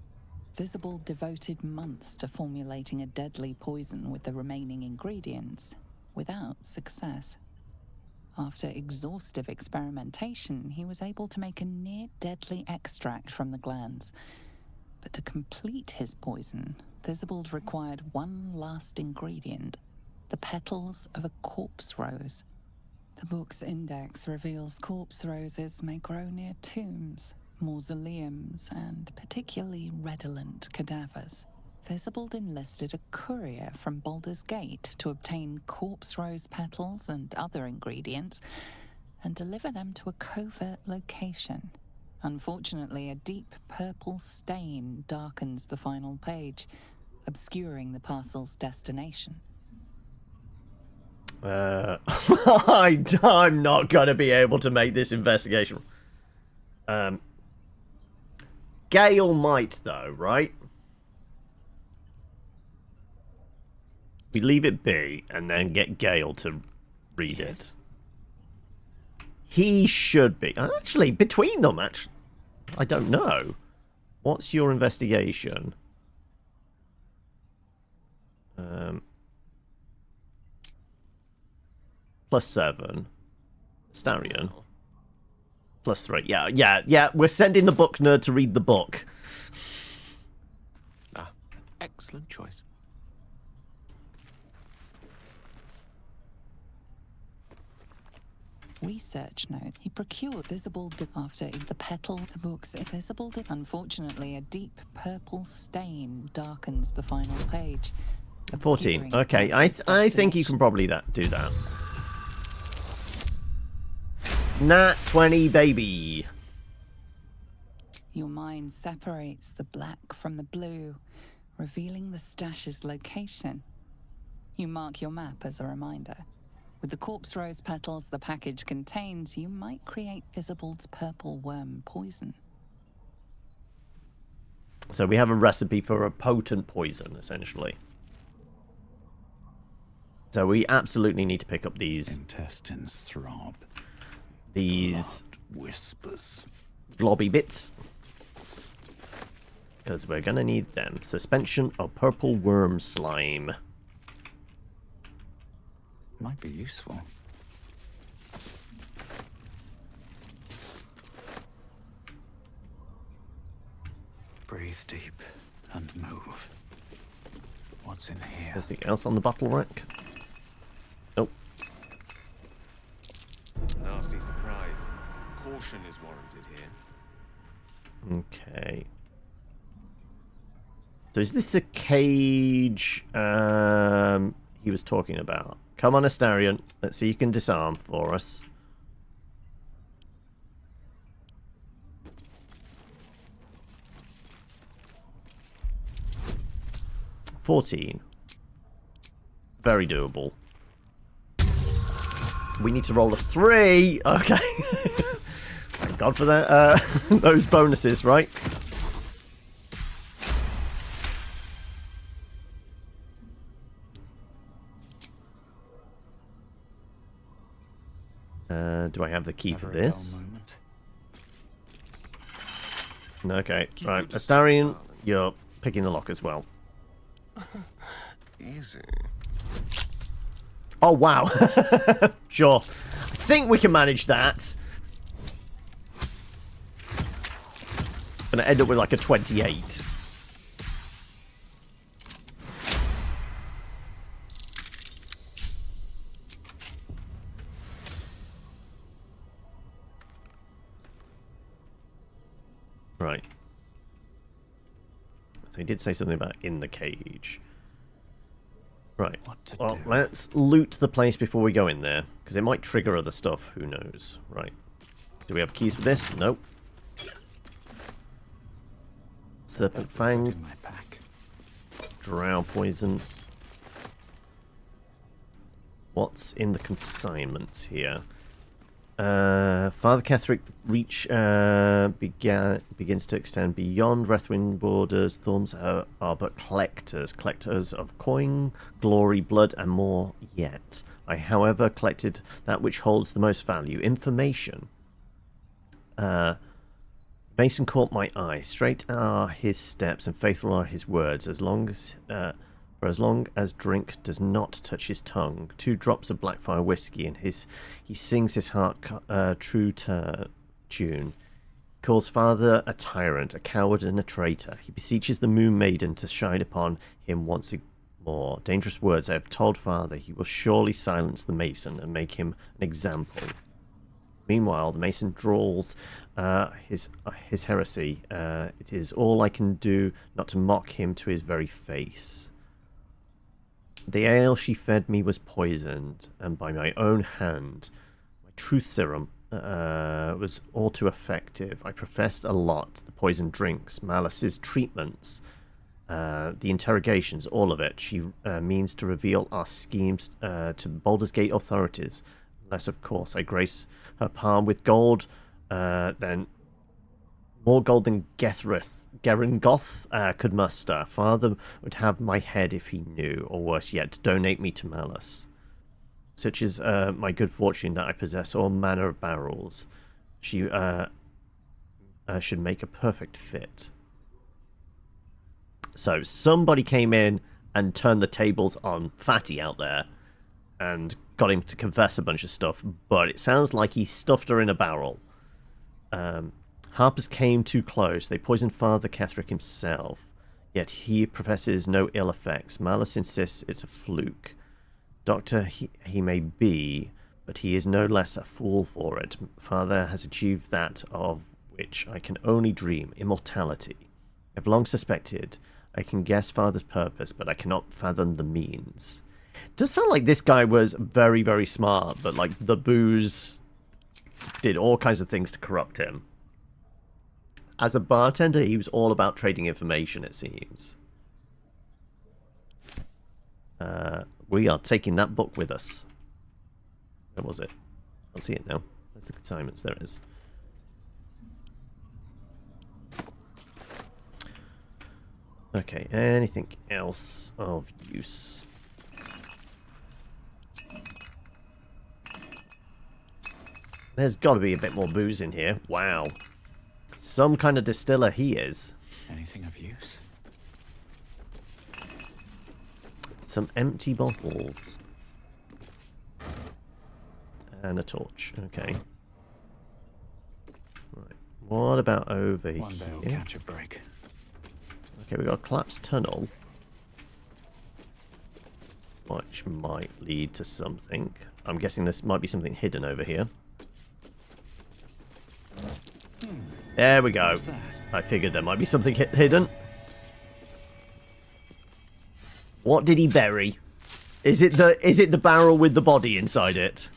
Thizabald devoted months to formulating a deadly poison with the remaining ingredients, without success. After exhaustive experimentation, he was able to make a near-deadly extract from the glands. But to complete his poison, Thizabald required one last ingredient, the petals of a corpse rose. The book's index reveals corpse roses may grow near tombs, mausoleums, and particularly redolent cadavers. Thizabald enlisted a courier from Baldur's Gate to obtain corpse rose petals and other ingredients and deliver them to a covert location. Unfortunately, a deep purple stain darkens the final page, obscuring the parcel's destination. I'm not going to be able to make this investigation. Gale might, though, right? We leave it be and then get Gale to read it. He should be. Actually, between them, actually, I don't know. What's your investigation? +7. Starion. +3. Yeah. We're sending the book nerd to read the book. Ah, excellent choice. Research note. He procured visible after the petal the book's visible. Unfortunately, a deep purple stain darkens the final page. 14. Okay, I think you can probably do that. Nat 20, baby. Your mind separates the black from the blue, revealing the stash's location. You mark your map as a reminder. With the corpse rose petals the package contains, you might create Visible's purple worm poison. So we have a recipe for a potent poison, essentially. So we absolutely need to pick up these intestines throb. These whispers. Globby bits. Because we're going to need them. Suspension of purple worm slime. Might be useful. Breathe deep and move. What's in here? Anything else on the bottle rack? Nope. Nasty surprise. Caution is warranted here. Okay. So is this the cage he was talking about? Come on, Astarion. Let's see if you can disarm for us. $14. Very doable. We need to roll a 3. Okay. Thank God for that. Those bonuses, right? Do I have the key for this? Okay, right. Astarion, you're picking the lock as well. Easy. Oh, wow. Sure. I think we can manage that. Gonna end up with like a 28. Right. So he did say something about in the cage. Right. Well, let's loot the place before we go in there, because it might trigger other stuff. Who knows? Right. Do we have keys for this? Nope. Serpent Fang. Drow poison. What's in the consignments here? Father Ketheric reach begins to extend beyond Wrathwind borders. Thorms are but collectors of coin, glory, blood, and more yet. I, however, collected that which holds the most value: information. Mason caught my eye. Straight are his steps, and faithful are his words. For as long as drink does not touch his tongue, 2 drops of Blackfire whiskey, and he sings his heart true tune. He calls father a tyrant, a coward, and a traitor. He beseeches the Moon Maiden to shine upon him once more. Dangerous words I have told father. He will surely silence the Mason and make him an example. Meanwhile, the Mason drawls his heresy. It is all I can do not to mock him to his very face. The ale she fed me was poisoned, and by my own hand. My truth serum was all too effective. I professed a lot. The poisoned drinks, Malice's treatments, the interrogations, all of it. She means to reveal our schemes to Baldur's Gate authorities. Unless, of course, I grace her palm with gold, then more gold than Geringoth could muster. Father would have my head if he knew, or worse yet, donate me to Malice. such as my good fortune that I possess all manner of barrels. She should make a perfect fit. So somebody came in and turned the tables on Fatty out there and got him to confess a bunch of stuff, but it sounds like he stuffed her in a barrel. Harpers came too close. They poisoned Father Ketherick himself, yet he professes no ill effects. Malice insists it's a fluke. Doctor he may be, but he is no less a fool for it. Father has achieved that of which I can only dream, immortality. I've long suspected. I can guess Father's purpose, but I cannot fathom the means. It does sound like this guy was very, very smart, but like the booze did all kinds of things to corrupt him. As a bartender, he was all about trading information, it seems. We are taking that book with us. Where was it? I'll see it now. Where's the consignments? There it is. Okay, anything else of use? There's got to be a bit more booze in here. Wow. Some kind of distiller he is. Anything of use? Some empty bottles. And a torch. Okay. Right. What about over here? One day we'll catch a break. Okay, we've got a collapsed tunnel. Which might lead to something. I'm guessing this might be something hidden over here. There we go. I figured there might be something hidden. What did he bury? Is it the barrel with the body inside it?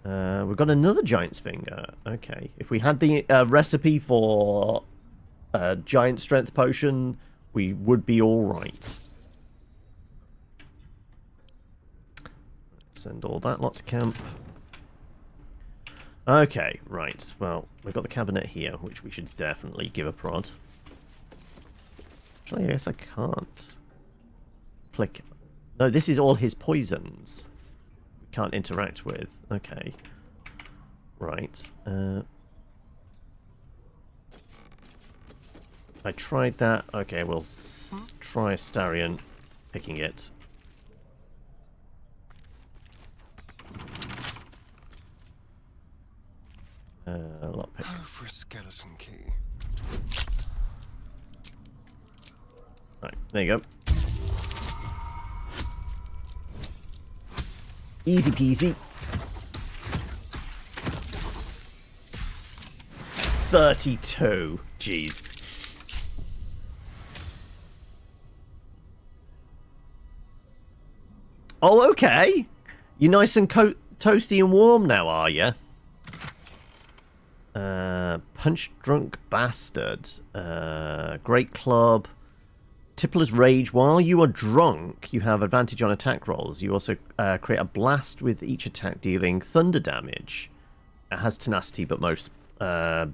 We've got another giant's finger. Okay. If we had the recipe for a giant strength potion, we would be alright. Send all that lot to camp. Okay, right. Well, we've got the cabinet here, which we should definitely give a prod. Actually, I guess I can't. Click. No, this is all his poisons. We can't interact with. Okay. Right. I tried that. Okay, we'll try Astarion picking it. Lockpick. Oh, for a skeleton key. Right, there you go. Easy peasy. 32. Jeez. Oh, okay. You're nice and toasty and warm now, are you? Punch Drunk Bastard. Great Club. Tippler's Rage. While you are drunk, you have advantage on attack rolls. You also create a blast with each attack dealing thunder damage. It has tenacity, but most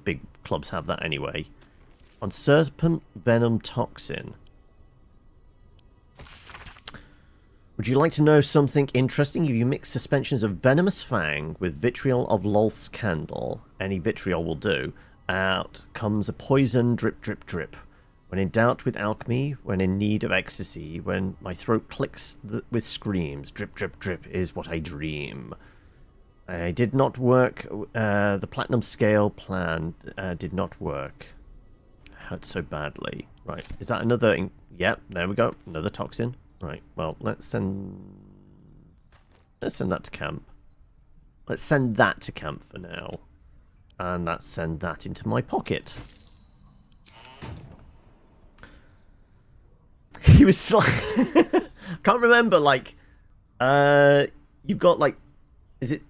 big clubs have that anyway. On Serpent Venom Toxin. Would you like to know something interesting? If you mix suspensions of Venomous Fang with Vitriol of Lolth's Candle, any vitriol will do, out comes a poison drip drip drip. When in doubt with alchemy, when in need of ecstasy, when my throat clicks with screams, drip drip drip is what I dream. I did not work, the platinum scale plan did not work. Hurt so badly. Right, is that another... Yep, there we go, another toxin. Right, well, let's send that to camp. Let's send that to camp for now. And let's send that into my pocket. He was can't remember, like, you've got, like, is it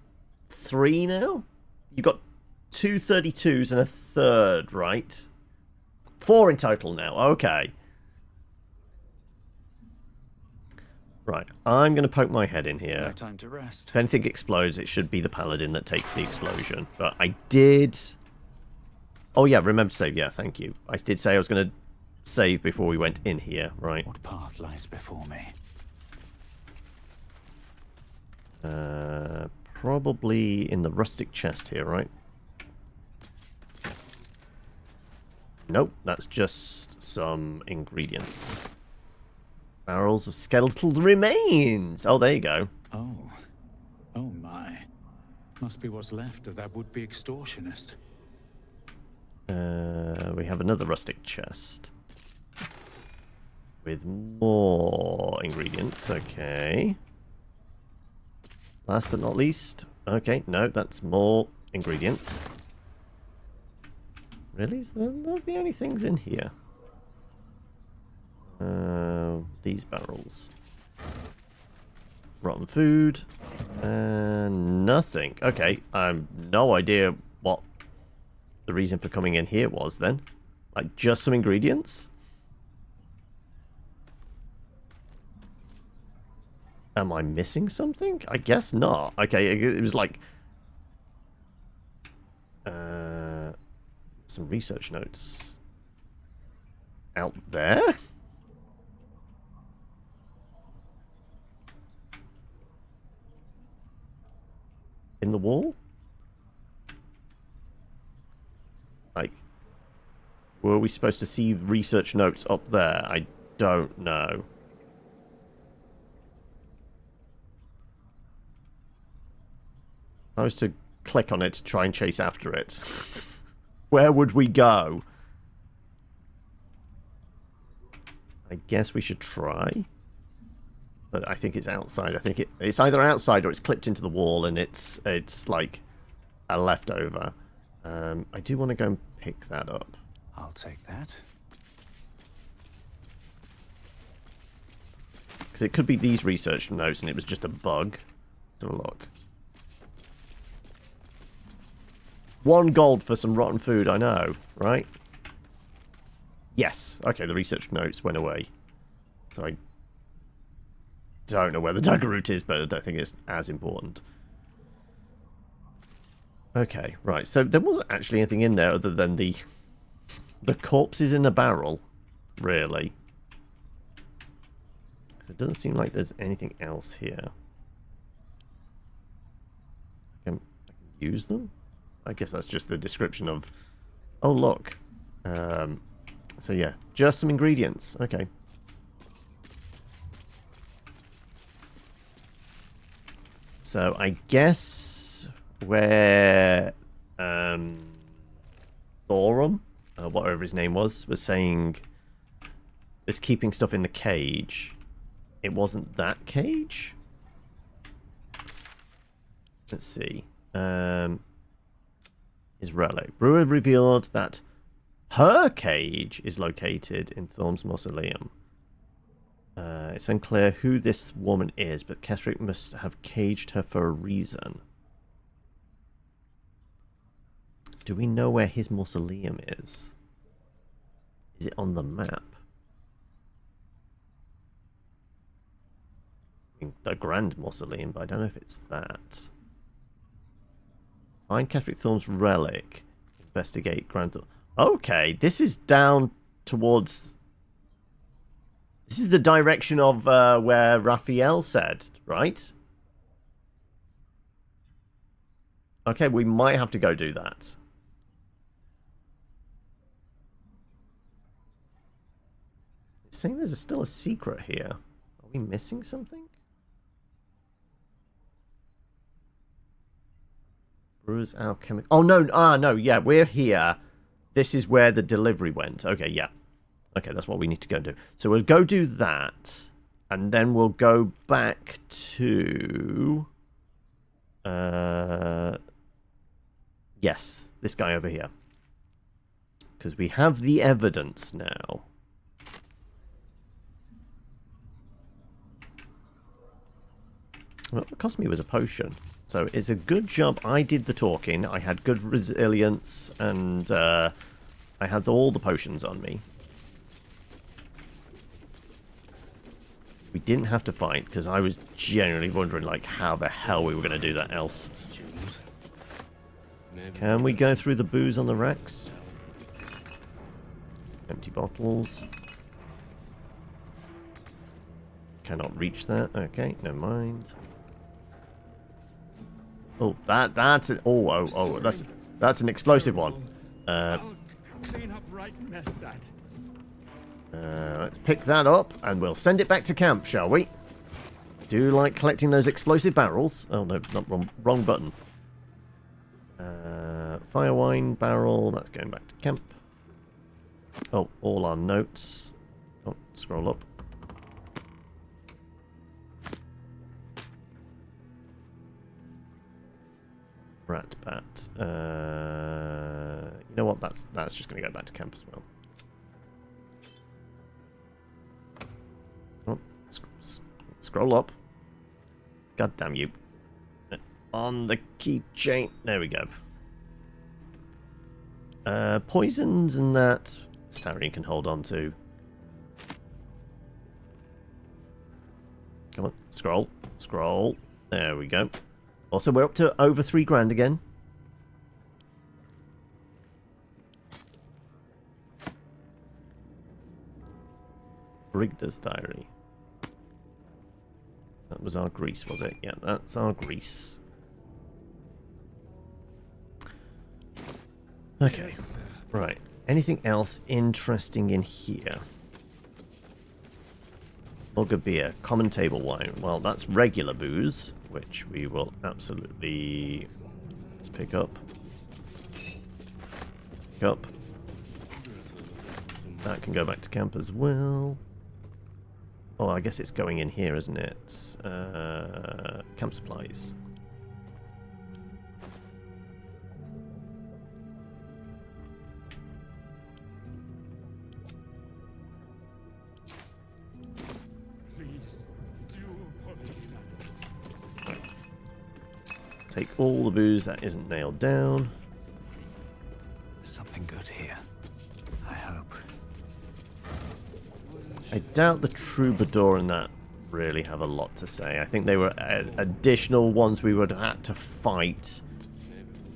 3 now? You've got 2 32s and a third, right? 4 in total now, okay. Right, I'm going to poke my head in here. No time to rest. If anything explodes, it should be the paladin that takes the explosion. But I did... Oh yeah, remember to save. Yeah, thank you. I did say I was going to save before we went in here, right? What path lies before me? Probably in the rustic chest here, right? Nope, that's just some ingredients. Barrels of skeletal remains. Oh, there you go. Oh. Oh my. Must be what's left of that would-be extortionist. We have another rustic chest. With more ingredients, okay. Last but not least. Okay, no, that's more ingredients. Really? Is that the only things in here? These barrels. Rotten food. Nothing. Okay, I have no idea what the reason for coming in here was then. Like, just some ingredients? Am I missing something? I guess not. Okay, it was like... some research notes. Out there? In the wall? Like, were we supposed to see research notes up there? I don't know. If I was to click on it to try and chase after it, where would we go? I guess we should try. But I think it's outside. I think it's either outside or it's clipped into the wall and it's like a leftover. I do want to go and pick that up. I'll take that. Because it could be these research notes and it was just a bug. Let's have a look. 1 gold for some rotten food, I know, right? Yes. Okay, the research notes went away. So I don't know where the dagger root is, but I don't think it's as important. Okay, right. So there wasn't actually anything in there other than the corpses in a barrel, really. It doesn't seem like there's anything else here. I can use them? I guess that's just the description of... Oh, look. So yeah, just some ingredients. Okay. So I guess where Thorm, whatever his name was saying is keeping stuff in the cage. It wasn't that cage? Let's see. His relic. Brewer revealed that her cage is located in Thorm's mausoleum. It's unclear who this woman is, but Ketheric must have caged her for a reason. Do we know where his mausoleum is? Is it on the map? I mean, the Grand Mausoleum, but I don't know if it's that. Find Ketheric Thorm's relic. Investigate Grand... Okay, this is down towards... This is the direction of where Raphael said, right? Okay, we might have to go do that. It's saying there's still a secret here. Are we missing something? Brewer's alchemic... Oh, no. Ah, no. Yeah, we're here. This is where the delivery went. Okay, yeah. Okay, that's what we need to go do. So we'll go do that. And then we'll go back to... Yes, this guy over here. Because we have the evidence now. What it cost me was a potion. So it's a good job I did the talking. I had good resilience and I had all the potions on me. We didn't have to fight because I was genuinely wondering like how the hell we were going to do that else. Can we go through the booze on the racks? Empty bottles. Cannot reach that. Okay, never mind. Oh, that's an, that's an explosive one. I'll clean up right mess that. Let's pick that up and we'll send it back to camp, shall we? Do like collecting those explosive barrels. Oh no, not wrong button. Fire wine barrel, that's going back to camp. Oh, all our notes. Oh, scroll up. Rat bat. You know what? That's just going to go back to camp as well. Oh, scroll up. God damn you. On the keychain. There we go. Poisons and that Starion can hold on to. Come on, scroll. Scroll. There we go. Also, we're up to over 3 grand again. Brigda's diary. That was our grease, was it? Yeah, that's our grease. Okay, right. Anything else interesting in here? Bugger beer, common table wine. Well, that's regular booze, which we will absolutely let's pick up. Pick up. That can go back to camp as well. Oh, I guess it's going in here, isn't it? Camp supplies. Take all the booze that isn't nailed down. Something good here. I hope. I doubt the troubadour and that really have a lot to say. I think they were additional ones we would have had to fight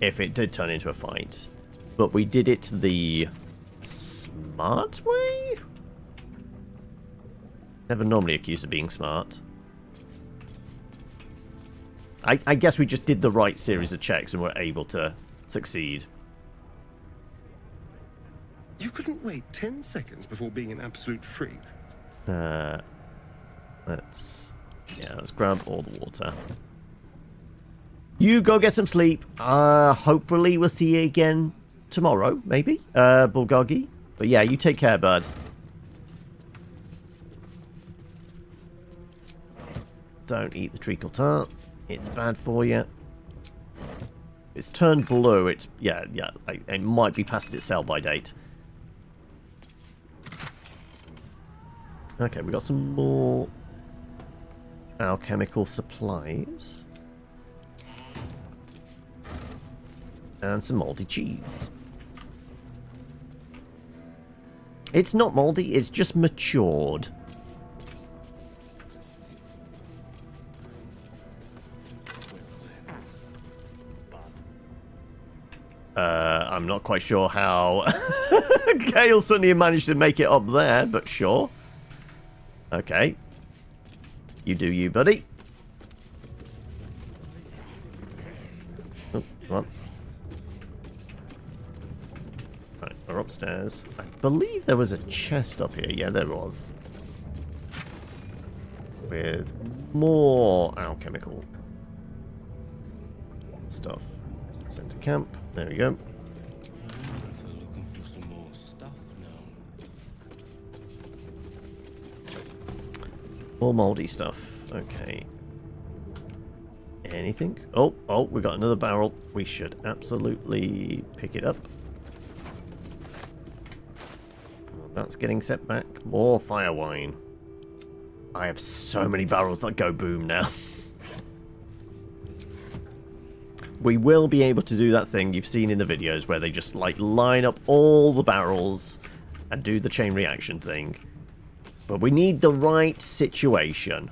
if it did turn into a fight. But we did it the smart way? Never normally accused of being smart. I guess we just did the right series of checks and were able to succeed. You couldn't wait 10 seconds before being an absolute freak. Let's grab all the water. You go get some sleep. Hopefully we'll see you again tomorrow, maybe. Bulgogi. But yeah, you take care, bud. Don't eat the treacle tart. It's bad for you. It's turned blue. It's it might be past its sell-by date. Okay, we got some more alchemical supplies and some moldy cheese. It's not moldy. It's just matured. I'm not quite sure how Gale suddenly managed to make it up there, but sure. Okay. You do you, buddy. Oh, come on. Right, we're upstairs. I believe there was a chest up here. Yeah, there was. With more alchemical stuff. Send to camp. There we go. Looking for some more stuff now. More moldy stuff. Okay. Anything? Oh, we got another barrel. We should absolutely pick it up. Oh, that's getting set back. More fire wine. I have so many barrels that go boom now. We will be able to do that thing you've seen in the videos where they just like line up all the barrels and do the chain reaction thing. But we need the right situation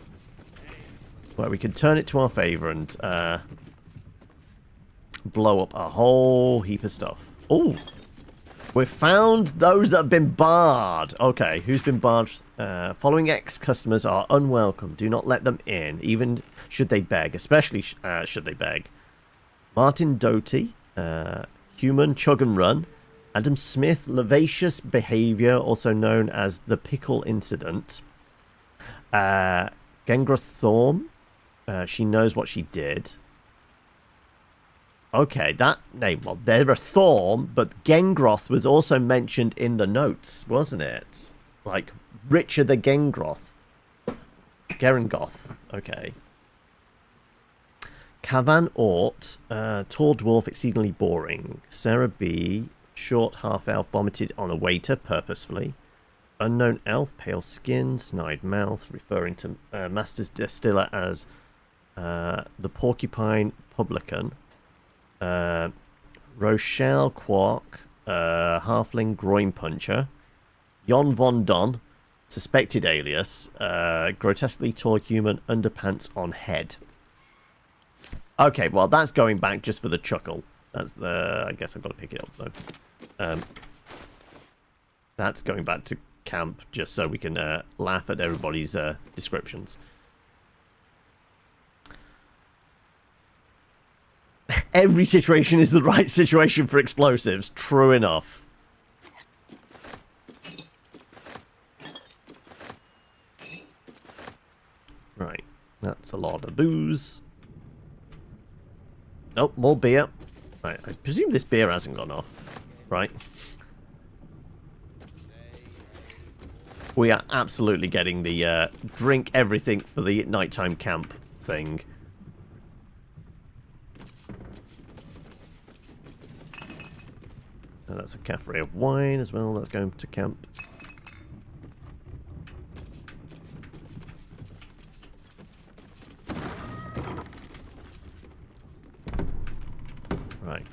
where we can turn it to our favor and blow up a whole heap of stuff. Oh, we've found those that have been barred. Okay, who's been barred? Following ex-customers are unwelcome. Do not let them in, even should they beg, especially should they beg. Martin Doty, Human Chug and Run, Adam Smith, Lavacious Behavior, also known as the Pickle Incident, Gengroth Thorm, She Knows What She Did. Okay, that name, well, they're a Thorm, but Gengroth was also mentioned in the notes, wasn't it? Like, Richard the Gengroth. Gerengoth, okay. Cavan Ort, Tall Dwarf, Exceedingly Boring. Sarah B, Short Half-Elf, Vomited on a Waiter, purposefully. Unknown Elf, Pale Skin, Snide Mouth, referring to Master's Distiller as the Porcupine Publican. Rochelle Quark, Halfling Groin Puncher. Jon Von Don, suspected alias, grotesquely tall human, underpants on head. Okay, well, that's going back just for the chuckle. That's the... I guess I've got to pick it up, though. That's going back to camp just so we can laugh at everybody's descriptions. Every situation is the right situation for explosives. True enough. Right. That's a lot of booze. Oh, more beer. Right, I presume this beer hasn't gone off. Right. We are absolutely getting the drink everything for the nighttime camp thing. And that's a cafe of wine as well. That's going to camp. Right.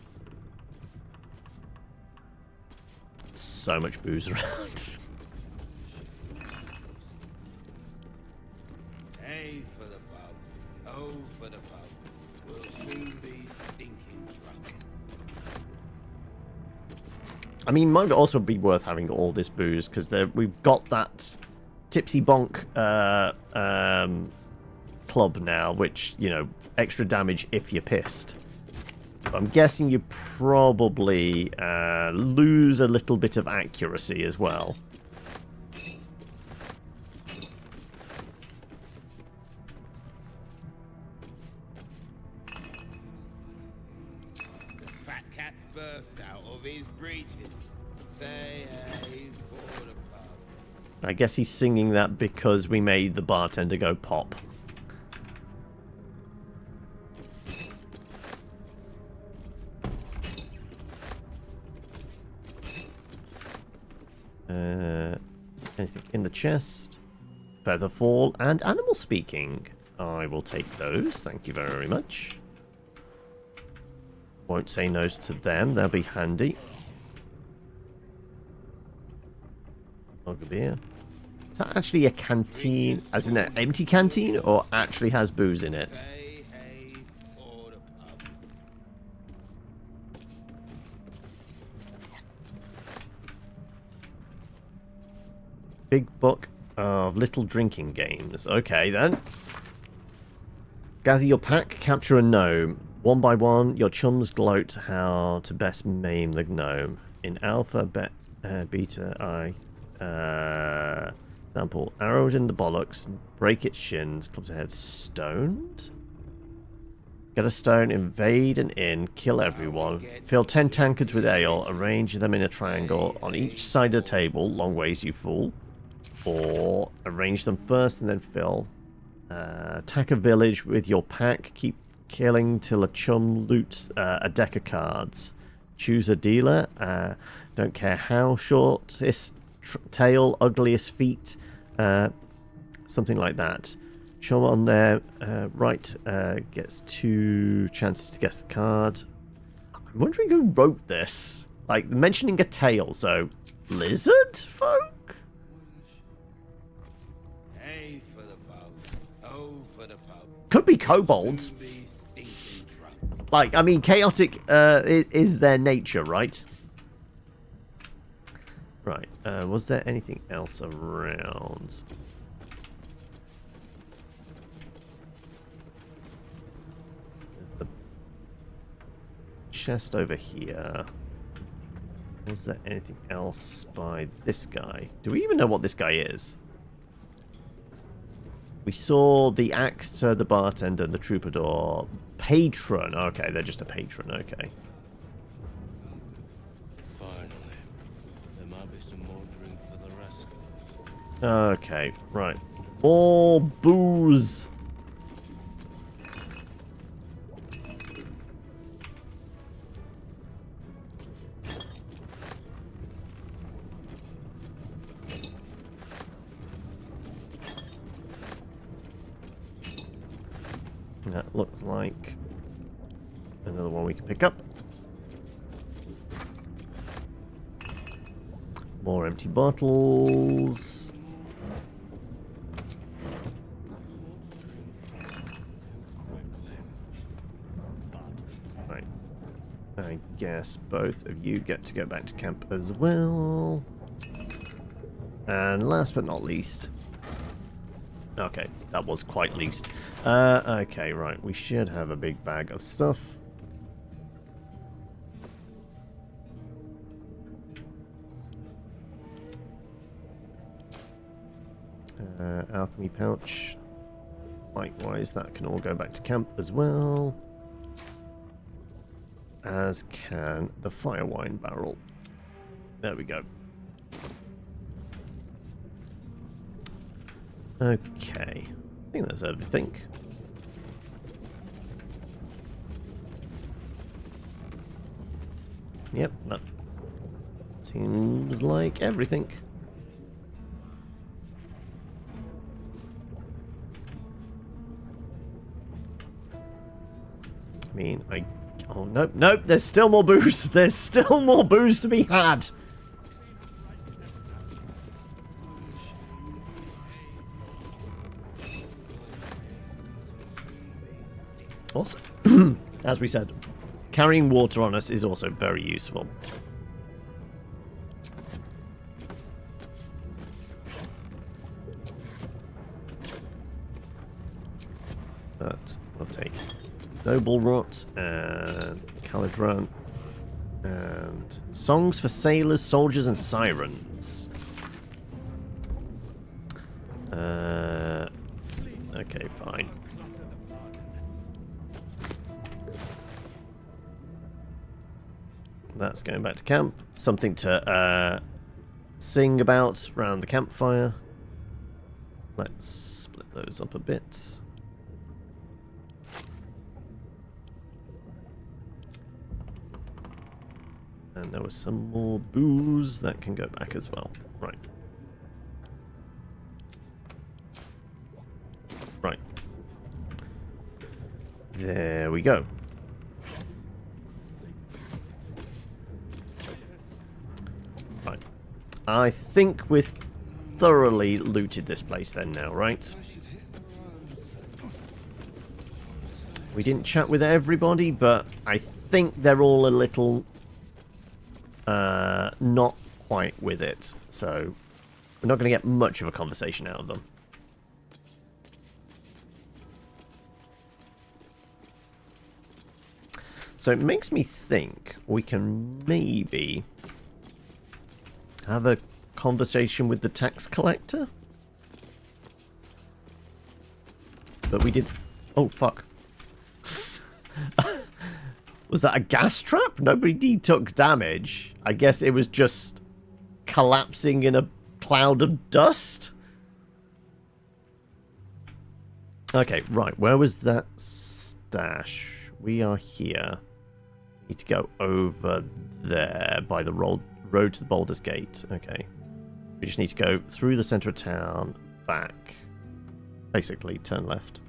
So much booze around. Hey for the pub, oh for the pub. We'll soon be stinking drunk. I mean, might also be worth having all this booze because we've got that Tipsy Bonk club now, which, you know, extra damage if you're pissed. I'm guessing you probably lose a little bit of accuracy as well. The fat cat's burst out of his breeches. Say hey for the pub. I guess he's singing that because we made the bartender go pop. Anything in the chest? Featherfall and animal speaking. I will take those. Thank you very much. Won't say no to them. They'll be handy. Mug of beer. Is that actually a canteen? As in an empty canteen? Or actually has booze in it? Big book of little drinking games. Okay, then. Gather your pack, capture a gnome. One by one, your chums gloat how to best maim the gnome. In alpha, beta, example, arrowed in the bollocks, break its shins, clubs ahead, stoned? Get a stone, invade an inn, kill everyone, fill 10 tankards with ale, arrange them in a triangle on each side of the table, long ways you fool. Or arrange them first and then fill. Attack a village with your pack. Keep killing till a chum loots a deck of cards. Choose a dealer. Don't care how shortest tail, ugliest feet. Something like that. Chum on there right gets 2 chances to guess the card. I'm wondering who wrote this. Like, mentioning a tail, so lizard folk? Could be kobolds. Like, I mean, chaotic is their nature, right? Right. Was there anything else around? chest over here. Was there anything else by this guy? Do we even know what this guy is? We saw the actor, the bartender, the troubadour. Patron. Okay, they're just a patron. Okay. Finally. There might be some more drink for the rest of us. Okay, right. More booze. That looks like another one we can pick up. More empty bottles. Right. I guess both of you get to go back to camp as well. And last but not least... Okay, that was quite least. Okay, right. We should have a big bag of stuff. Alchemy pouch. Likewise, that can all go back to camp as well. As can the fire wine barrel. There we go. Okay. I think that's everything. Yep, that seems like everything. I mean, oh, nope, nope, there's still more booze. There's still more booze to be had. Also, as we said, carrying water on us is also very useful. But we'll take Noble Rot and Calidron and Songs for Sailors, Soldiers and Sirens. Okay, fine. That's going back to camp. Something to sing about around the campfire. Let's split those up a bit. And there was some more booze that can go back as well. Right. Right. There we go. Right. I think we've thoroughly looted this place then now, right? We didn't chat with everybody, but I think they're all a little not quite with it. So we're not going to get much of a conversation out of them. So it makes me think we can maybe have a conversation with the tax collector. But we did... Oh, fuck. Was that a gas trap? Nobody took damage. I guess it was just collapsing in a cloud of dust. Okay, right. Where was that stash? We are here. Need to go over there by the road to the Baldur's Gate. Okay. We just need to go through the center of town, back. Basically, turn left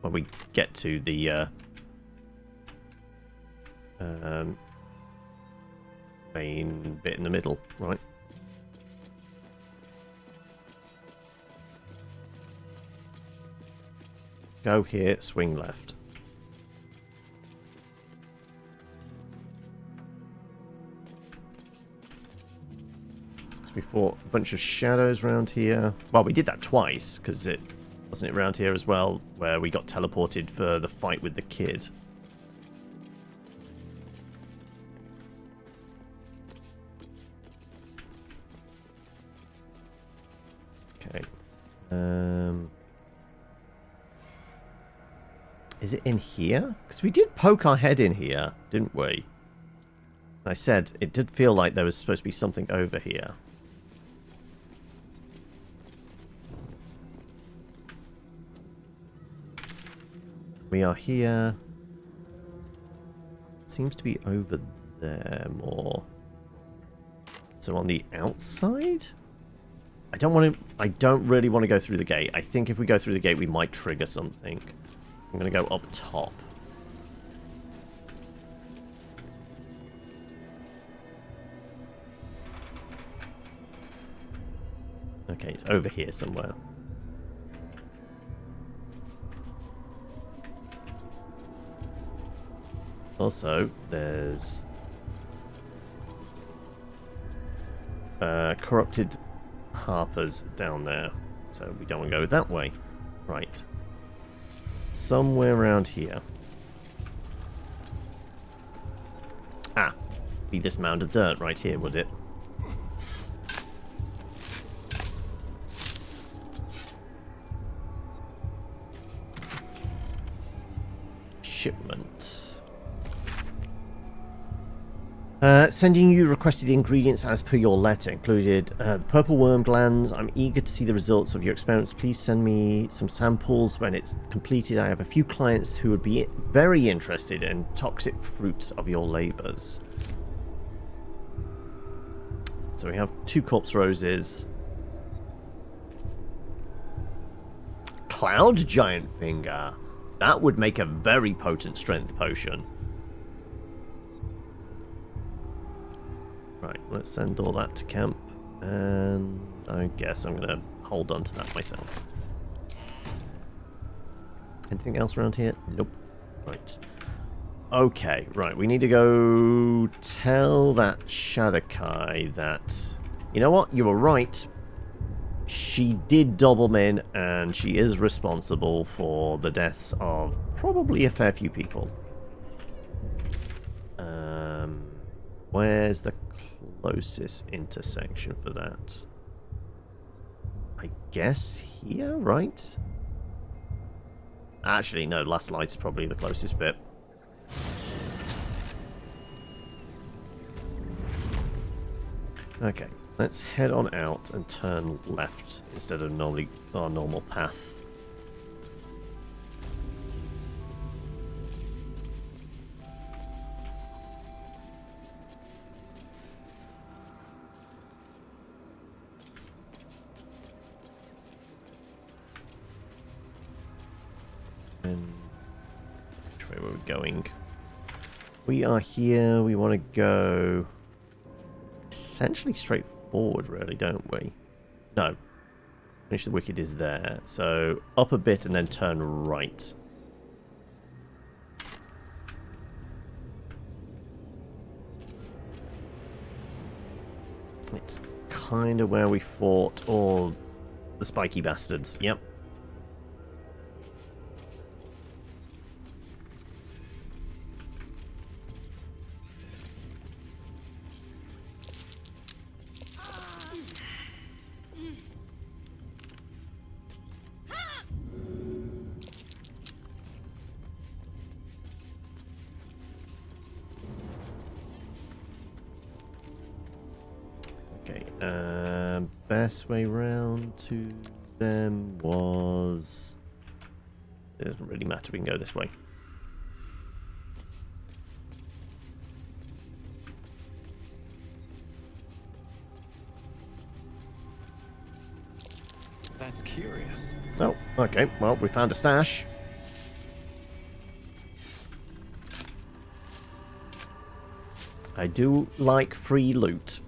when we get to the main bit in the middle, right? Go here, swing left. We fought a bunch of shadows around here. Well, we did that twice, because it wasn't it around here as well, where we got teleported for the fight with the kid. Is it in here? Because we did poke our head in here, didn't we? I said it did feel like there was supposed to be something over here. We are here. Seems to be over there more. So on the outside? I don't really want to go through the gate. I think if we go through the gate we might trigger something. I'm going to go up top. Okay, it's over here somewhere. Also, there's corrupted harpers down there. So we don't want to go that way. Right. Somewhere around here. Ah, be this mound of dirt right here, would it? Shipment. Sending you requested ingredients as per your letter, included the purple worm glands. I'm eager to see the results of your experiments. Please send me some samples when it's completed. I have a few clients who would be very interested in toxic fruits of your labors. So we have 2 corpse roses. Cloud giant finger. That would make a very potent strength potion. Right, let's send all that to camp, and I guess I'm going to hold on to that myself. Anything else around here? Nope. Right. Okay, right, we need to go tell that Shadowkai that, you know what, you were right. She did Doublemin, and she is responsible for the deaths of probably a fair few people. Where's the closest intersection for that? I guess here, right? Actually, no, Last Light's probably the closest bit. Okay, let's head on out and turn left instead of normally our normal path. Which way were we going? We are here. We want to go essentially straight forward, really, don't we? No. Finish the Wicked is there. So up a bit and then turn right. It's kind of where we fought all the spiky bastards. Yep. Best way round to them was... It doesn't really matter, we can go this way. That's curious. Oh, okay. Well, we found a stash. I do like free loot.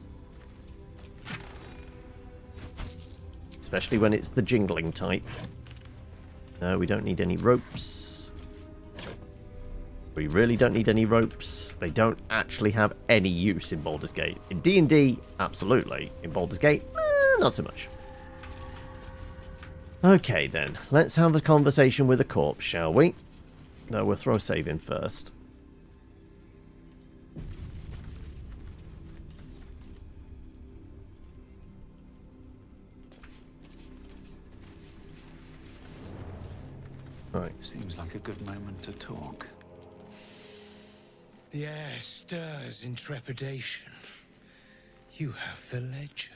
Especially when it's the jingling type. No, we don't need any ropes. We really don't need any ropes. They don't actually have any use in Baldur's Gate. In D&D, absolutely. In Baldur's Gate, not so much. Okay then, let's have a conversation with a corpse, shall we? No, we'll throw a save in first. Right. Seems like a good moment to talk. The air stirs in trepidation. You have the ledger.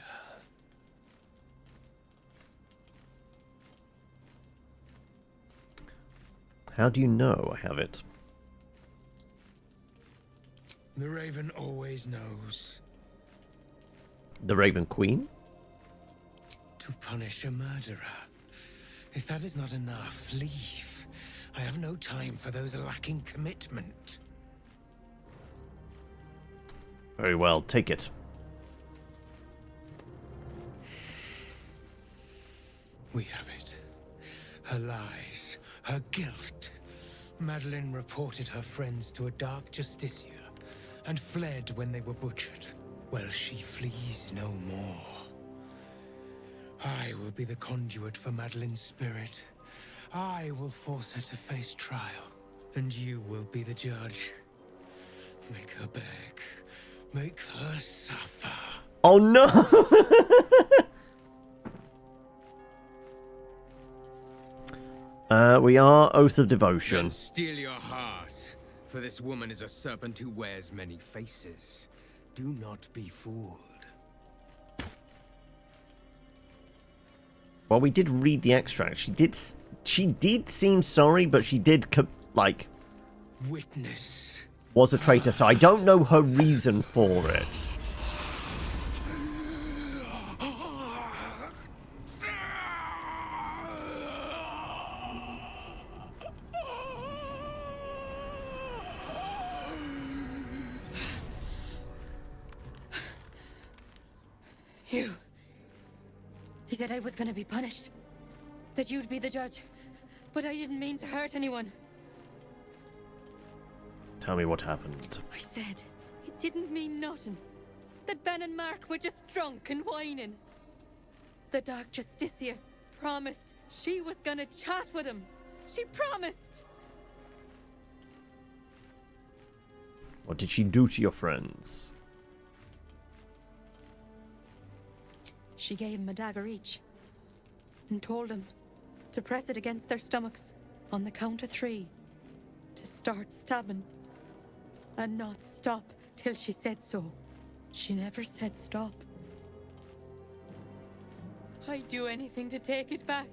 How do you know I have it? The Raven always knows. The Raven Queen? To punish a murderer. If that is not enough, leave. I have no time for those lacking commitment. Very well, take it. We have it. Her lies, her guilt. Madeline reported her friends to a dark justiciar and fled when they were butchered. Well, she flees no more. I will be the conduit for Madeline's spirit. I will force her to face trial, and you will be the judge. Make her beg. Make her suffer. Oh no! We are Oath of Devotion. Don't steal your heart, for this woman is a serpent who wears many faces. Do not be fooled. Well, we did read the extract. She did seem sorry, but she did, like... Witness. Was a traitor, so I don't know her reason for it. He said I was gonna be punished. That you'd be the judge. But I didn't mean to hurt anyone. Tell me what happened. I said it didn't mean nothing. That Ben and Mark were just drunk and whining. The Dark Justiciar promised she was gonna chat with him. She promised! What did she do to your friends? She gave him a dagger each. And told him to press it against their stomachs on the count of 3. To start stabbing. And not stop till she said so. She never said stop. I'd do anything to take it back.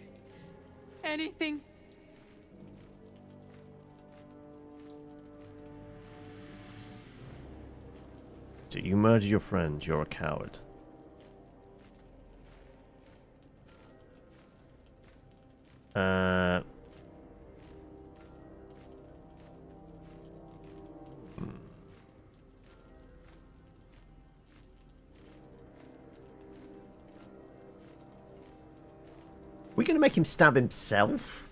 Anything. So you murdered your friend, you're a coward. We're going to make him stab himself?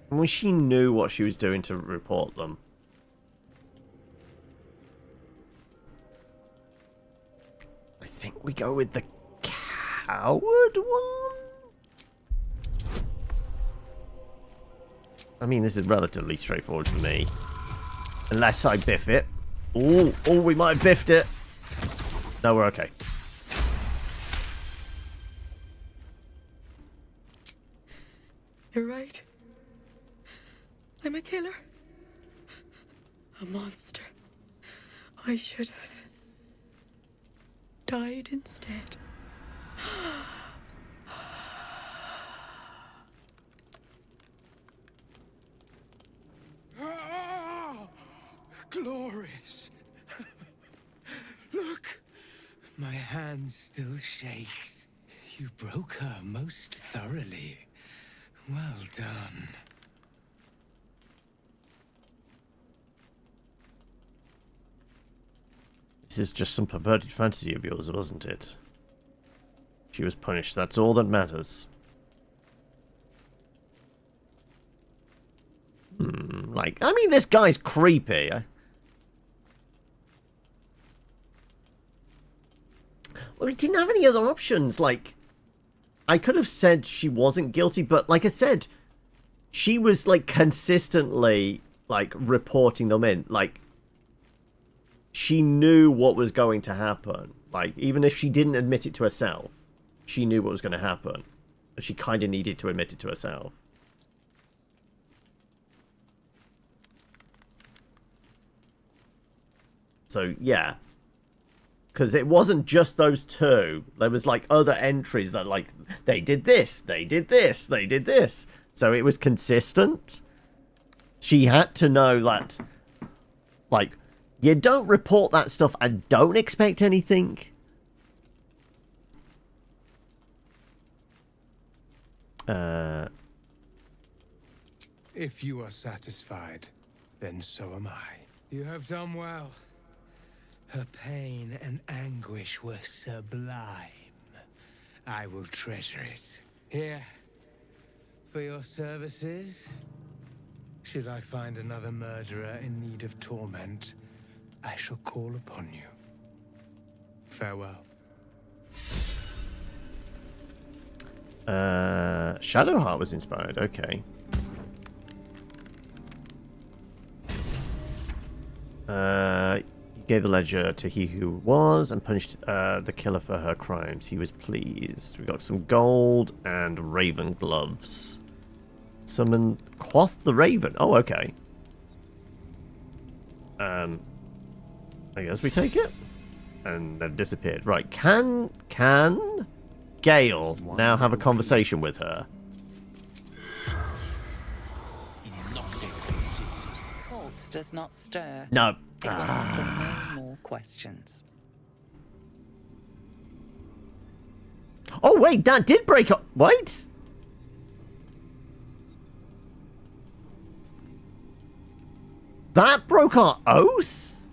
Well, she knew what she was doing to report them. I think we go with the coward one? I mean, this is relatively straightforward for me. Unless I biff it. Oh, we might have biffed it. No, we're okay. You're right. I'm a killer. A monster. I should have died instead. Glorious. Look. My hand still shakes. You broke her most thoroughly. Well done. This is just some perverted fantasy of yours, wasn't it? She was punished. That's all that matters. Like, I mean, this guy's creepy. Well, we didn't have any other options. Like, I could have said she wasn't guilty, but like I said, she was, like, consistently, like, reporting them in. Like, she knew what was going to happen. Like, even if she didn't admit it to herself, she knew what was going to happen. And she kind of needed to admit it to herself. So, yeah. Because it wasn't just those two. There was, like, other entries that, like, they did this, they did this, they did this. So it was consistent. She had to know that, like, you don't report that stuff and don't expect anything. If you are satisfied, then so am I. You have done well. Her pain and anguish were sublime. I will treasure it. Here, for your services. Should I find another murderer in need of torment, I shall call upon you. Farewell. Shadowheart was inspired, okay. Gave the ledger to he who was and punished the killer for her crimes. He was pleased. We got some gold and raven gloves. Summon Quoth the Raven. Oh, okay. I guess we take it. And they've disappeared. Right, can Gale now have a conversation with her? Corpse does not stir. No. It will answer no more questions. Oh, wait, that did break up. Wait. That broke our oath?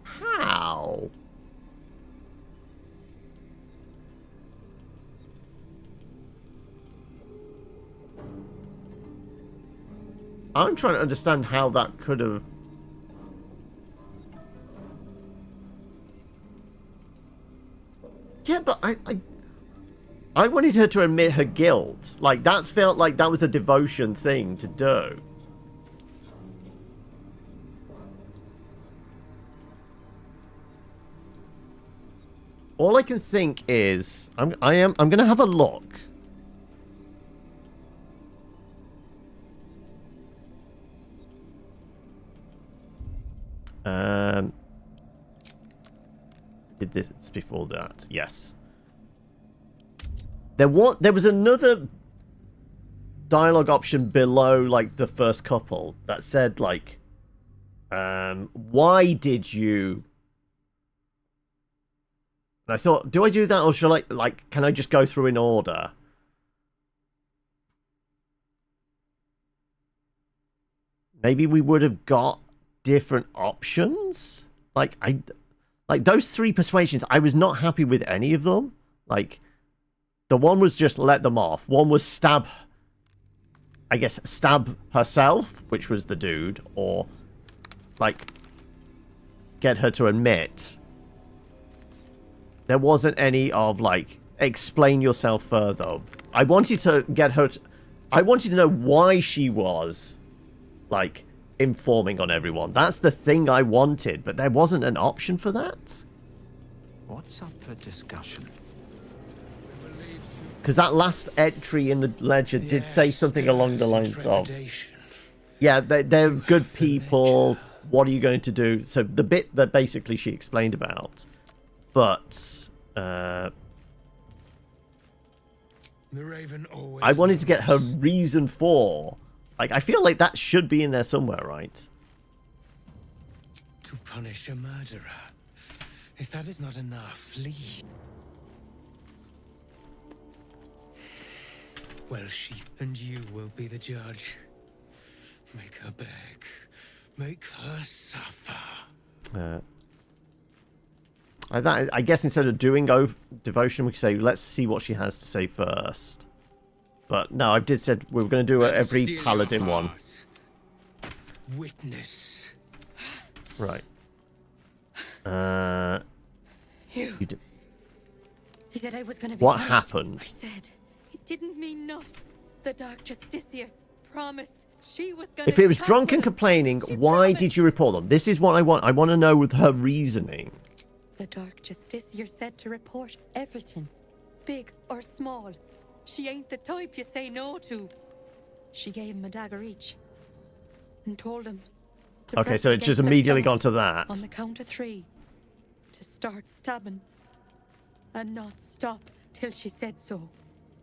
How? I'm trying to understand how that could have... Yeah, but I wanted her to admit her guilt. Like, that felt like that was a devotion thing to do. All I can think is... I'm gonna have a look. Did this before that? Yes. There was another dialogue option below, like, the first couple that said, like, why did you... And I thought, do I do that, or shall I, like, can I just go through in order? Maybe we would have got different options? Like, those 3 persuasions, I was not happy with any of them. Like, the one was just let them off. One was stab, I guess, stab herself, which was the dude, or, like, get her to admit. There wasn't any of, like, explain yourself further. I wanted to get her... I wanted to know why she was, like, informing on everyone. That's the thing I wanted, but there wasn't an option for that. What's up for discussion? Because that last entry in the ledger did say something along the lines of... Yeah, they're good people. What are you going to do? So the bit that basically she explained about... But, The Raven always I wanted to get her reason for... Like, I feel like that should be in there somewhere, right? to punish a murderer. If that is not enough, flee. Well, she and you will be the judge. Make her beg. Make her suffer. I guess instead of doing devotion, we could say, let's see what she has to say first. But no, I did said we were going to do every paladin one. Witness. Right. You did. He said I was going to be What punished. happened? I said it didn't mean nothing. The Dark Justicia promised she was gonna If it was chat drunk with and him. complaining, She why promised. did you report them? This is what I want. I want to know with her reasoning. The Dark Justicia said to report everything, big or small. She ain't the type you say no to. She gave him a dagger each and told him to Okay, press so it it's just against their immediately gone stomachs to that. on the count of 3 to start stabbing and not stop till she said so.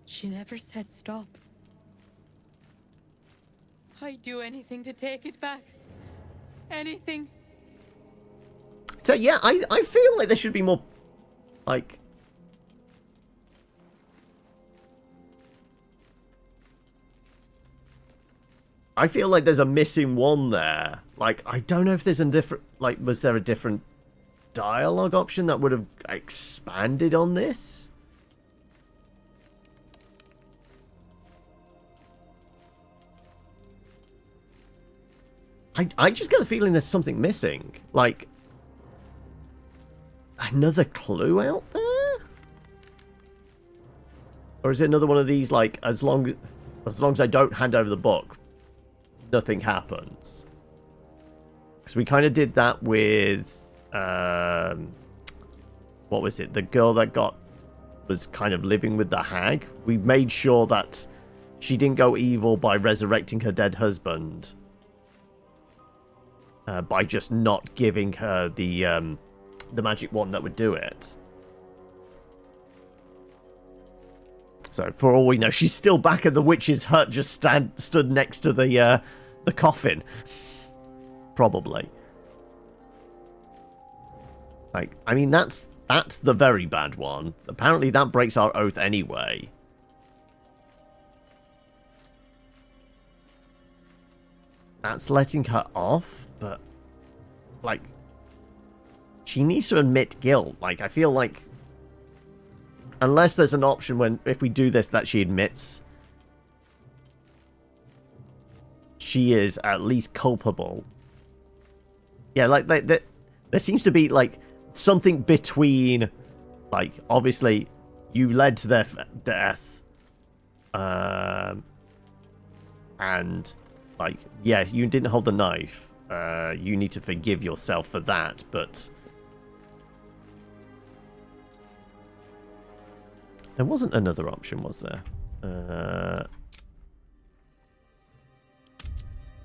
She never said stop. I'd do anything to take it back. Anything. So yeah, I feel like there should be more, like... I feel like there's a missing one there. Like, I don't know if there's a different... Like, was there a different dialogue option that would have expanded on this? I just get the feeling there's something missing. Like, another clue out there? Or is it another one of these, like, as long as I don't hand over the book, nothing happens? Because we kind of did that with, what was it? The girl that was kind of living with the hag. We made sure that she didn't go evil by resurrecting her dead husband. By just not giving her the magic wand that would do it. So, for all we know, she's still back at the witch's hut, just stood next to the coffin. Probably. Like, I mean, that's the very bad one. Apparently, that breaks our oath anyway. That's letting her off, but, like, she needs to admit guilt. Like, I feel like, unless there's an option when, if we do this, that she admits she is at least culpable. Yeah, like, there seems to be, like, something between, like, obviously, you led to their death, and, like, yeah, you didn't hold the knife. You need to forgive yourself for that, but there wasn't another option, was there?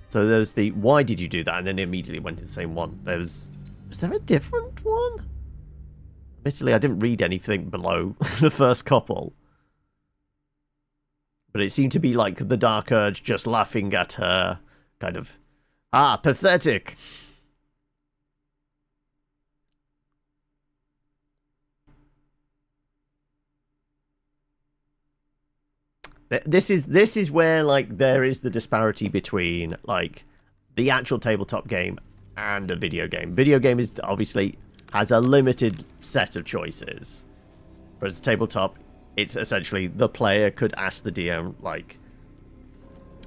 So there's the why did you do that, and then immediately went to the same one. Was there a different one? Admittedly, I didn't read anything below the first couple. But it seemed to be like the Dark Urge just laughing at her, kind of, pathetic. This is where, like, there is the disparity between, like, the actual tabletop game and a video game. Video game is obviously has a limited set of choices, whereas tabletop, it's essentially the player could ask the DM, like,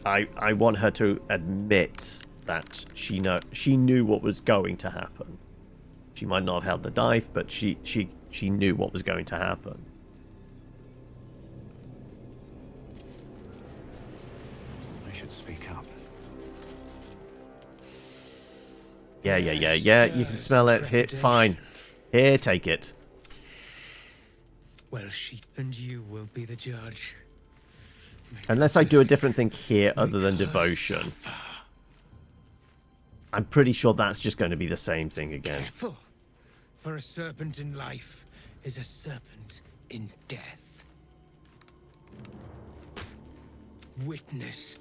I want her to admit that she knew what was going to happen. She might not have held the knife, but she knew what was going to happen. I should speak up. Yeah. You can smell it. Here, fine. Here, take it. Well, she and you will be the judge. Unless I do a different thing here other than devotion. I'm pretty sure that's just going to be the same thing again. Careful, for a serpent in life is a serpent in death. Witness.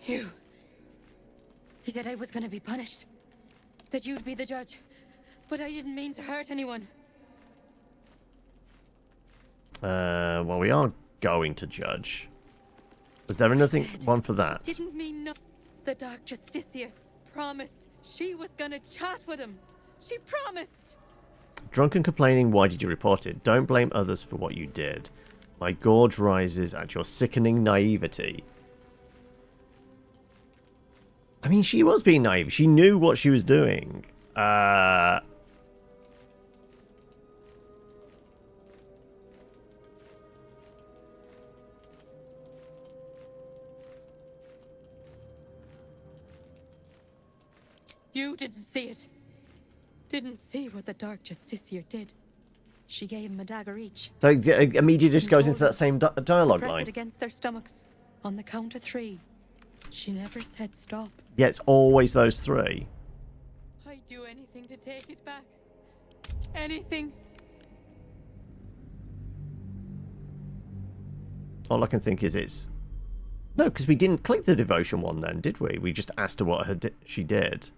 You said I was going to be punished. That you'd be the judge. But I didn't mean to hurt anyone. Well, we are going to judge. Was there another one for that? Didn't mean no. The Dark Justicia promised she was going to chat with him. She promised. Drunk and complaining, why did you report it? Don't blame others for what you did. My gorge rises at your sickening naivety. I mean, she was being naive. She knew what she was doing. You didn't see it. Didn't see what the Dark Justiciar did. She gave him a dagger each. So immediately just goes into that same dialogue press line. it against their stomachs on the count of 3. She never said stop. Yeah, it's always those 3. I'd do anything to take it back. Anything. All I can think is it's... No, because we didn't click the devotion one then, did we? We just asked her what she did.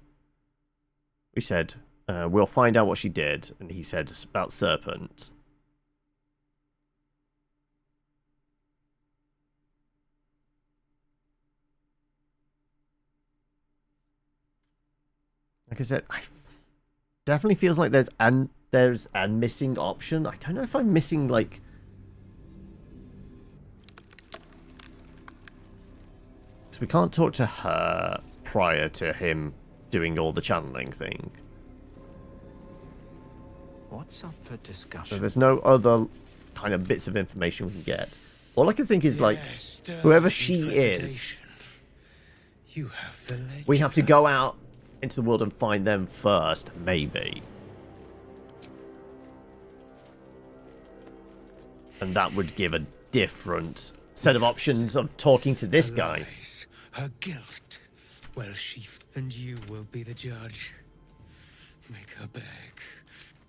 We said, we'll find out what she did. And he said about serpent. Like I said, I definitely feels like there's a missing option. I don't know if I'm missing, like... We can't talk to her prior to him doing all the channeling thing. What's up for discussion? So there's no other kind of bits of information we can get. All I can think is, like, whoever she is, we have to go out into the world and find them first, maybe. And that would give a different set of options of talking to this guy. Her guilt. Well, and you will be the judge. Make her beg.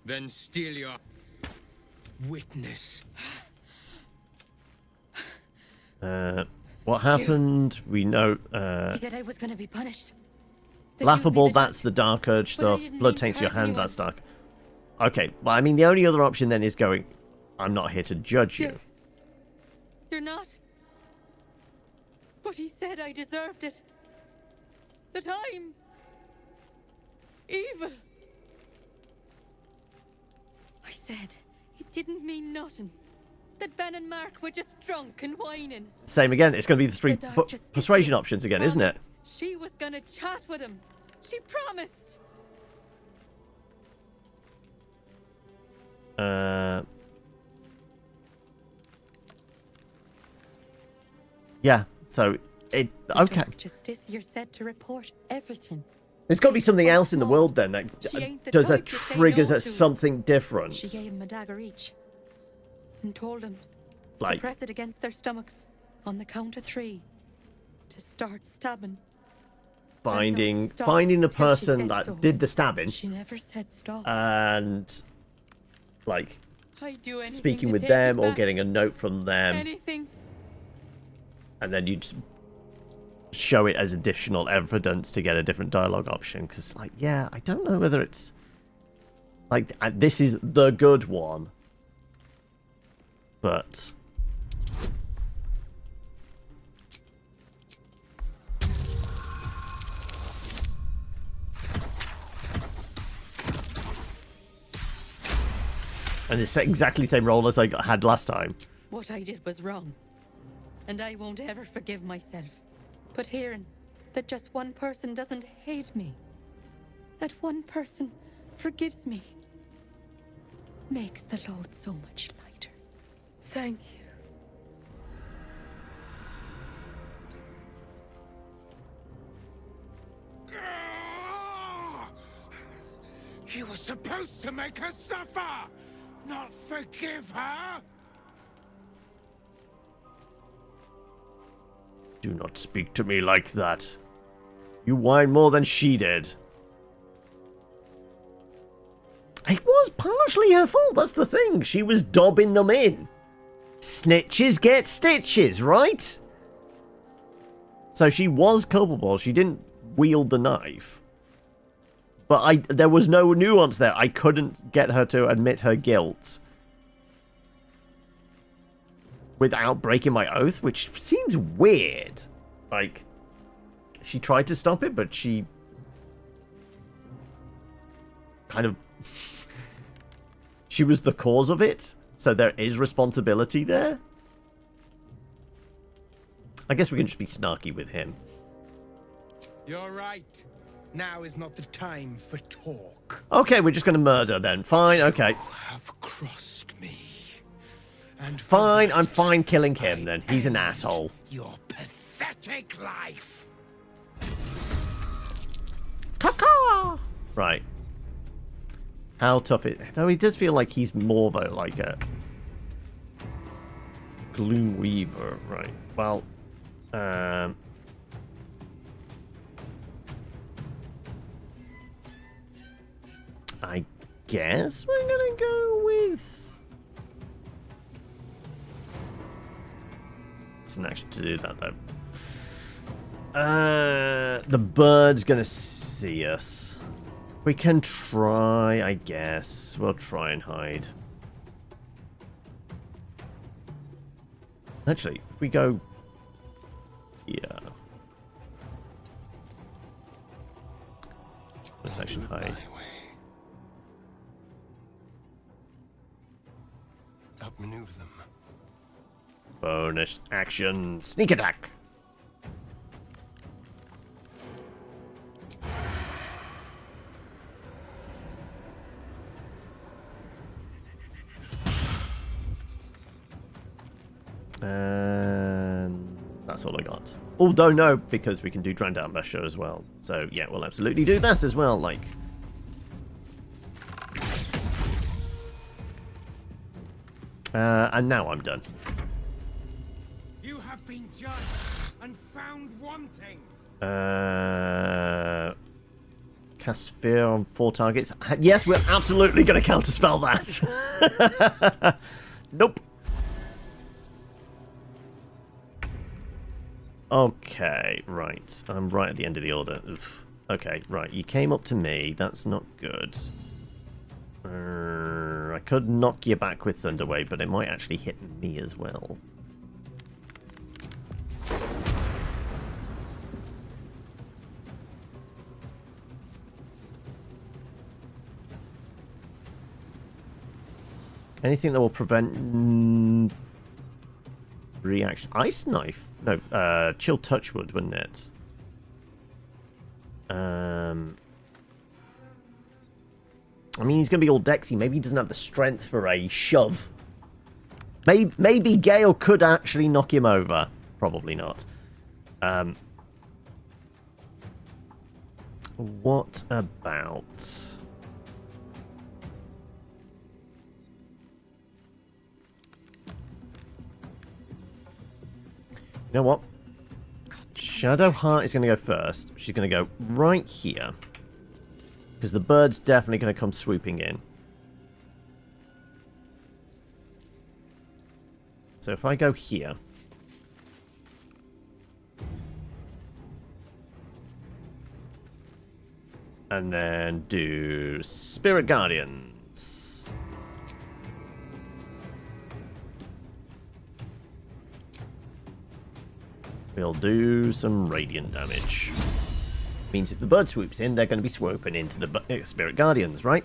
Then steal your witness. What happened? We know. He said I was going to be punished. Laughable. That's the Dark Urge stuff. Blood taints your hand. That's dark. Okay, but I mean, the only other option then is going. I'm not here to judge you. You're not. But he said I deserved it. That I'm evil. I said it didn't mean nothing. That Ben and Mark were just drunk and whining. Same again. It's going to be the 3 persuasion options again, isn't it? She was going to chat with him. She promised. Yeah. So it okay. Justiciar said to report everything. There's got to be something else in the world then that does a triggers at something different. She gave him a dagger each and told him like to press it against their stomachs on the count of 3 to start stabbing. Finding the person that so. did the stabbing. She never said stop. And like do speaking with them or getting a note from them. Anything. And then you'd show it as additional evidence to get a different dialogue option. Because, like, yeah, I don't know whether it's... Like, this is the good one. But... And it's exactly the same role as I had last time. What I did was wrong. And I won't ever forgive myself. But hearing that just one person doesn't hate me, that one person forgives me, makes the load so much lighter. Thank you. You were supposed to make her suffer, not forgive her. Do not speak to me like that. You whine more than she did. It was partially her fault, that's the thing. She was dobbing them in. Snitches get stitches, right? So she was culpable. She didn't wield the knife. But there was no nuance there. I couldn't get her to admit her guilt without breaking my oath, which seems weird. Like, she tried to stop it, but she kind of... she was the cause of it, so there is responsibility there. I guess we can just be snarky with him. You're right. Now is not the time for talk. Okay, we're just going to murder then. Fine, okay. You have crossed me. And fine, I'm fine killing him then. He's an asshole. Your pathetic life. Right. How tough it... Though he does feel like he's more, though, like a... Gloom Weaver. Right. Well... I guess we're gonna go with... It's an action to do that, though. The bird's gonna see us. We can try, I guess. We'll try and hide. Actually, if we go... Yeah. Let's actually hide. Outmaneuver them. Bonus action. Sneak attack. And that's all I got. Although no, because we can do Drandar Basher as well. So yeah, we'll absolutely do that as well, like. And now I'm done. You have been judged and found wanting. Cast fear on 4 targets. Yes, we're absolutely going to counterspell that. Nope. Okay, right. I'm right at the end of the order. Oof. Okay, right. You came up to me. That's not good. I could knock you back with Thunderwave, but it might actually hit me as well. Anything that will prevent reaction. Ice Knife? No, Chill Touch would, wouldn't it? I mean, he's going to be all Dexy. Maybe he doesn't have the strength for a shove. Maybe Gale could actually knock him over. Probably not. What about... You know what? Shadowheart is going to go first. She's going to go right here. Because the bird's definitely going to come swooping in. So if I go here... And then do Spirit Guardians. We'll do some radiant damage. Means if the bird swoops in, they're going to be swooping into the Spirit Guardians, right?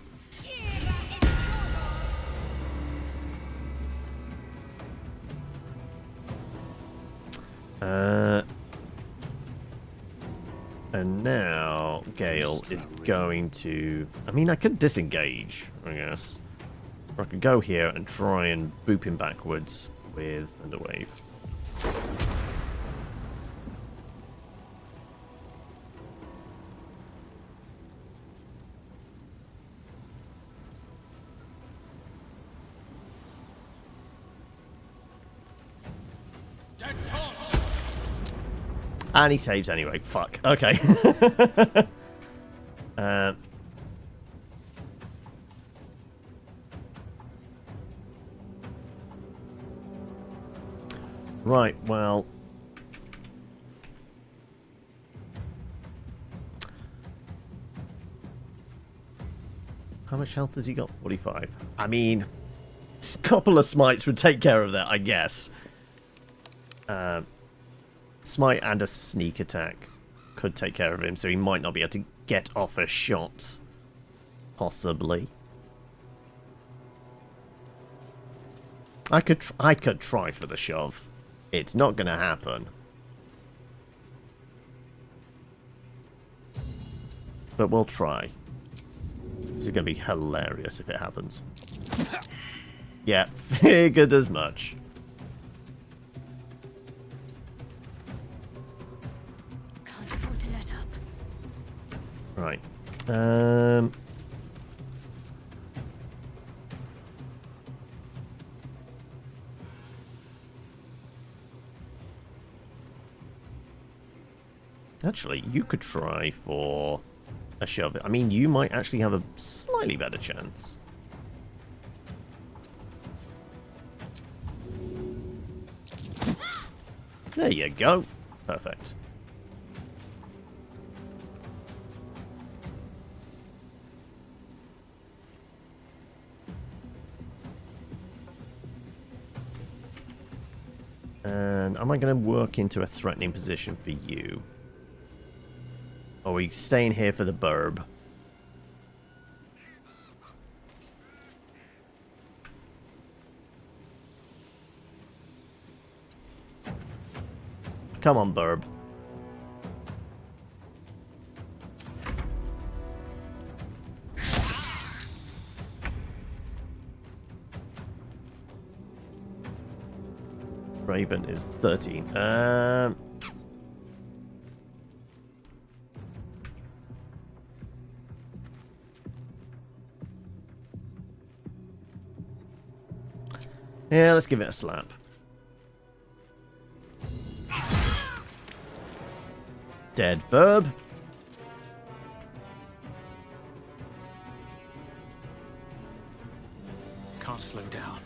And now Gale is going to... I mean, I could disengage, I guess. Or I could go here and try and boop him backwards with Thunderwave. And he saves anyway. Fuck. Okay. Right, well... How much health has he got? 45. I mean, a couple of smites would take care of that, I guess. Smite and a sneak attack could take care of him, so he might not be able to get off a shot. Possibly. I could try for the shove. It's not going to happen. But we'll try. This is going to be hilarious if it happens. Yeah, figured as much. Right. Actually, you could try for a shove. I mean, you might actually have a slightly better chance. There you go. Perfect. And am I going to work into a threatening position for you? Or are we staying here for the burb? Come on, burb. Raven is 13. Yeah, let's give it a slap. Dead burb. Can't slow down.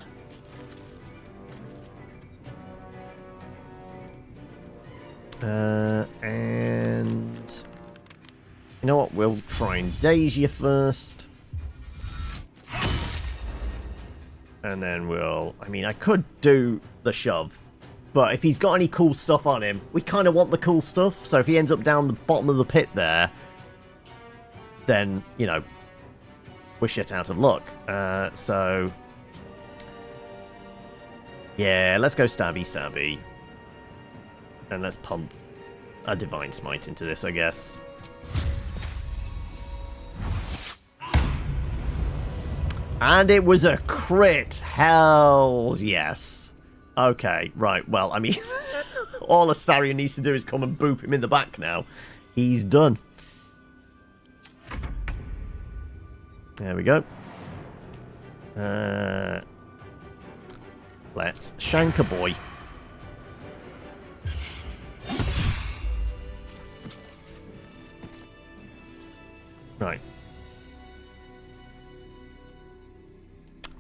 And you know what? We'll try and daze you first. And then we'll... I mean, I could do the shove. But if he's got any cool stuff on him, we kind of want the cool stuff. So if he ends up down the bottom of the pit there, then, you know, we're shit out of luck. So... yeah, let's go stabby stabby. And let's pump a Divine Smite into this, I guess. And it was a crit. Hell yes. Okay, right. Well, I mean, all Astarion needs to do is come and boop him in the back now. He's done. There we go. Let's shank a boy. Right.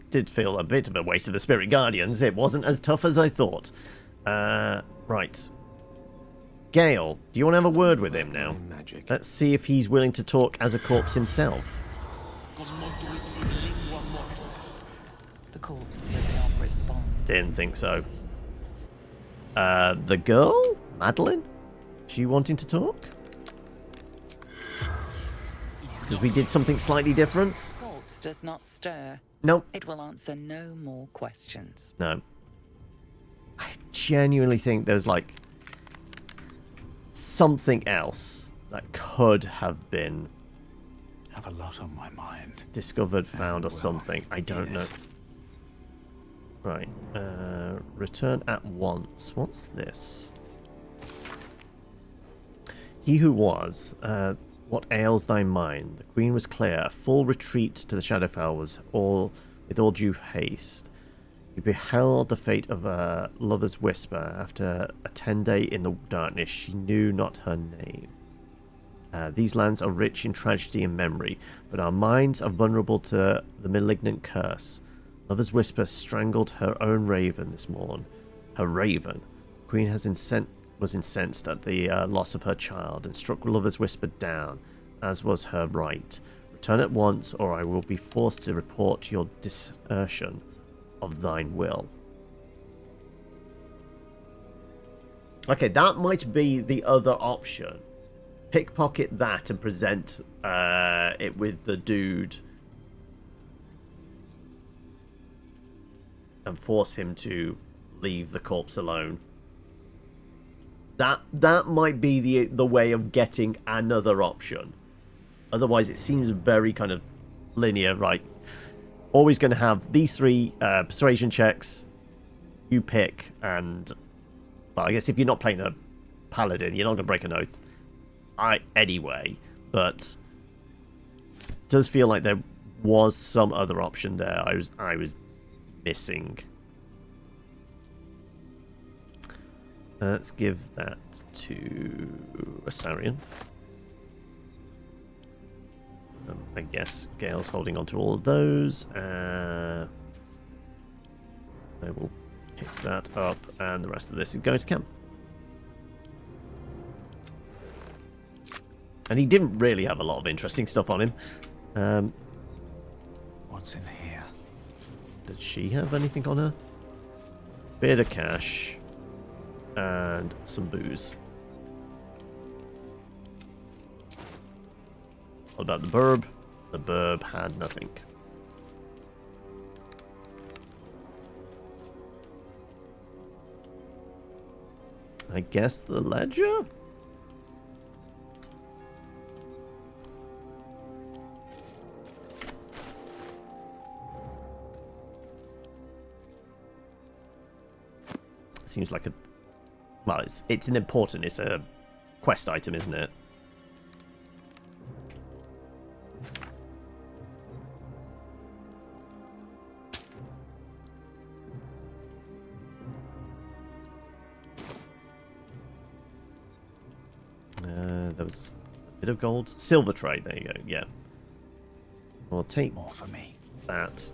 Did feel a bit of a waste of the Spirit Guardians. It wasn't as tough as I thought. Right. Gale, do you want to have a word with him now? Magic. Let's see if he's willing to talk as a corpse himself. The corpse does not respond. Didn't think so. The girl? Madeline? She wanting to talk? Because we did something slightly different? The corpse does not stir. Nope. It will answer no more questions. No. I genuinely think there's like something else that could have been have a lot on my mind. Discovered, found, or something. I don't know. Right. Return at once. What's this? He who was. What ails thy mind? The queen was clear. A full retreat to the Shadowfell was with all due haste. You beheld the fate of a lover's whisper. After a 10-day in the darkness, she knew not her name. These lands are rich in tragedy and memory, but our minds are vulnerable to the malignant curse. Lover's whisper strangled her own raven this morn. Her raven. The queen was incensed at the loss of her child and struck Lover's whisper down, as was her right. Return at once, or I will be forced to report your desertion of thine will. Okay, that might be the other option. Pickpocket that and present it with the dude and force him to leave the corpse alone. That might be the way of getting another option. Otherwise, it seems very kind of linear, right? Always going to have these three persuasion checks. You pick, and well, I guess if you're not playing a paladin, you're not going to break an oath. Anyway, but does feel like there was some other option there. I was missing. Let's give that to Asarian. I guess Gale's holding on to all of those. I will pick that up, and the rest of this is going to camp. And he didn't really have a lot of interesting stuff on him. What's in here? Did she have anything on her? Bit of cash. And some booze. What about the burb? The burb had nothing. I guess the ledger? Seems like a... Well, it's an important... It's a quest item, isn't it? There was a bit of gold. Silver trade, there you go, yeah. I'll take more for me. That.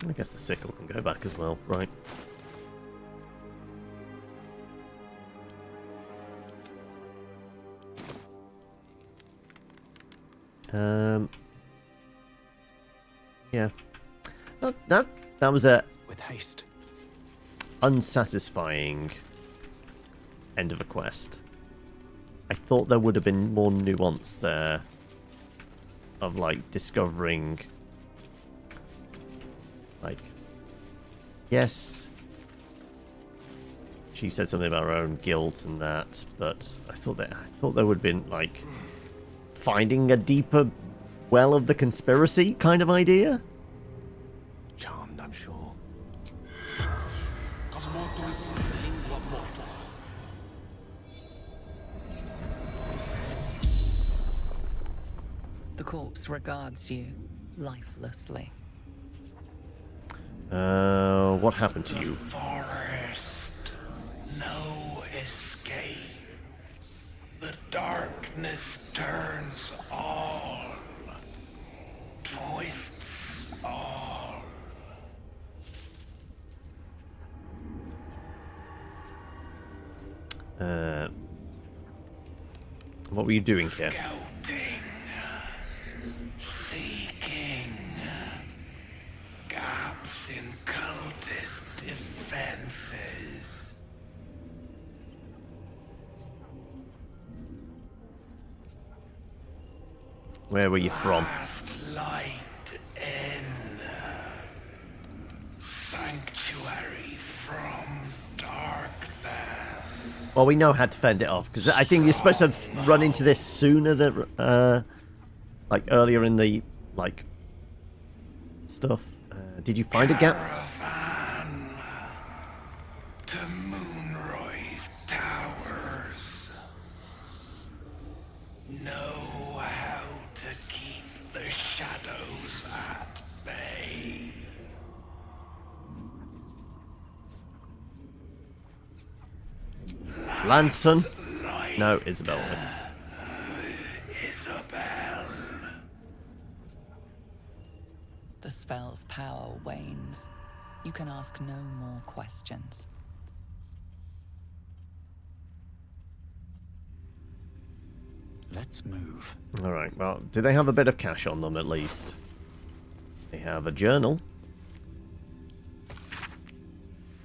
I guess the sickle can go back as well, right? Yeah. Oh, that was a with haste. Unsatisfying end of a quest. I thought there would have been more nuance there of like discovering like yes she said something about her own guilt and that, but I thought there would have been like finding a deeper well of the conspiracy kind of idea. Charmed, I'm sure. The corpse regards you lifelessly. What happened to you? Forest, no escape. The darkness turns all, twists all. What were you doing here? Scouting, seeking gaps in cultist defenses. Where were you from? Last light in sanctuary from darkness. Well, we know how to fend it off because I think you're supposed to run into this sooner than like earlier in the like stuff. Did you find a gap? Caravan to Moonroy's towers. Know how to keep the shadows at bay. Lanson? No, Isabel. Isabel. The spell's power wanes. You can ask no more questions. Let's move. Alright, well, do they have a bit of cash on them at least? They have a journal.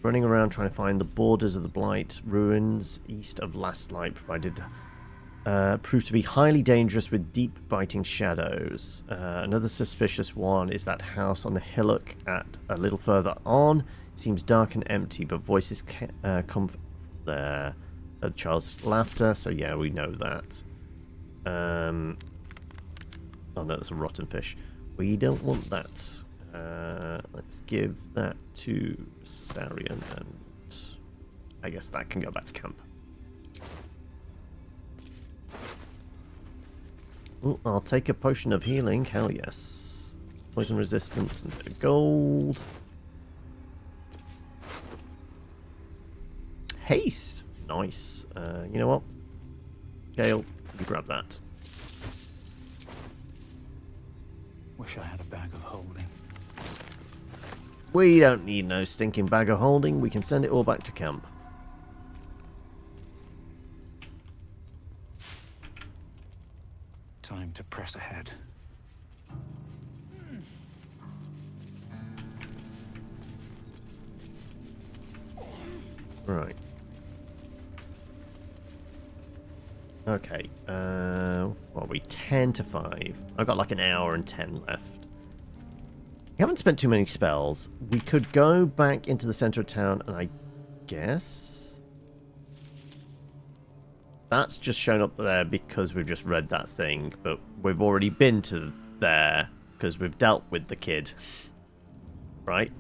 Running around trying to find the borders of the Blight ruins east of Last Light proved to be highly dangerous with deep biting shadows. Another suspicious one is that house on the hillock at a little further on. It seems dark and empty, but voices come from there. A child's laughter, so yeah, we know that. Oh no, that's a rotten fish. We don't want that. Let's give that to Starion, and I guess that can go back to camp. Ooh, I'll take a potion of healing. Hell yes. Poison resistance and a bit of gold. Haste. Nice. You know what? Gale, you grab that. Wish I had a bag of holding. We don't need no stinking bag of holding. We can send it all back to camp. Time to press ahead. Right. Okay. What are we? 10 to 5. I've got like an hour and 10 left. We haven't spent too many spells. We could go back into the center of town, and I guess that's just shown up there because we've just read that thing, but we've already been to there because we've dealt with the kid. Right?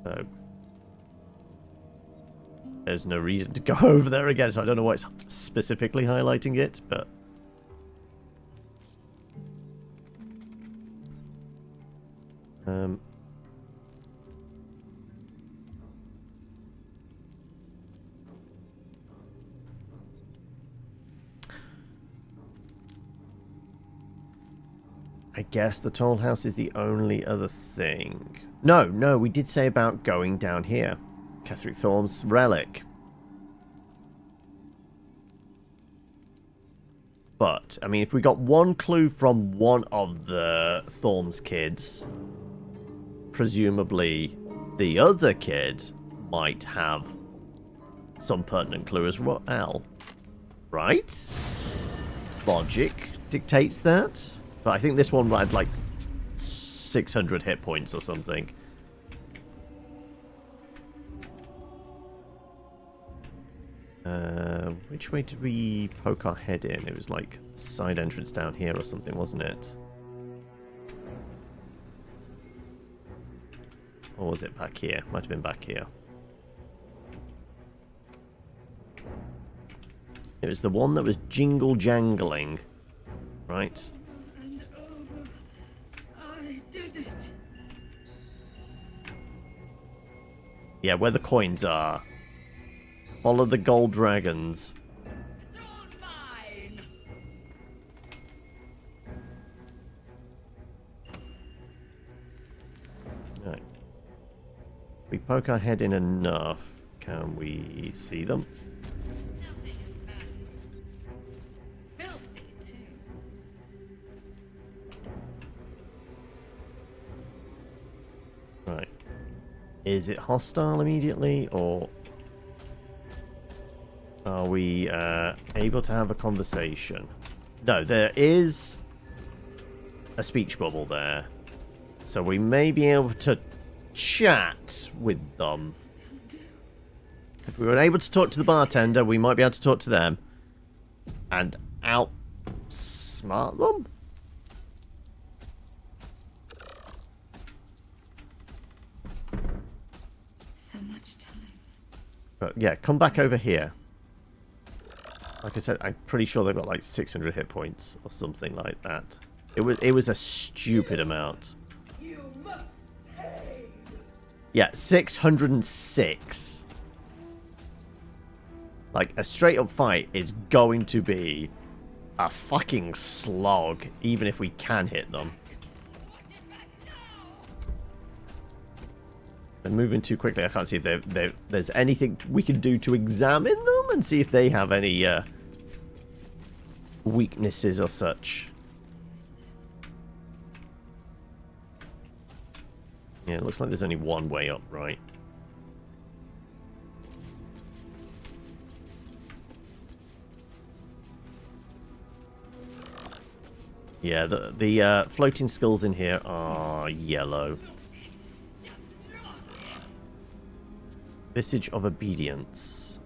So there's no reason to go over there again, so I don't know why it's specifically highlighting it, but I guess the Toll House is the only other thing. No, we did say about going down here. Ketheric Thorm's relic. But, I mean, if we got one clue from one of the Thorm's kids, presumably the other kid might have some pertinent clue as well. Right? Logic dictates that. But I think this one had like 600 hit points or something. Which way did we poke our head in? It was like side entrance down here or something, wasn't it? Or was it back here? Might have been back here. It was the one that was jingle jangling, right? Yeah, where the coins are. Follow the gold dragons. It's all mine. Right. If we poke our head in enough, can we see them? Filthy too. Right. Is it hostile immediately, or are we able to have a conversation? No, there is a speech bubble there. So we may be able to chat with them. If we were able to talk to the bartender, we might be able to talk to them. And outsmart them? So much time. But yeah, come back over here. Like I said, I'm pretty sure they've got like 600 hit points or something like that. It was a stupid amount. You must pay. Yeah, 606. Like, a straight up fight is going to be a fucking slog, even if we can hit them. They're moving too quickly. I can't see if there's anything we can do to examine them and see if they have any weaknesses or such. Yeah, it looks like there's only one way up, right? Yeah, the floating skulls in here are yellow. Visage of Obedience.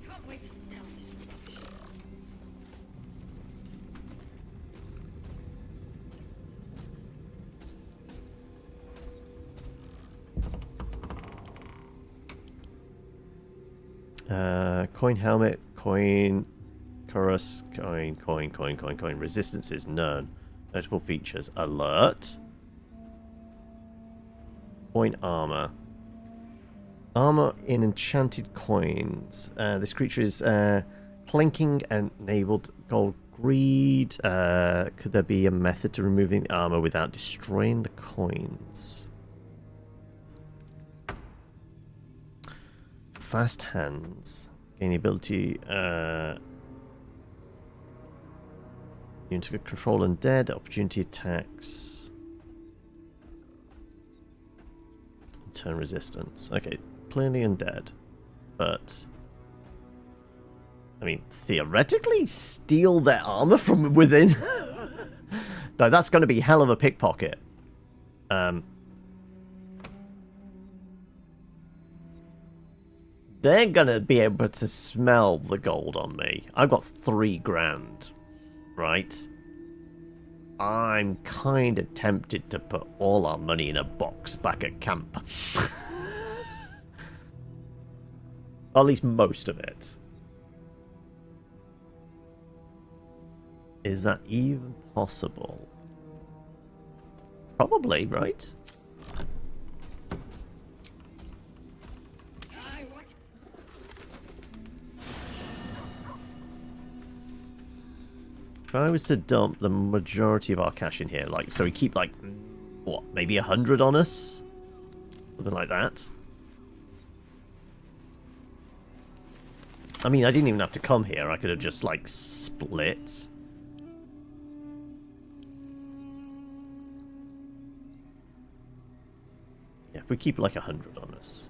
Can't wait Coin helmet, coin chorus, coin. Resistances, none. Notable features, alert. Coin armor. Armor in enchanted coins. This creature is clinking and enabled gold greed. Could there be a method to removing the armor without destroying the coins? Fast hands. Gain the ability you to control undead. Opportunity attacks. Turn resistance. Okay, clearly undead. But I mean, theoretically, steal their armor from within. Though that's going to be hell of a pickpocket. They're going to be able to smell the gold on me. I've got 3 grand, right? I'm kind of tempted to put all our money in a box back at camp. At least most of it. Is that even possible? Probably, right? If I was to dump the majority of our cash in here, like, so we keep, like, what, maybe 100 on us? Something like that. I mean, I didn't even have to come here. I could have just, like, split. Yeah, if we keep, like, 100 on us.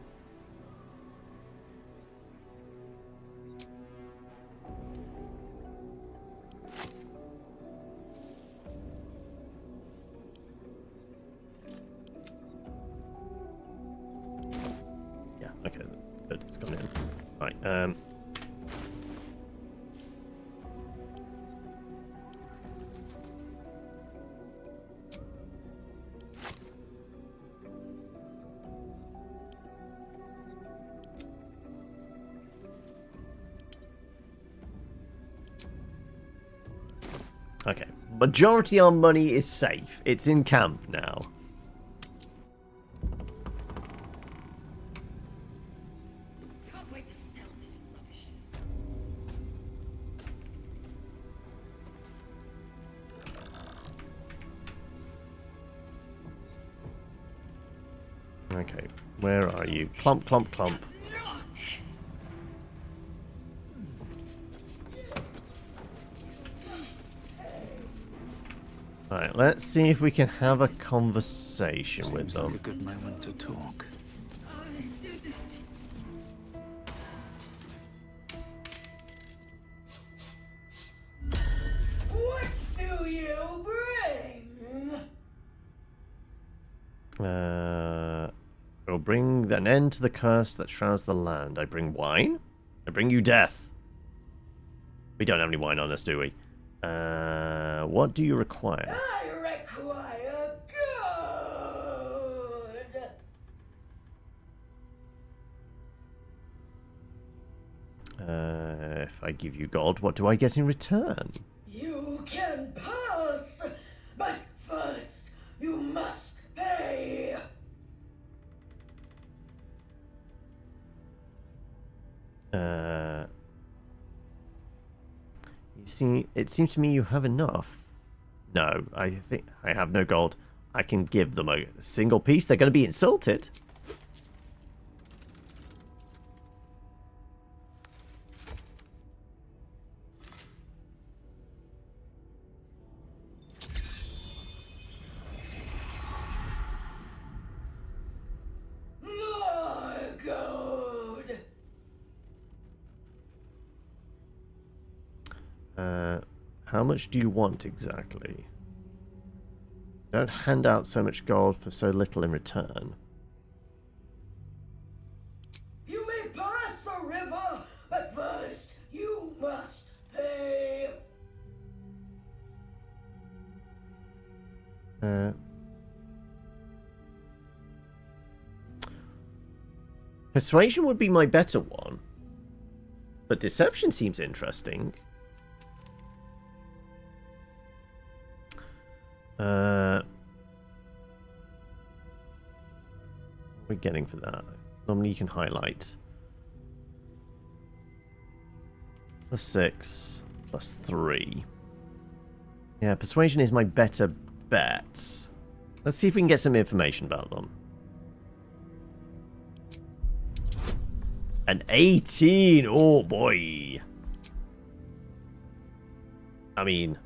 Okay, good, it's gone in. Right, okay, majority of our money is safe. It's in camp now. Okay, where are you? Clump, clump, clump. Right, let's see if we can have a conversation with them. Like a good moment to talk. What do you bring? Will bring an end to the curse that shrouds the land. I bring wine? I bring you death. We don't have any wine on us, do we? What do you require? I require good. If I give you gold, what do I get in return? You can pass, but first you must pay. You see, it seems to me you have enough. No, I think I have no gold. I can give them a single piece. They're going to be insulted. More gold. How much do you want exactly? Don't hand out so much gold for so little in return. You may pass the river, but first you must pay. Persuasion would be my better one. But deception seems interesting. What are we getting for that? Normally you can highlight. +6, +3. Yeah, persuasion is my better bet. Let's see if we can get some information about them. An 18! Oh boy! I mean,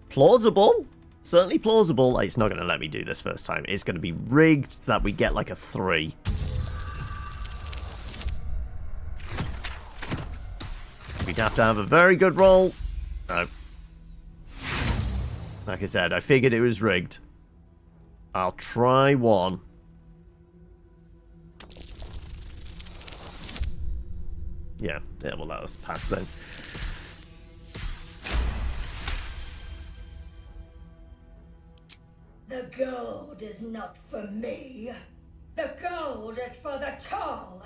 plausible. Certainly plausible. It's not going to let me do this first time. It's going to be rigged that we get like a 3. We'd have to have a very good roll. No. Like I said, I figured it was rigged. I'll try 1. Yeah, well, that was pass then. The gold is not for me. The gold is for the toll.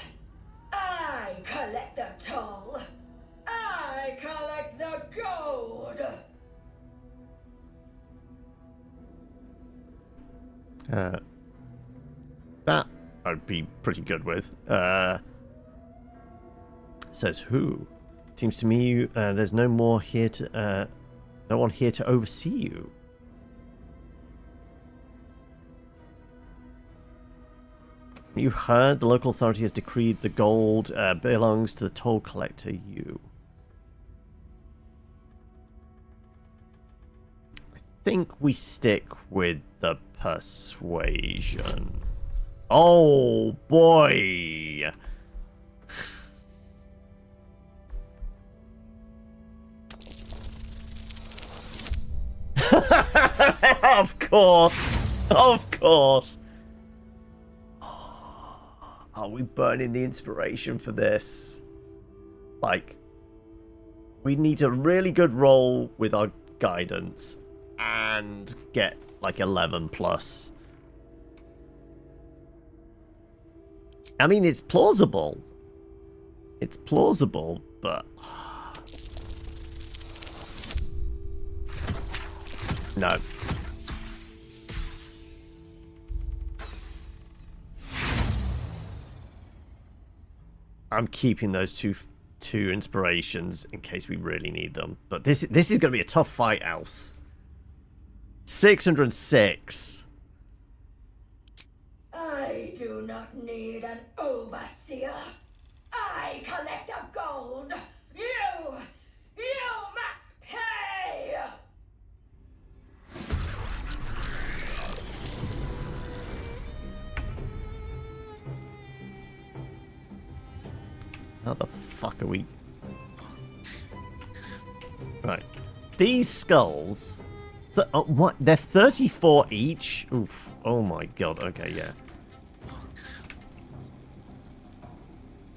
I collect the toll. I collect the gold. That I'd be pretty good with. Says who? Seems to me there's no more here to no one here to oversee you. You heard the local authority has decreed the gold belongs to the toll collector, you. I think we stick with the persuasion. Oh boy! Of course! Of course! Are we burning the inspiration for this? Like, we need a really good roll with our guidance and get like 11 plus. I mean, it's plausible. It's plausible, but... No. I'm keeping those two inspirations in case we really need them. But this is going to be a tough fight, else. 606. I do not need an overseer. I collect the gold. You must pay. How the fuck are we? Right. These skulls... what? They're 34 each? Oof. Oh my god. Okay, yeah.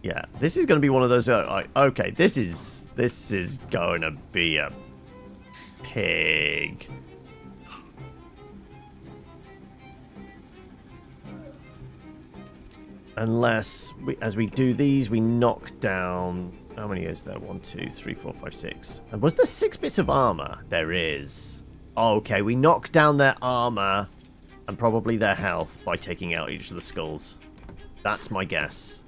Yeah, this is going to be one of those... okay, this is going to be a pig. Unless, as we do these, we knock down... How many is there? 1, 2, 3, 4, 5, 6. And was there 6 bits of armor? There is. Okay, we knock down their armor and probably their health by taking out each of the skulls. That's my guess.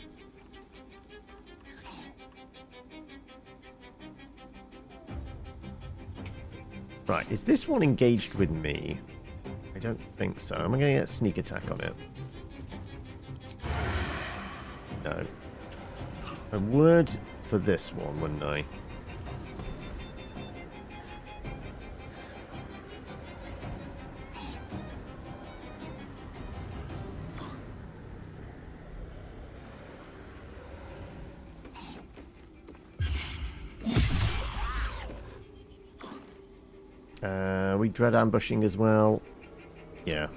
Right, is this one engaged with me? I don't think so. Am I going to get a sneak attack on it? No. I would for this one, wouldn't I? We dread ambushing as well. Yeah.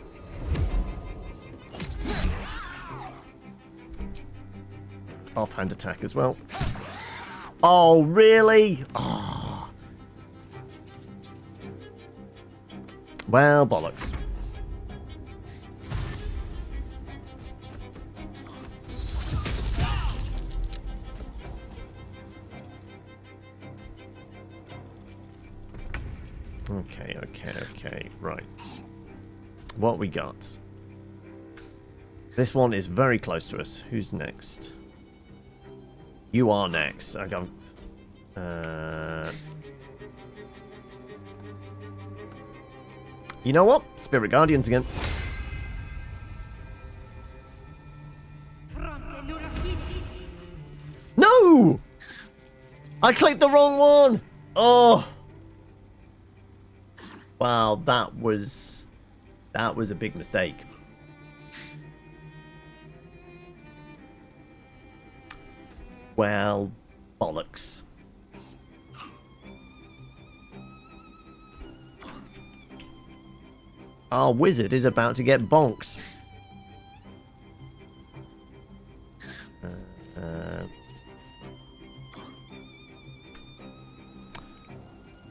Offhand attack as well. Oh, really? Oh. Well, bollocks. Okay. Right. What we got? This one is very close to us. Who's next? You are next. I got. You know what? Spirit Guardians again. No! I clicked the wrong one! Oh! Wow, that was a big mistake. Well, bollocks. Our wizard is about to get bonked.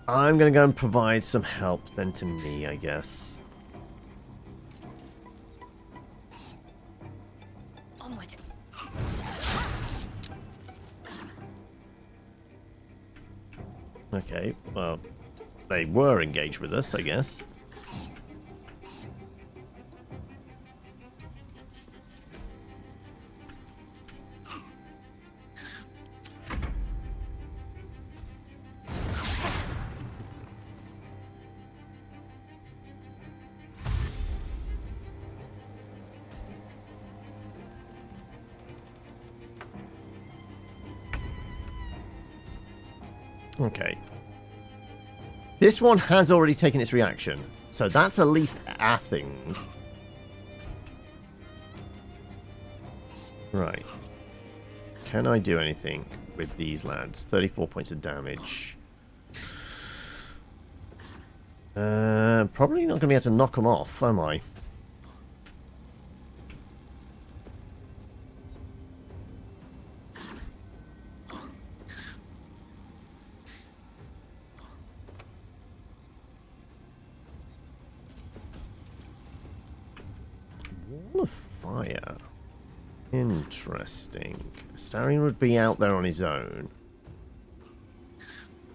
I'm going to go and provide some help then to me, I guess. Onward. Okay, well, they were engaged with us, I guess. Okay. This one has already taken its reaction, so that's at least a thing. Right. Can I do anything with these lads? 34 points of damage. Probably not going to be able to knock them off, am I? Wall of fire. Interesting. Starion would be out there on his own.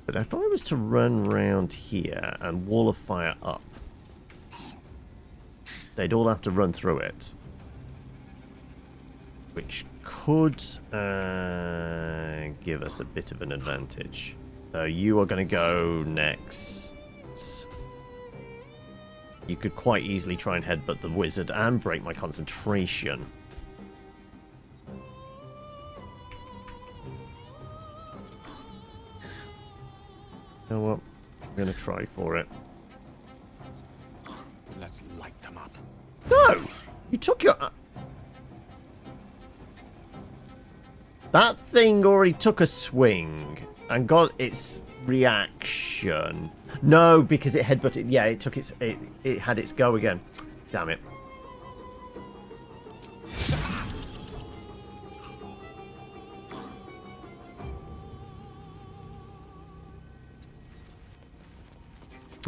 But if I was to run round here and wall of fire up, they'd all have to run through it. Which could give us a bit of an advantage. So you are going to go next. You could quite easily try and headbutt the wizard and break my concentration. You know what? I'm going to try for it. Let's light them up. No! You took your... That thing already took a swing and got its reaction. No, because it headbutted. Yeah, it took its... It had its go again. Damn it.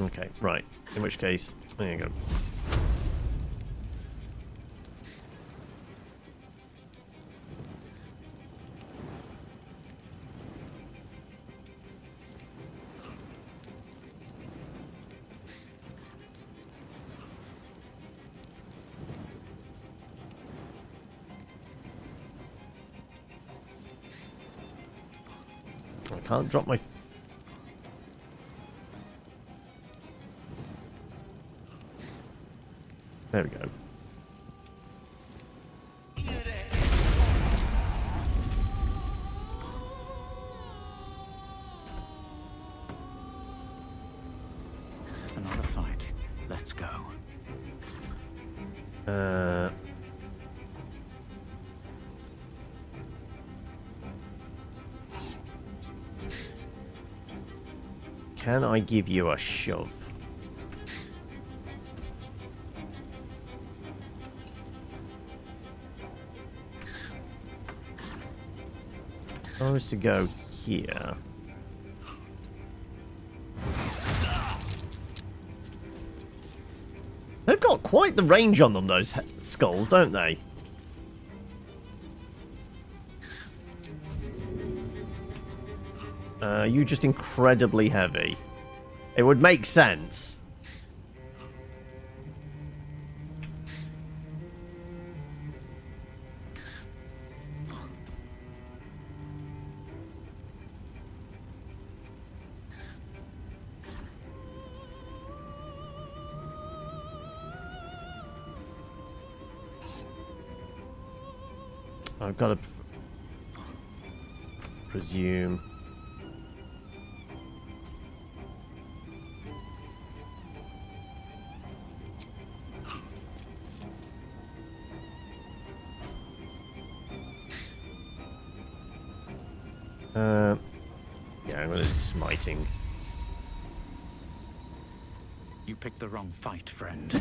Okay, right. In which case, there you go. I can't drop my... There we go. Another fight. Let's go. Can I give you a shove? If I was to go here... They've got quite the range on them, those skulls, don't they? You just incredibly heavy. It would make sense. I've got to presume. Yeah, I'm going to do smiting. You picked the wrong fight, friend.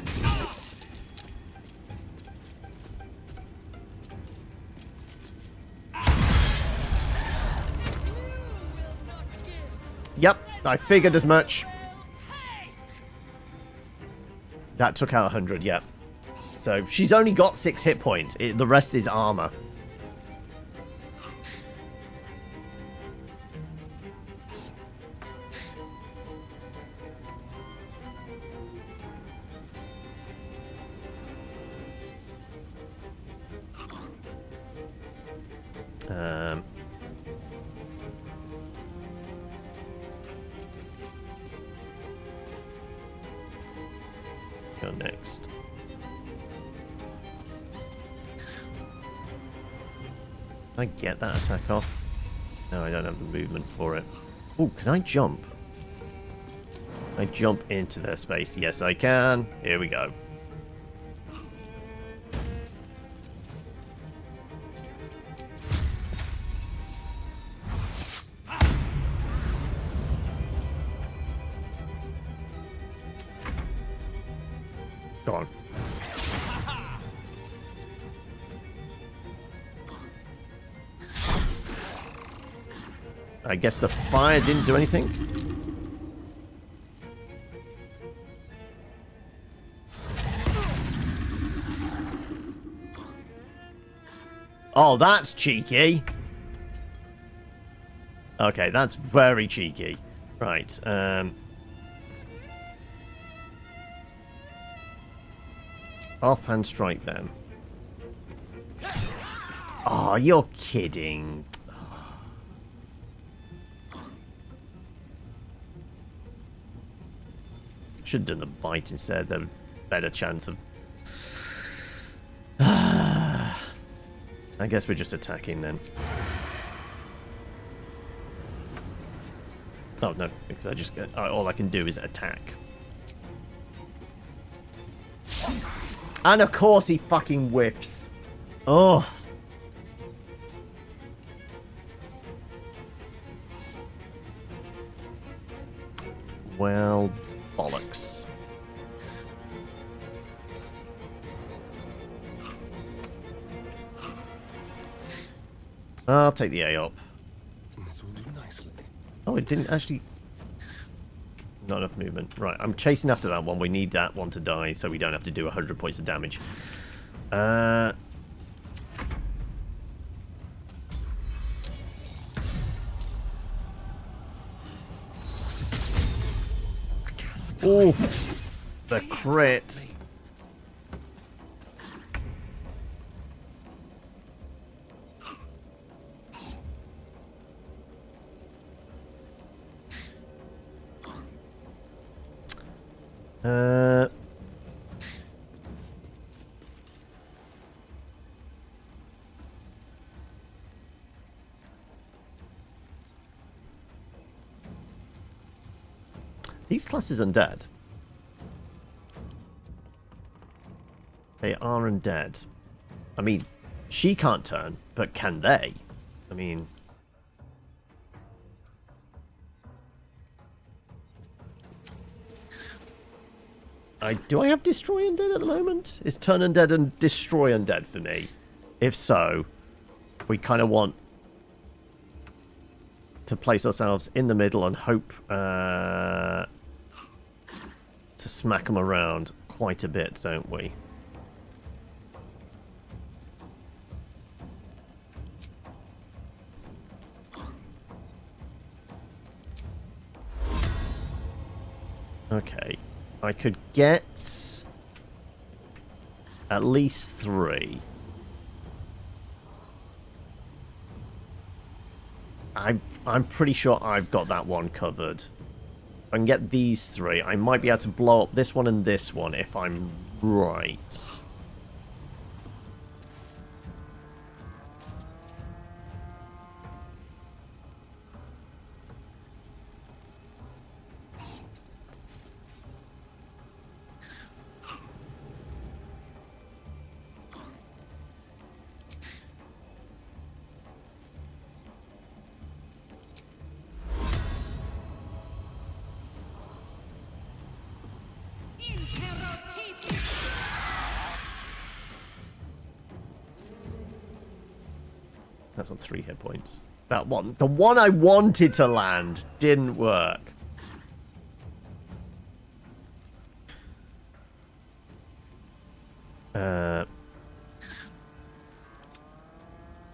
Yep, I figured as much. That took out 100, yep. So she's only got 6 hit points. The rest is armor. Go next. Can I get that attack off? No, I don't have the movement for it. Oh, can I jump? Can I jump into their space? Yes, I can. Here we go. Go on. I guess the fire didn't do anything. Oh, that's cheeky. Okay, that's very cheeky. Right, offhand strike them. Oh, you're kidding. Should have done the bite instead. There was a better chance of... I guess we're just attacking then. Oh, no, because I just get... all I can do is attack. And of course he fucking whiffs. Oh. Well, bollocks. I'll take the A up. This will do nicely. Oh, it didn't actually... Not enough movement. Right, I'm chasing after that one. We need that one to die so we don't have to do 100 points of damage. Oof. The crit. These classes undead. They are undead. I mean, she can't turn, but can they? I mean... do I have Destroy Undead at the moment? Is Turn Undead and Destroy Undead for me? If so, we kind of want to place ourselves in the middle and hope to smack them around quite a bit, don't we? Okay. I could get at least 3. I'm pretty sure I've got that one covered. If I can get these 3, I might be able to blow up this one and this one if I'm right. That's on 3 hit points. That one. The one I wanted to land didn't work. That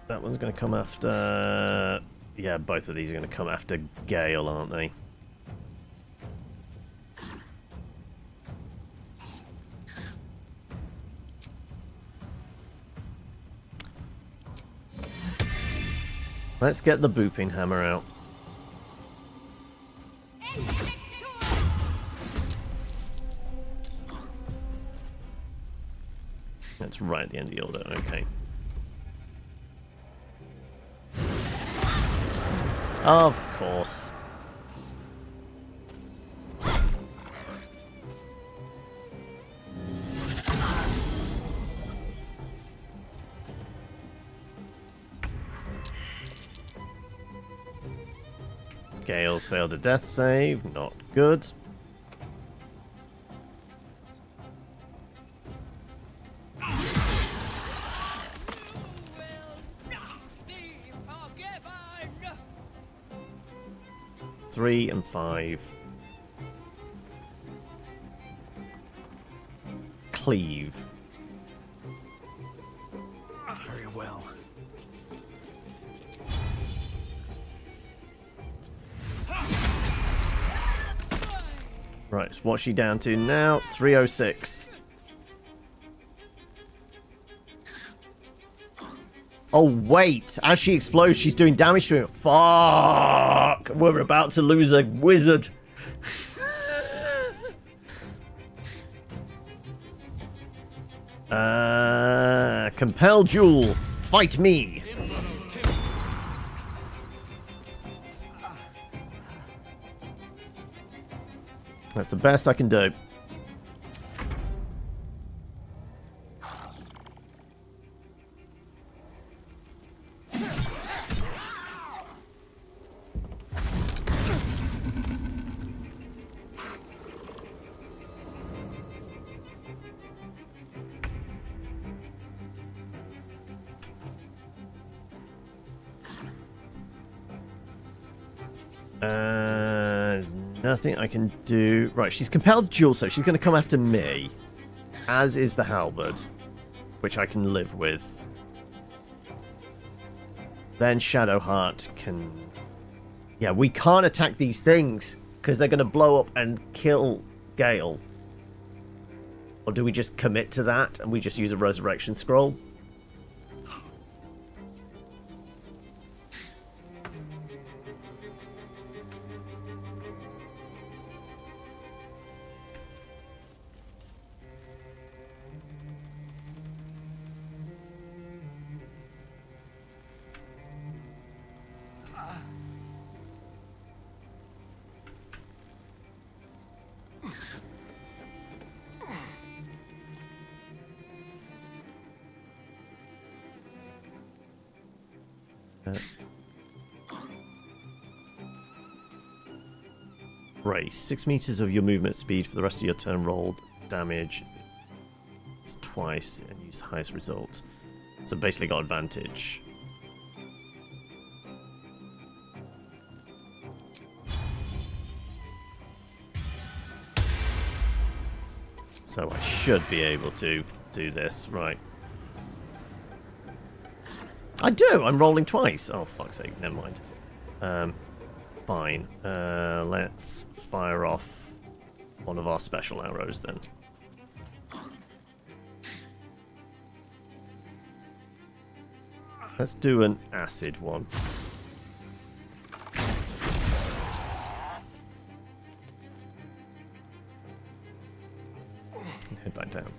one's going to come after... Yeah, both of these are going to come after Gale, aren't they? Let's get the booping hammer out. That's right at the end of the order, okay. Of course. Gale's failed a death save, not good. Three and 5. Cleave. Very well. Right, what's she down to now? 306. Oh, wait. As she explodes, she's doing damage to him. Fuck! We're about to lose a wizard. Compel Jewel. Fight me. That's the best I can do. There's nothing I can do. Right, she's compelled duel, so she's going to come after me. As is the halberd, which I can live with. Then Shadowheart can... Yeah, we can't attack these things, because they're going to blow up and kill Gale. Or do we just commit to that, and we just use a resurrection scroll? Right, 6 meters of your movement speed for the rest of your turn. Rolled damage twice and use the highest result. So basically got advantage. So I should be able to do this, right. I do! I'm rolling twice! Oh, fuck's sake, never mind. Fine. Let's fire off one of our special arrows then. Let's do an acid one. Head back down.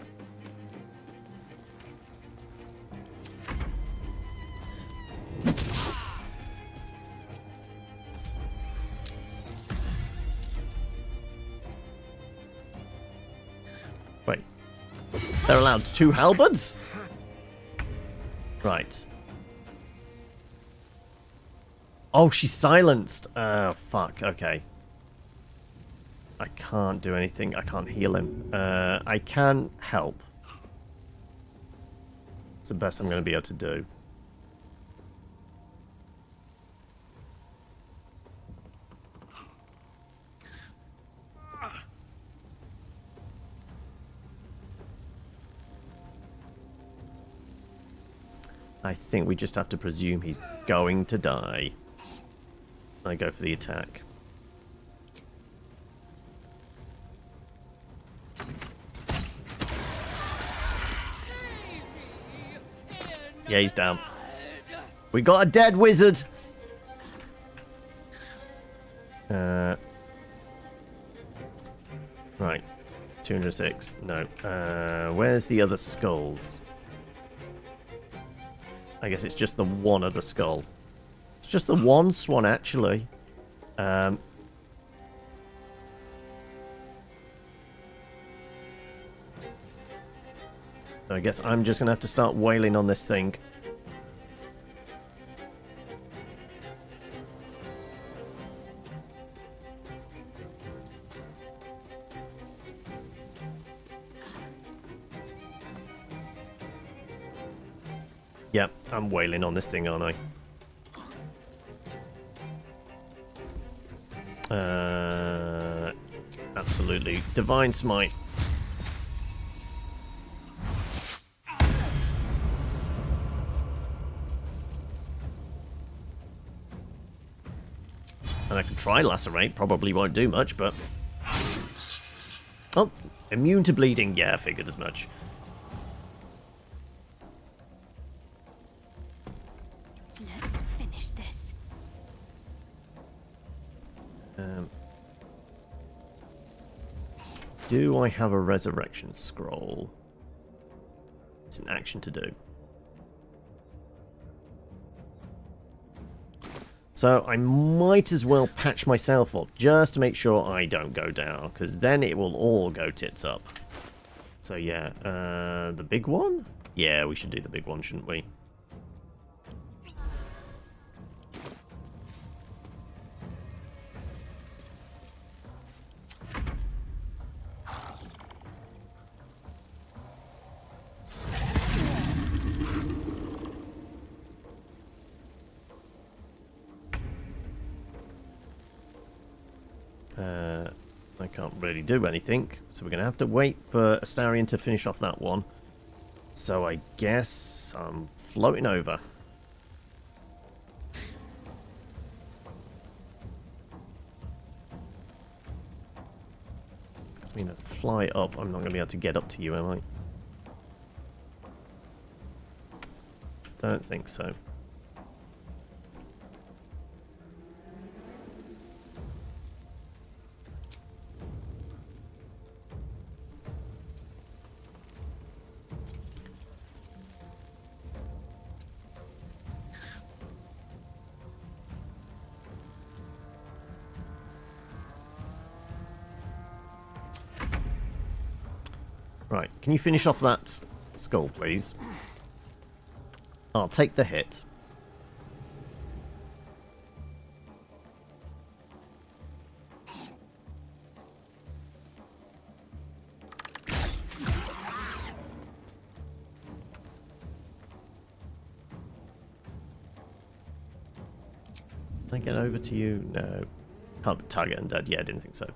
Wait. They're allowed 2 halberds? Right. Oh, she's silenced. Oh, fuck. Okay. I can't do anything. I can't heal him. I can help. It's the best I'm going to be able to do. I think we just have to presume he's going to die. I go for the attack. Yeah, he's down. We got a dead wizard! Right. 206. No. Where's the other skulls? I guess it's just the one other skull. It's just the one swan, actually. So I guess I'm just going to have to start wailing on this thing. Yep, I'm wailing on this thing, aren't I? Absolutely. Divine Smite. And I can try Lacerate. Probably won't do much, but... Oh, immune to bleeding. Yeah, I figured as much. Let's finish this. Do I have a resurrection scroll? It's an action to do. So I might as well patch myself up just to make sure I don't go down, because then it will all go tits up. So yeah, the big one? Yeah, we should do the big one, shouldn't we? I can't really do anything, so we're going to have to wait for Astarion to finish off that one. So I guess I'm floating over. I mean, to fly up, I'm not going to be able to get up to you, am I? Don't think so. Right, can you finish off that skull, please? I'll take the hit. Can I get over to you? No. Can't target undead. Yeah, I didn't think so.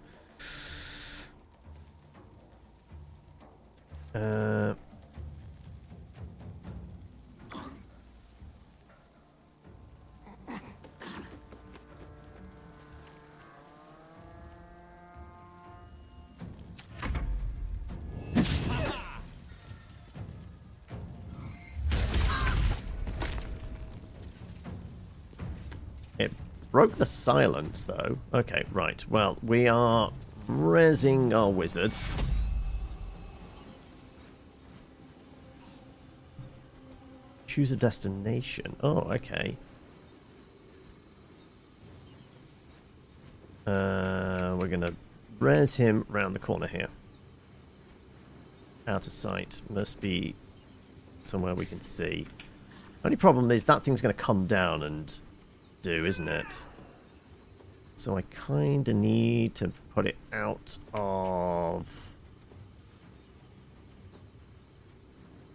Broke the silence, though. Okay, right. Well, we are rezzing our wizard. Choose a destination. Oh, okay. We're going to res him round the corner here. Out of sight. Must be somewhere we can see. Only problem is that thing's going to come down and do, isn't it? So I kind of need to put it out of...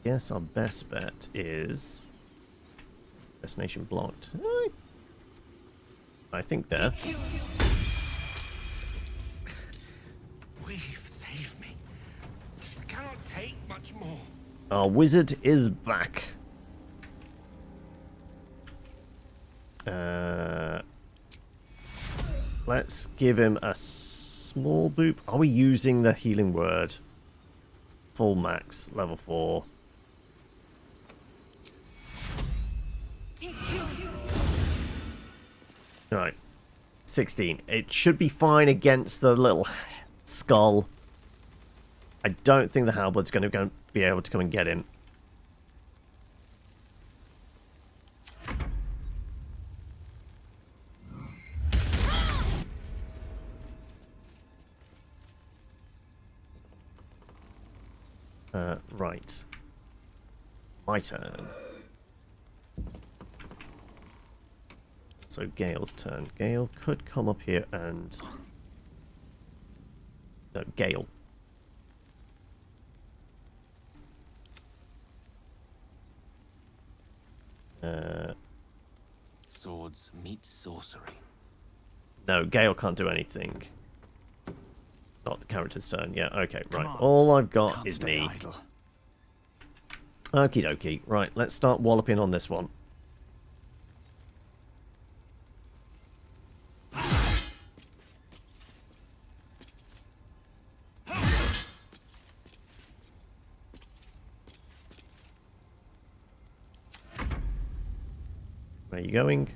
Guess our best bet is... Destination blocked. I think there. Weave, save me. I cannot take much more. Our wizard is back. Let's give him a small boop. Are we using the healing word? Full max, level 4. Right. 16. It should be fine against the little skull. I don't think the halberd's going to be able to come and get him. Right. My turn. So Gale's turn. Gale could come up here and... No, Gale. Swords meet sorcery. No, Gale can't do anything. Not the character's turn. Yeah, okay, right. All I've got is me. Okie dokie. Right, let's start walloping on this one. Where are you going?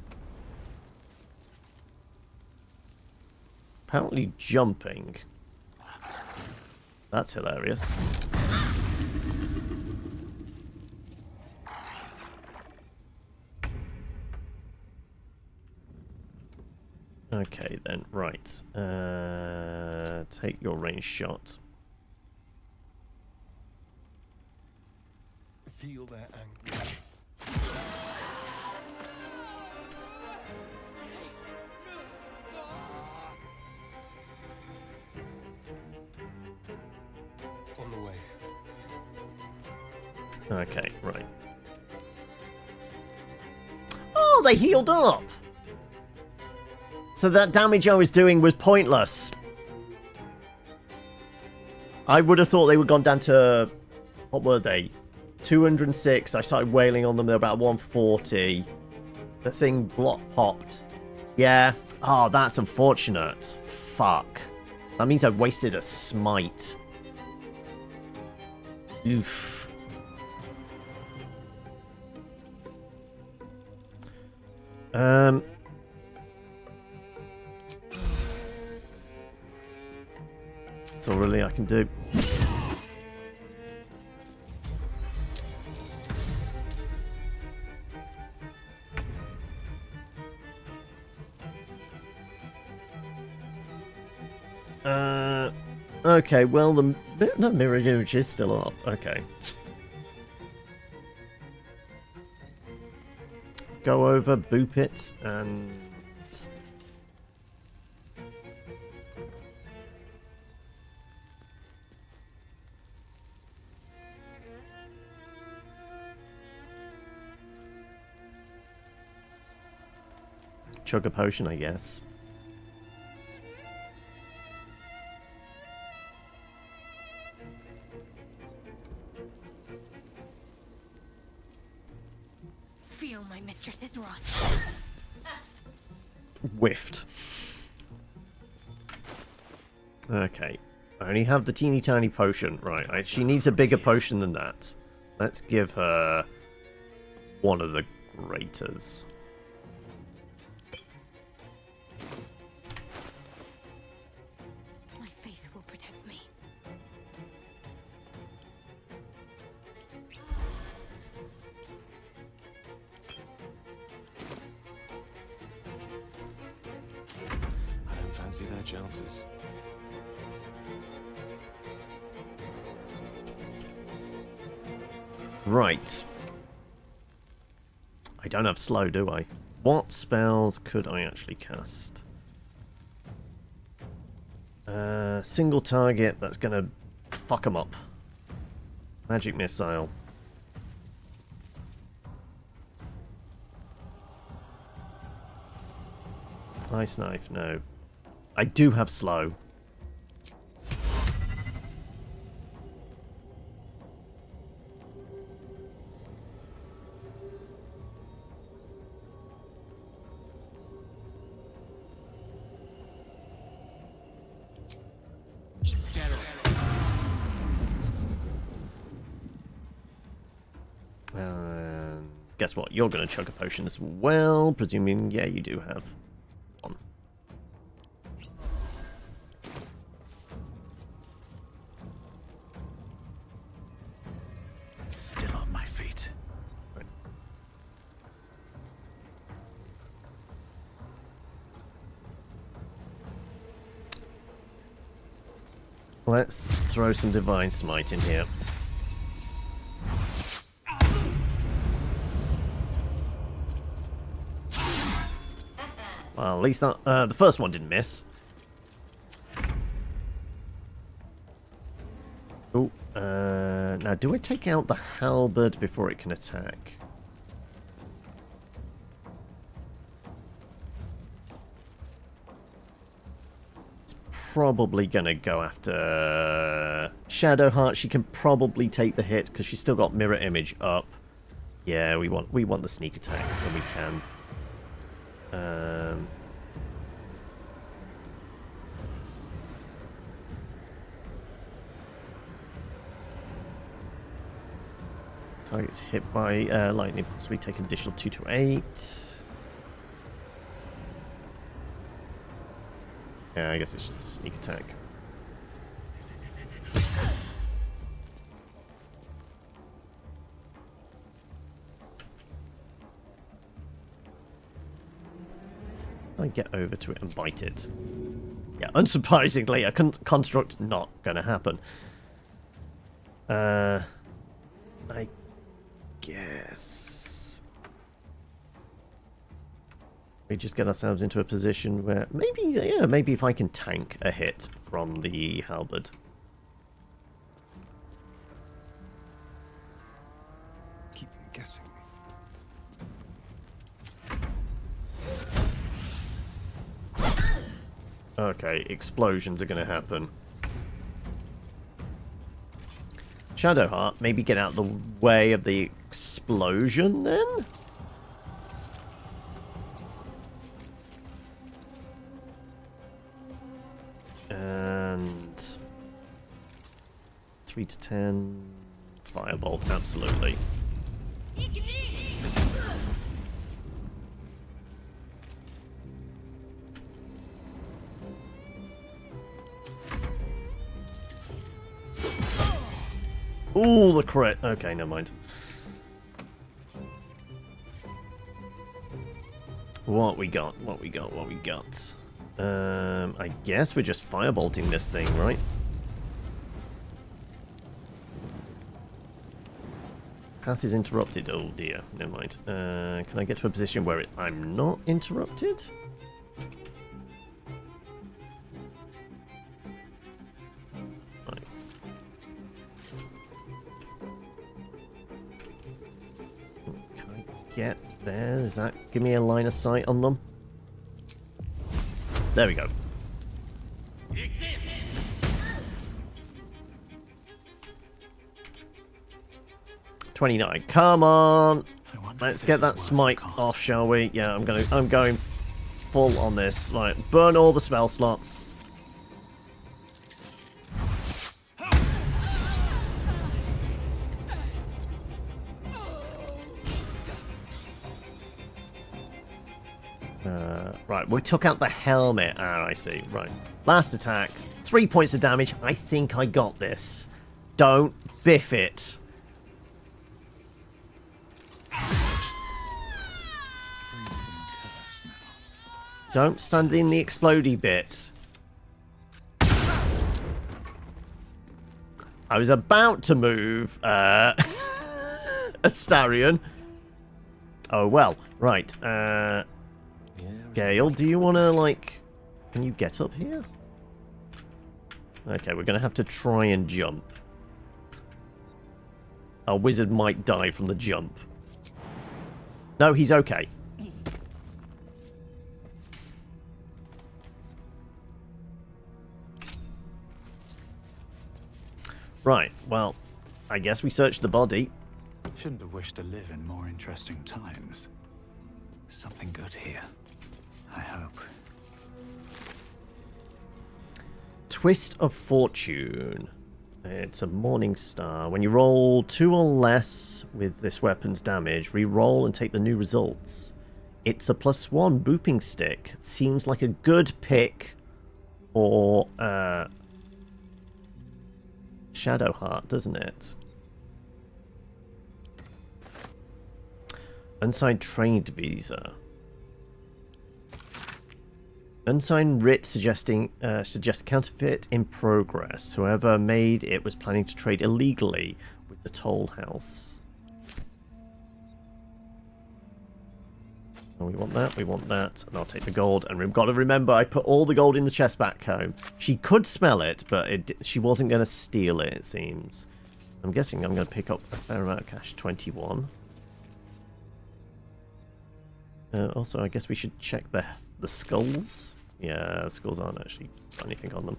Apparently jumping. That's hilarious. Okay then, right. Take your range shot. Feel their anguish. On the way. Okay, right. Oh, they healed up! So that damage I was doing was pointless. I would have thought they would have gone down to... What were they? 206. I started wailing on them. They're about 140. The thing block popped. Yeah. Oh, that's unfortunate. Fuck. That means I wasted a smite. Oof. That's all really I can do. Okay, well, the mirror image is still up. Okay. Go over, boop it, and... Chug a potion, I guess. Feel my mistress's wrath. Whiffed. Okay. I only have the teeny tiny potion. Right, she needs a bigger potion than that. Let's give her one of the graters. fancy their chances. Right. I don't have slow, do I? What spells could I actually cast? Single target, that's gonna fuck them up. Magic missile. Ice knife, no. I do have slow. Guess what? You're going to chug a potion as well, presuming, yeah, you do have one. Still on my feet. Right. Let's throw some Divine Smite in here. Well, at least that, the first one didn't miss. Oh, now do I take out the halberd before it can attack? It's probably gonna go after Shadowheart. She can probably take the hit because she's still got mirror image up. Yeah, we want the sneak attack when we can. Target's hit by lightning, so we take an additional 2 to 8. Yeah, I guess it's just a sneak attack. I get over to it and bite it. Yeah, unsurprisingly, a construct not gonna happen. I guess we just get ourselves into a position where maybe if I can tank a hit from the halberd. Keep them guessing. Okay, explosions are going to happen. Shadowheart, maybe get out of the way of the explosion then? And 3 to 10 firebolt, absolutely. Ooh, the crit. Okay, never mind. What we got? I guess we're just firebolting this thing, right? Path is interrupted. Oh dear, never mind. Can I get to a position where I'm not interrupted? Get there. Does that give me a line of sight on them? There we go. 29. Come on. Let's get that smite off, shall we? Yeah, I'm going full on this. Right, burn all the spell slots. Right, we took out the helmet. Ah, I see. Right. Last attack. 3 points of damage. I think I got this. Don't biff it. Don't stand in the explodey bit. I was about to move Astarion. Oh, well. Right. Gale, do you want to, like... Can you get up here? Okay, we're going to have to try and jump. Our wizard might die from the jump. No, he's okay. Right, well, I guess we searched the body. Shouldn't have wished to live in more interesting times. Something good here, I hope. Twist of Fortune. It's a Morning Star. When you roll 2 or less with this weapon's damage, re-roll and take the new results. It's a +1 booping stick. Seems like a good pick for Shadowheart, doesn't it? Unsigned trade visa. Unsigned writ suggests counterfeit in progress. Whoever made it was planning to trade illegally with the toll house. Oh, we want that, and I'll take the gold. And we've got to remember, I put all the gold in the chest back home. She could smell it, but she wasn't going to steal it, it seems. I'm guessing I'm going to pick up a fair amount of cash. 21. Also, I guess we should check the skulls. Yeah, the skulls aren't actually got anything on them.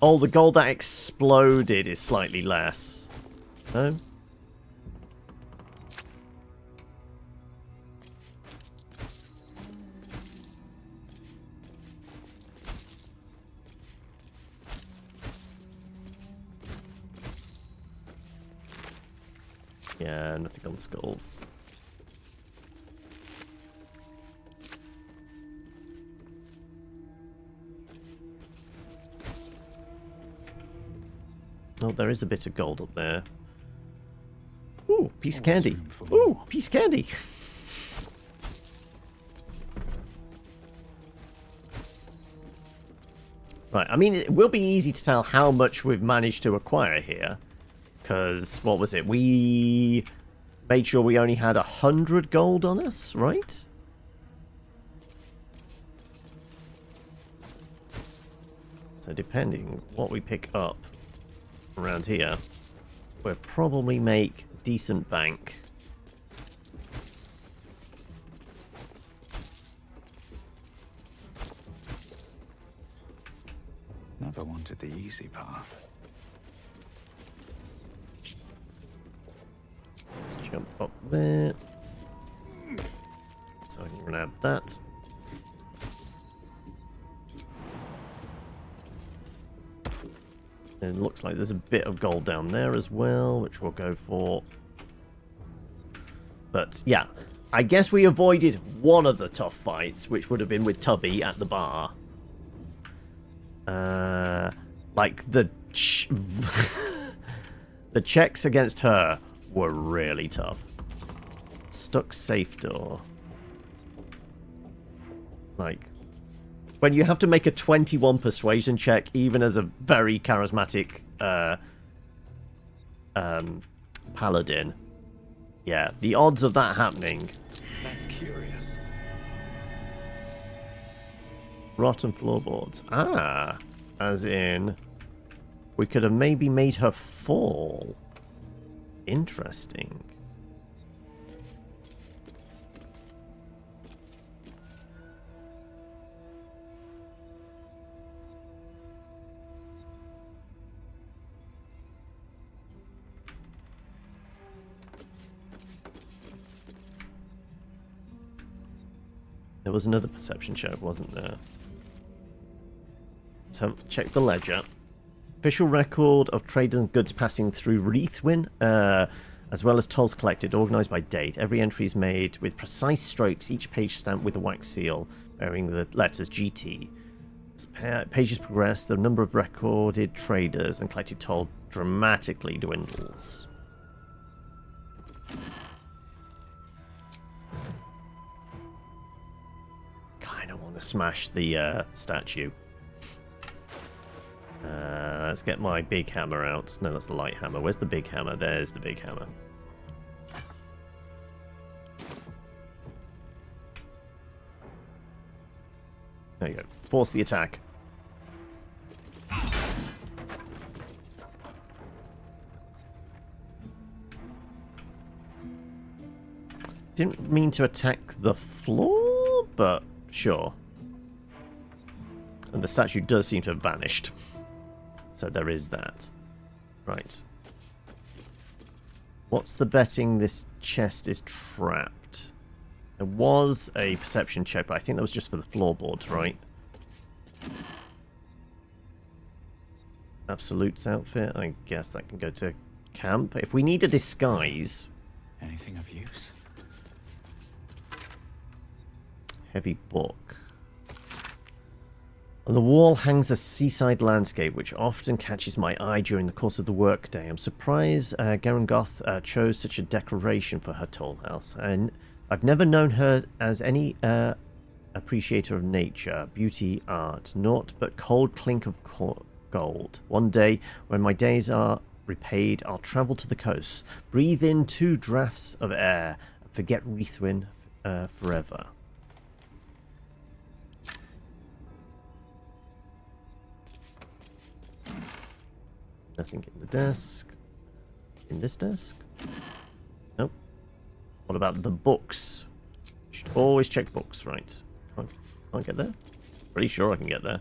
Oh, the gold that exploded is slightly less. No? Yeah, nothing on the skulls. Oh, there is a bit of gold up there. Ooh, piece of candy. Ooh, piece of candy. Right, I mean, it will be easy to tell how much we've managed to acquire here. Because, what was it? We made sure we only had 100 gold on us, right? So depending what we pick up around here, we'll probably make decent bank. Never wanted the easy path. Let's jump up there. So I can grab that. It looks like there's a bit of gold down there as well, which we'll go for. But yeah, I guess we avoided one of the tough fights, which would have been with Tubby at the bar. Like the the checks against her were really tough. Stuck safe door. Like, when you have to make a 21 persuasion check, even as a very charismatic paladin, yeah, the odds of that happening. That's curious. Rotten floorboards. Ah, as in, we could have maybe made her fall. Interesting. There was another perception check, wasn't there? So, check the ledger. Official record of traders and goods passing through Wreathwin, as well as tolls collected, organised by date. Every entry is made with precise strokes, each page stamped with a wax seal, bearing the letters GT. As pages progress, the number of recorded traders and collected toll dramatically dwindles. Kinda gonna smash the statue. Let's get my big hammer out. No, that's the light hammer. Where's the big hammer? There's the big hammer. There you go. Force the attack. Didn't mean to attack the floor, but sure. And the statue does seem to have vanished. So there is that. Right. What's the betting this chest is trapped? There was a perception check, but I think that was just for the floorboards, right? Absolute's outfit. I guess that can go to camp. If we need a disguise... Anything of use? Heavy book. On the wall hangs a seaside landscape, which often catches my eye during the course of the workday. I'm surprised Gerengoth chose such a decoration for her tall house, and I've never known her as any appreciator of nature, beauty, art, naught but cold clink of gold. One day, when my days are repaid, I'll travel to the coast, breathe in 2 draughts of air, and forget Reithwin forever. Nothing in the desk. In this desk? Nope. What about the books? Should always check books, right? Can't get there? Pretty sure I can get there.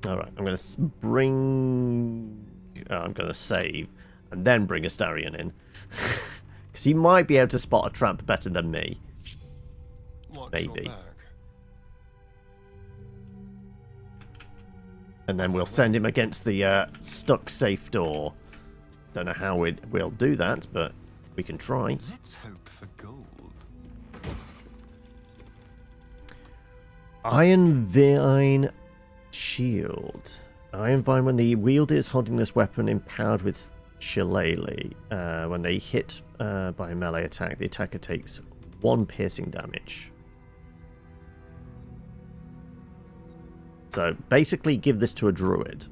Alright, I'm going to bring... I'm going to save, and then bring Astarion in. Because he might be able to spot a trap better than me. Maybe. And then we'll send him against the stuck safe door. Don't know how we'll do that, but we can try. Let's hope for gold. Iron Vine Shield. Iron Vine, when the wielder is holding this weapon empowered with Shillelagh, when they hit by a melee attack, the attacker takes 1 piercing damage. So basically give this to a druid.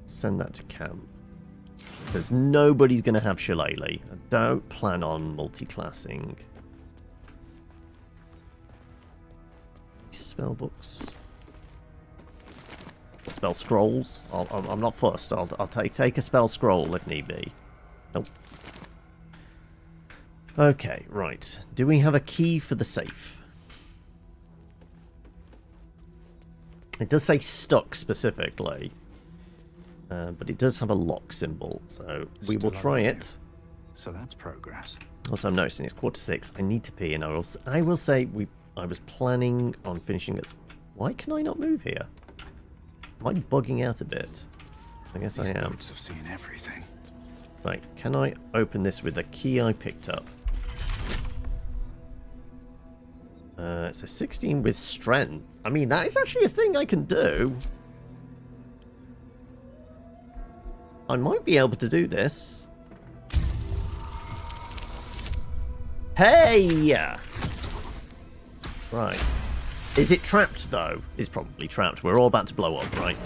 Send that to camp. Because nobody's going to have Shillelagh. I don't plan on multi-classing. Spell books. Spell scrolls. I'm not fussed. I'll take a spell scroll if need be. Nope. Okay, right. Do we have a key for the safe? It does say stuck specifically. But it does have a lock symbol, so we will try it. So that's progress. Also, I'm noticing it's 5:45. I need to pee, and I will say I was planning on finishing it. Why can I not move here? Am I bugging out a bit? I guess I am. These have seen everything. Right, can I open this with the key I picked up? It's a 16 with strength. I mean, that is actually a thing I can do. I might be able to do this. Hey! Right. Is it trapped, though? It's probably trapped. We're all about to blow up, right?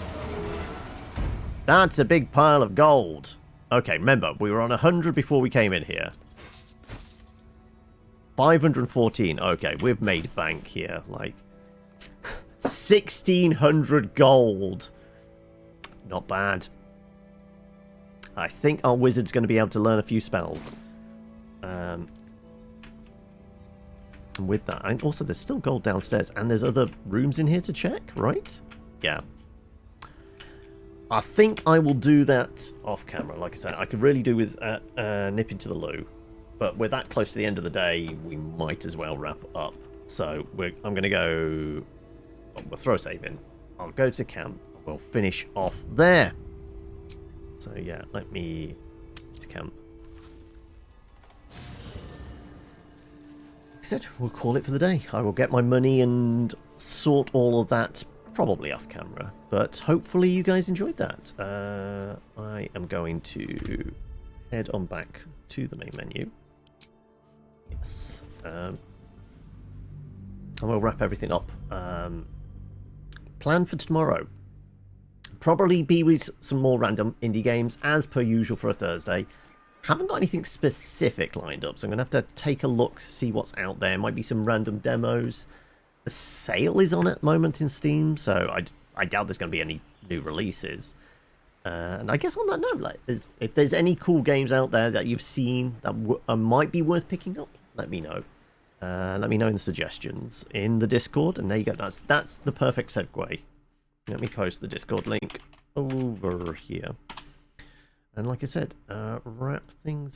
That's a big pile of gold. Okay, remember, we were on 100 before we came in here. 514. Okay, we've made bank here. Like, 1,600 gold. Not bad. I think our wizard's going to be able to learn a few spells. And with that, and also there's still gold downstairs, and there's other rooms in here to check, right? Yeah. I think I will do that off camera. Like I said, I could really do with nipping to the loo. But we're that close to the end of the day, we might as well wrap up. So I'm going to go... We'll throw a save in. I'll go to camp. We'll finish off there. So yeah, let me to camp. Like I said, we'll call it for the day. I will get my money and sort all of that probably off camera, but hopefully you guys enjoyed that. I am going to head on back to the main menu. Yes. And we'll wrap everything up. Plan for tomorrow. Probably be with some more random indie games, as per usual for a Thursday. Haven't got anything specific lined up, so I'm going to have to take a look, see what's out there. Might be some random demos. The sale is on at the moment in Steam, so I doubt there's going to be any new releases. And I guess on that note, like, if there's any cool games out there that you've seen that might be worth picking up, let me know. Let me know in the suggestions in the Discord, and there you go. That's the perfect segue. Let me post the Discord link over here. And like I said, wrap things